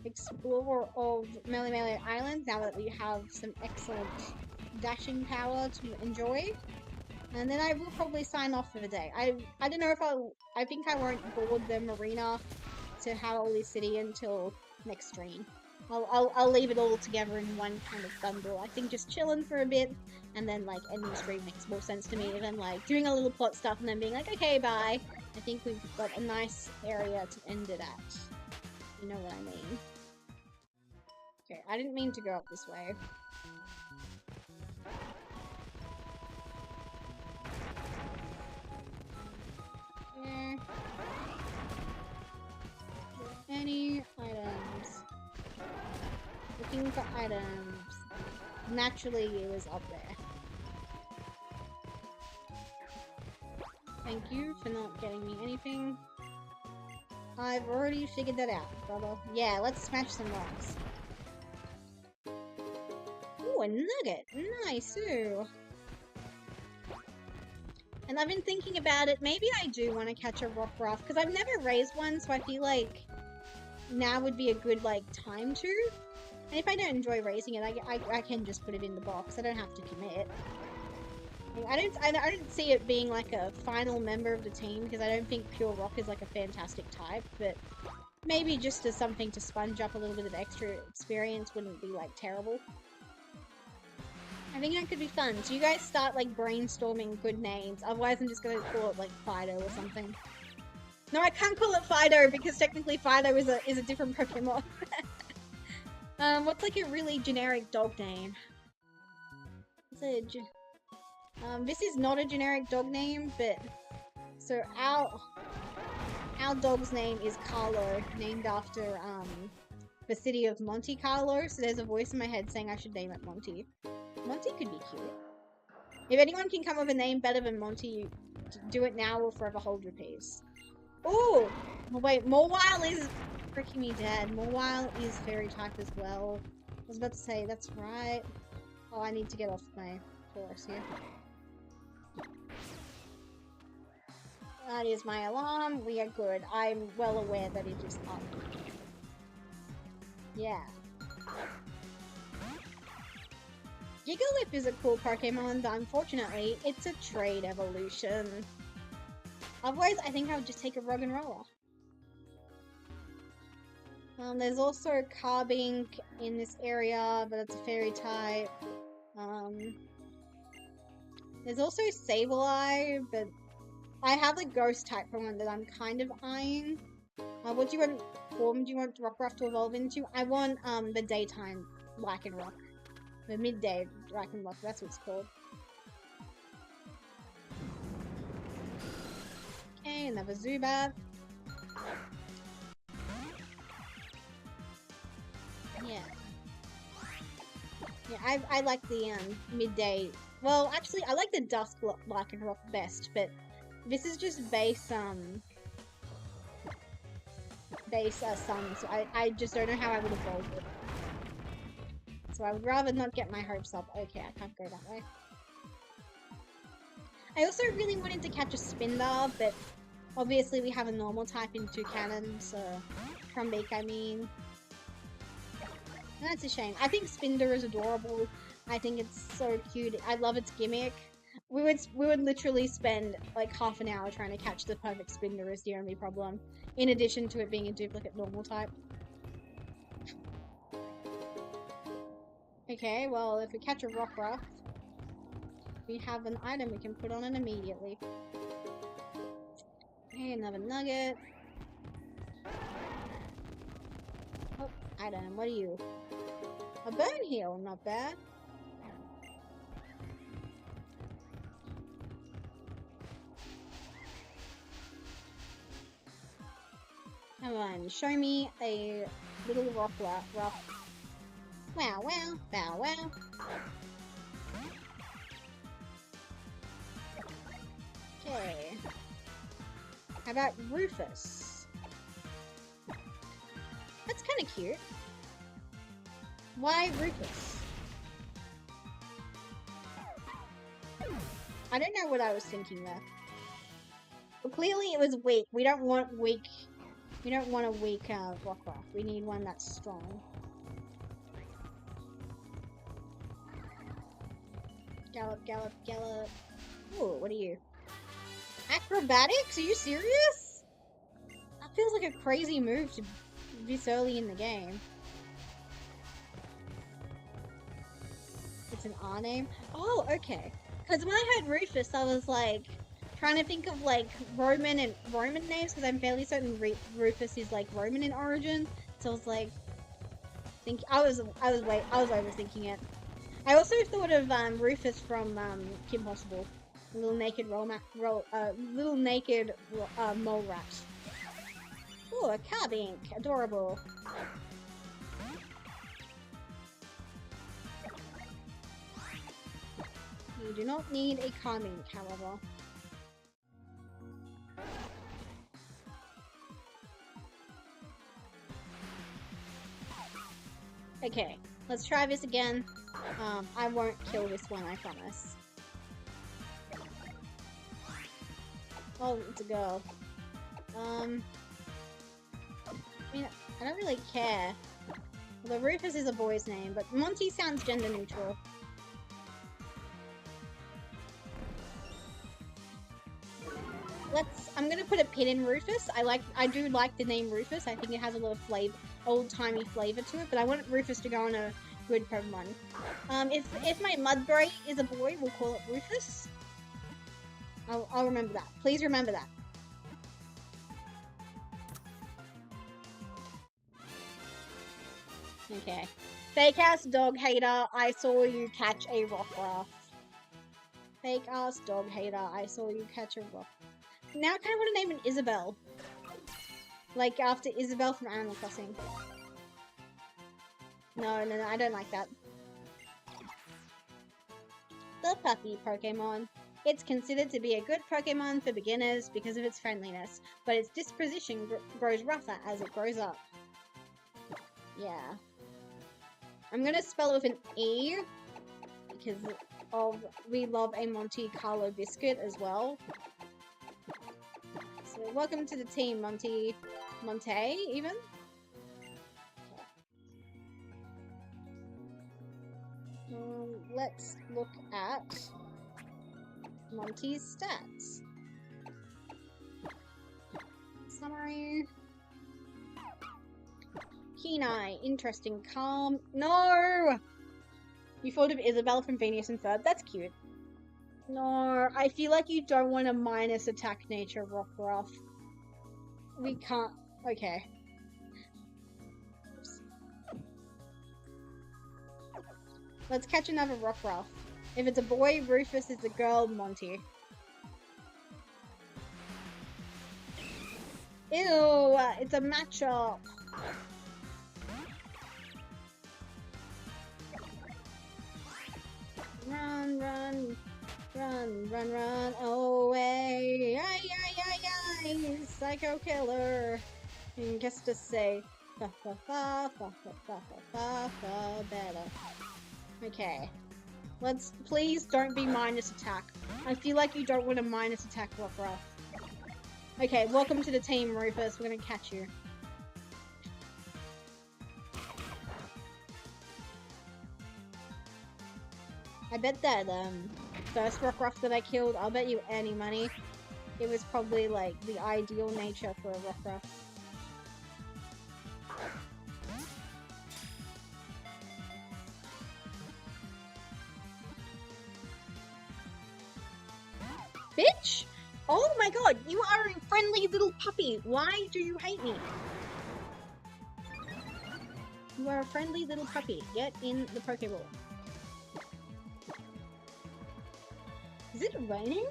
explore of Melee Island now that we have some excellent dashing power to enjoy. And then I will probably sign off for the day. I don't know if I think I won't board the marina to Hau'oli City until next stream. I'll leave it all together in one kind of bundle. I think just chilling for a bit and then like ending the stream makes more sense to me than like doing a little plot stuff and then being like, okay, bye. I think we've got a nice area to end it at. You know what I mean? Okay, I didn't mean to go up this way. Yeah. Any items? Looking for items. Naturally, it was up there. Thank you for not getting me anything. I've already figured that out, brother. Yeah, let's smash some rocks. Ooh, a nugget! Nice, ooh. And I've been thinking about it, maybe I do want to catch a rock raft, because I've never raised one, so I feel like now would be a good, like, time to. And if I don't enjoy raising it, I can just put it in the box. I don't have to commit. I don't see it being, like, a final member of the team, because I don't think Pure Rock is, like, a fantastic type, but maybe just as something to sponge up a little bit of extra experience wouldn't be, like, terrible. I think that could be fun. So you guys start, like, brainstorming good names. Otherwise, I'm just gonna call it, like, Fido or something. No, I can't call it Fido, because technically Fido is a different Pokemon. What's, like, a really generic dog name? This is not a generic dog name, but... So, our dog's name is Carlo, named after, the city of Monte Carlo. So there's a voice in my head saying I should name it Monty. Monty could be cute. If anyone can come up with a name better than Monty, do it now or forever hold your peace. Ooh! Wait, Mawile is freaking me dead. Mawile is fairy type as well. I was about to say, that's right. Oh, I need to get off my horse here. That is my alarm. We are good. I'm well aware that it is up. Yeah. Gigalith is a cool Pokemon, but unfortunately, it's a trade evolution. Otherwise, I think I would just take a Roggenrola. There's also Carbink in this area, but it's a fairy type. There's also Sableye, but I have a ghost type from one that I'm kind of eyeing. What do you want form do you want Rockruff to evolve into? I want the daytime Lycanroc. The midday Lycanroc, that's what it's called. Okay, another Zubat. Yeah. Yeah, I like the midday. Well, actually, I like the dusk Lycanroc best, but this is just base sun, so I just don't know how I would evolve it. So I would rather not get my hopes up. Okay, I can't go that way. I also really wanted to catch a Spinda, but obviously we have a normal type in Toucannon, so Trumbeak, I mean. That's a shame. I think Spinda is adorable. I think it's so cute. I love its gimmick. We would literally spend like half an hour trying to catch the perfect Spinda is the only problem. In addition to it being a duplicate normal type. Okay, well if we catch a Rockruff, we have an item we can put on it immediately. Okay, another nugget. Oh, item, what are you? A burn heal, not bad. Come on, show me a little Rockruff. Wow, wow, bow, wow. Okay. How about Rufus? That's kind of cute. Why Rufus? I don't know what I was thinking there. But clearly it was weak. We don't want weak. We don't want a weak Rockruff. We need one that's strong. Gallop, gallop, gallop. Ooh, what are you? Acrobatics? Are you serious? That feels like a crazy move to this early in the game. It's an R name? Oh, okay. Because when I heard Rufus, I was like trying to think of like Roman names because I'm fairly certain Rufus is like Roman in origin. So I was like, I was overthinking it. I also thought of Rufus from Kim Possible, little naked mole rat. Ooh, a Carbink, adorable. You do not need a Carbink, however. Okay, let's try this again. I won't kill this one, I promise. Oh, it's a girl. I mean, I don't really care. Although Rufus is a boy's name, but Monty sounds gender neutral. I'm gonna put a pin in Rufus. I do like the name Rufus. I think it has a lot of flavor, old-timey flavor to it, but I want Rufus to go on a good Pokemon. If my Mudbray is a boy, we'll call it Rufus. I'll remember that. Please remember that. Okay. Fake ass dog hater, I saw you catch a Rockruff. Fake ass dog hater, I saw you catch a Rockruff. Now I kind of want to name an Isabel. Like after Isabel from Animal Crossing. No, I don't like that. The puppy Pokemon. It's considered to be a good Pokemon for beginners because of its friendliness, but its disposition grows rougher as it grows up. Yeah. I'm gonna spell it with an E, because we love a Monte Carlo biscuit as well. So welcome to the team, Monte, even? Let's look at Monty's stats. Summary. Keen Eye, interesting, calm. No! You thought of Isabel from Phineas and Ferb? That's cute. No, I feel like you don't want a minus attack nature Rockruff. We can't. Okay. Oops. Let's catch another Rockruff. If it's a boy, Rufus. It's a girl, Monty. Ew, it's a matchup. Run, run, run, run, run away. Ay, ay, ay, ay, psycho killer. And just to say, fa, fa, fa, fa, fa, fa, fa, fa, fa, better. Okay. Let's, please don't be minus attack. I feel like you don't want a minus attack Rockruff. Okay, welcome to the team, Rufus. We're gonna catch you. I bet that first Rockruff that I killed, I'll bet you any money, it was probably like the ideal nature for a Rockruff. Bitch! Oh my god, you are a friendly little puppy. Why do you hate me? You are a friendly little puppy. Get in the Pokeball. Is it raining?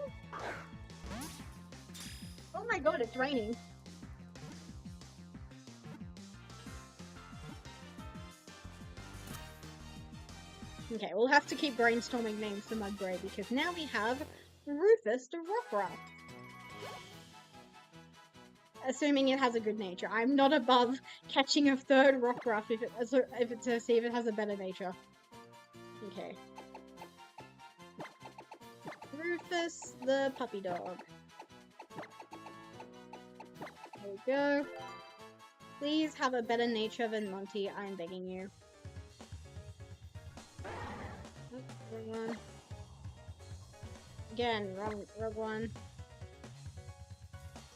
Oh my god, it's raining. Okay, we'll have to keep brainstorming names for Mudbray because now we have Rufus the Rockruff. Assuming it has a good nature. I'm not above catching a third Rockruff if it to see if it has a better nature. Okay. Rufus the puppy dog. There we go. Please have a better nature than Monty, I'm begging you. Oh, wrong one. Again, wrong one.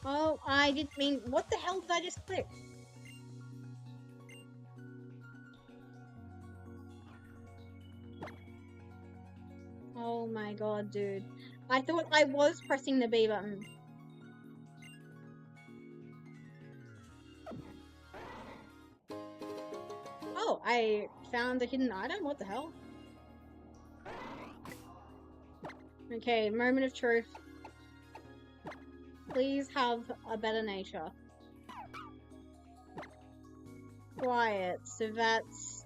Oh, I didn't mean. What the hell did I just click? Oh my god, dude. I thought I was pressing the B button. Oh, I found a hidden item? What the hell? Okay, moment of truth. Please have a better nature. Quiet. So that's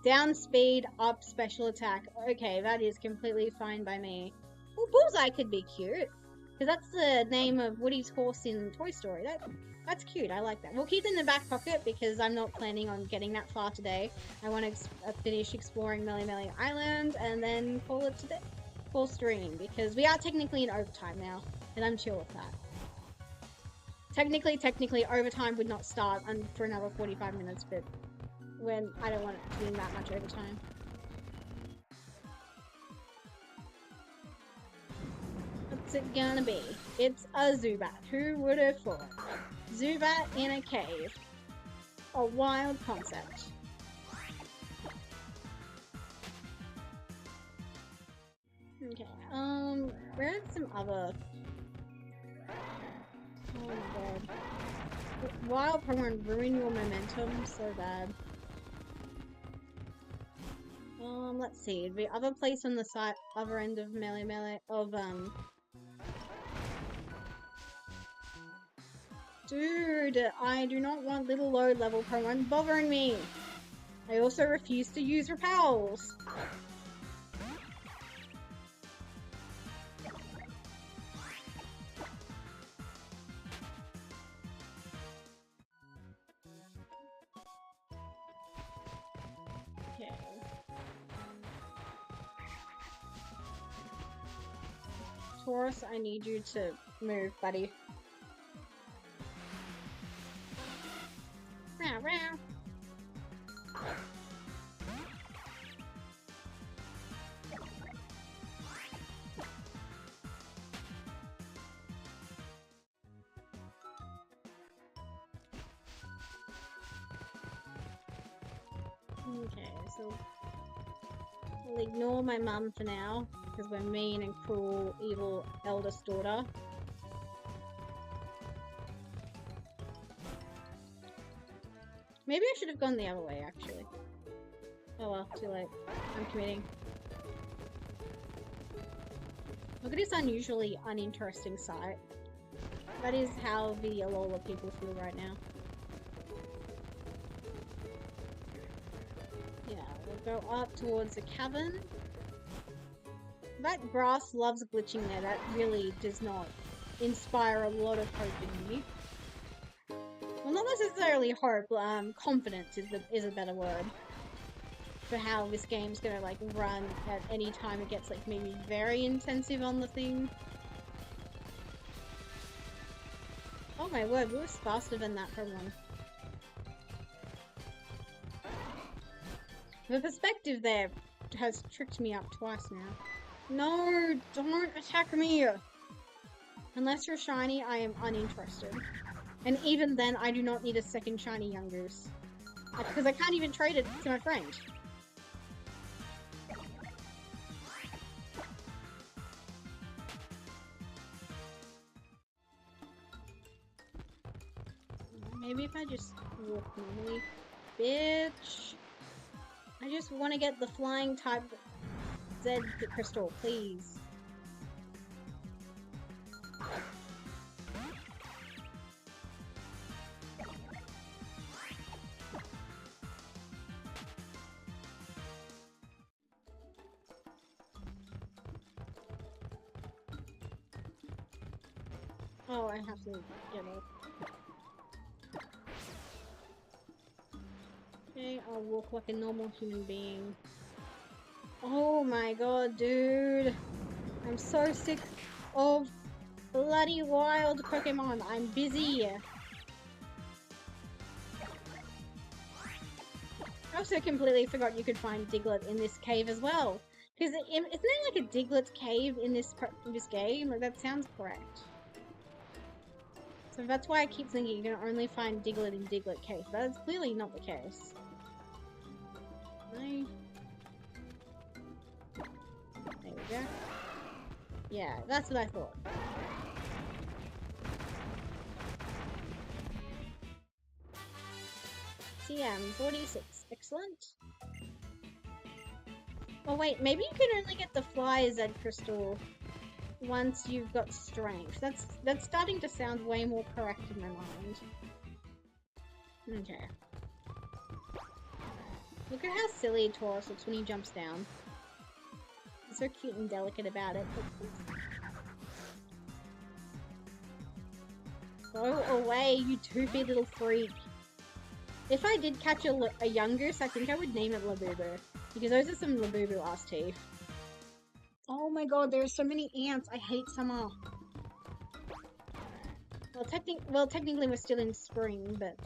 down speed, up special attack. Okay, that is completely fine by me. Well, Bullseye could be cute. Because that's the name of Woody's horse in Toy Story. That's cute. I like that. We'll keep it in the back pocket because I'm not planning on getting that far today. I want to finish exploring Melly Melly Island and then call it today. Full stream. Because we are technically in overtime now. And I'm chill with that. Technically, overtime would not start for another 45 minutes, but when I don't want it to be that much overtime. What's it gonna be? It's a Zubat. Who would have thought? Zubat in a cave. A wild concept. Okay, where are some other... Oh my god. Wild Pokemon ruin your momentum so bad. Let's see. The other place on the side, other end of Dude, I do not want little low level Pokemon bothering me. I also refuse to use repels. Taurus, I need you to move, buddy. Row, row. Okay, so I'll ignore my mum for now. because we're mean and cruel, evil eldest daughter. Maybe I should have gone the other way, actually. Oh well, too late. I'm committing. Look at this unusually uninteresting sight. That is how the Alola people feel right now. Yeah, we'll go up towards the cavern. That grass loves glitching there. That really does not inspire a lot of hope in me. Well, not necessarily hope, confidence is a better word for how this game's gonna like run at any time it gets like maybe very intensive on the thing. Oh my word, we were faster than that for one. The perspective there has tricked me up twice now. No, don't attack me! Unless you're shiny, I am uninterested. And even then, I do not need a second shiny Yungoos. Because I can't even trade it to my friend. Maybe if I just walk normally. Bitch! I just want to get the flying type Z crystal, please. Oh, I have to get up. Okay, I'll walk like a normal human being. Oh my god, dude. I'm so sick of bloody wild Pokemon. I'm busy. I also completely forgot you could find Diglett in this cave as well. Because isn't there like a Diglett cave in this game? Like, that sounds correct. So that's why I keep thinking you can only find Diglett in Diglett Cave. That is clearly not the case. No. There we go. Yeah, that's what I thought. TM46. Excellent. Oh wait, maybe you can only get the Fly Z crystal once you've got strength. That's starting to sound way more correct in my mind. Okay. Look at how silly Taurus looks when he jumps down. He's so cute and delicate about it. Go away, you toothy little freak. If I did catch a Yungoos, I think I would name it Labubu. Because those are some Labubu ass teeth. Oh my god, there are so many ants. I hate summer. Well, technically we're still in spring, but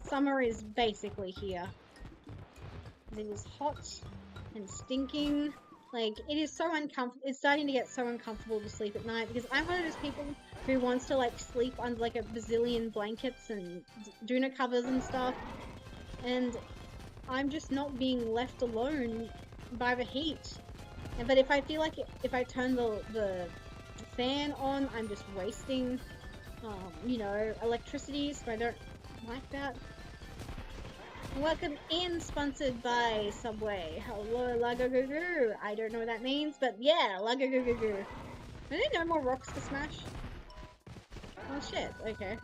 summer is basically here. It is hot and stinking. Like, it is so uncomfortable. It's starting to get so uncomfortable to sleep at night because I'm one of those people who wants to like sleep under like a bazillion blankets and doona covers and stuff. And I'm just not being left alone by the heat. But if I feel like if I turn the fan on, I'm just wasting, you know, electricity, so I don't like that. Welcome in, sponsored by Subway. Hello, Lagagoo. I don't know what that means, but yeah, Lagagoo. Are there no more rocks to smash? Oh shit, okay.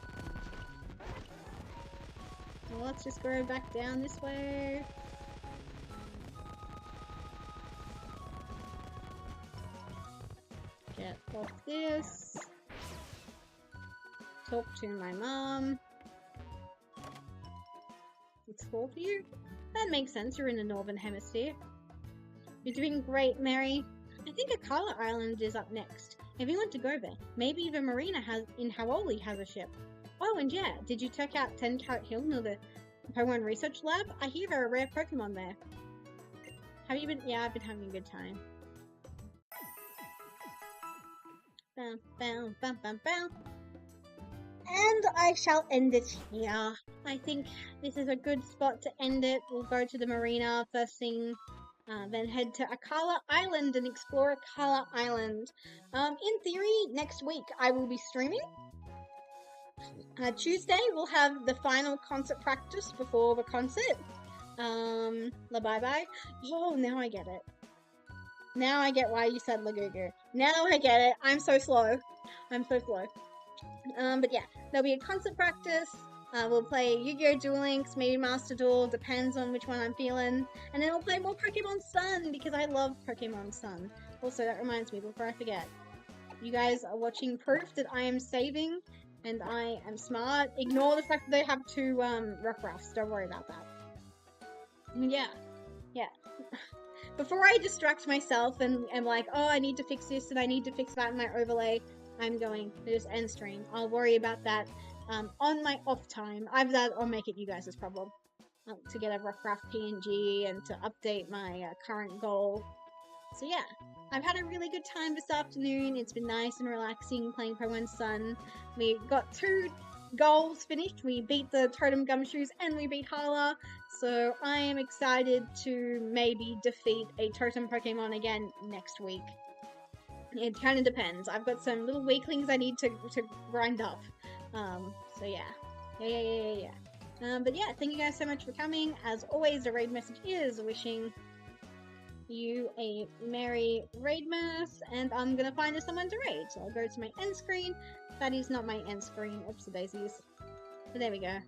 Well, let's just go back down this way. Get off this. Talk to my mom. It's cool for you? That makes sense, you're in the Northern Hemisphere. You're doing great, Mary. I think Akala Island is up next. If you want to go there, maybe the marina in Hawoli has a ship. Oh, and yeah, did you check out 10 Carat Hill near the Pokemon Research Lab? I hear there are rare Pokemon there. Have you been? Yeah, I've been having a good time. Bow, bow, bow, bow, bow. And I shall end it here. I think this is a good spot to end it. We'll go to the marina first thing Then head to Akala Island and explore Akala Island. In theory, next week I will be streaming. Tuesday we'll have the final concert practice before the concert. La Bye Bye. Oh, now I get it. Now I get why you said Lagugu. Now I get it. I'm so slow. I'm so slow. But yeah, there'll be a concert practice. We'll play Yu-Gi-Oh! Duel Links, maybe Master Duel, depends on which one I'm feeling. And then we'll play more Pokemon Sun, because I love Pokemon Sun. Also, that reminds me, before I forget, you guys are watching proof that I am saving, and I am smart. Ignore the fact that they have two rough-roughs, don't worry about that. Yeah. Before I distract myself and am like, oh, I need to fix this and I need to fix that in my overlay, I'm going to just end stream. I'll worry about that on my off time. Either that or make it you guys' problem. To get a rough PNG and to update my current goal. So yeah, I've had a really good time this afternoon. It's been nice and relaxing playing Pokemon Sun. We got 2 goals finished. We beat the Totem Gumshoos and we beat Hala. So I am excited to maybe defeat a Totem Pokemon again next week. It kind of depends. I've got some little weaklings I need to grind up. So yeah. But yeah, thank you guys so much for coming. As always, the raid message is wishing you a merry raidmas, and I'm gonna find someone to raid. So I'll go to my end screen. That is not my end screen. Oops, daisies. But there we go.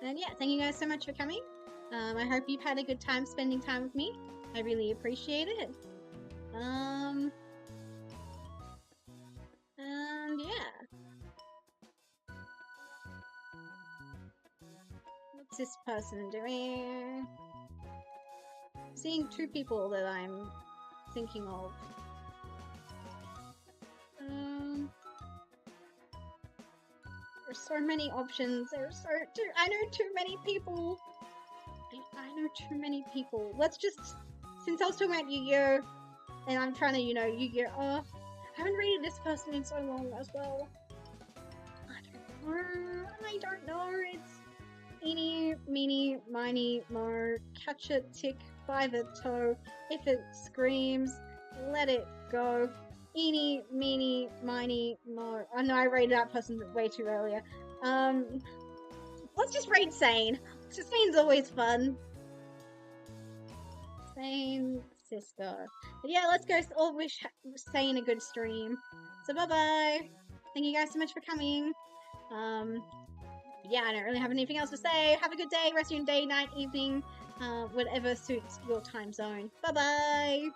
And yeah, thank you guys so much for coming. I hope you've had a good time spending time with me. I really appreciate it. And yeah. What's this person doing? Seeing 2 people that I'm thinking of. There's so many options. I know too many people. I know too many people. Let's just, since I was talking about Yu-Gi-Oh! And I'm trying to, Yu-Gi-Oh! I haven't rated this person in so long as well. I don't know. It's eeny, meeny, miny, mo, catch it, tick, by the toe. If it screams, let it go. Eeny, meeny, miny, mo. Oh no, I rated that person way too earlier. Let's just raid Sane. Sane's always fun. Sane sister. But yeah, let's go all wish Sane a good stream. So bye-bye. Thank you guys so much for coming. Yeah, I don't really have anything else to say. Have a good day, rest of your day, night, evening, whatever suits your time zone. Bye-bye!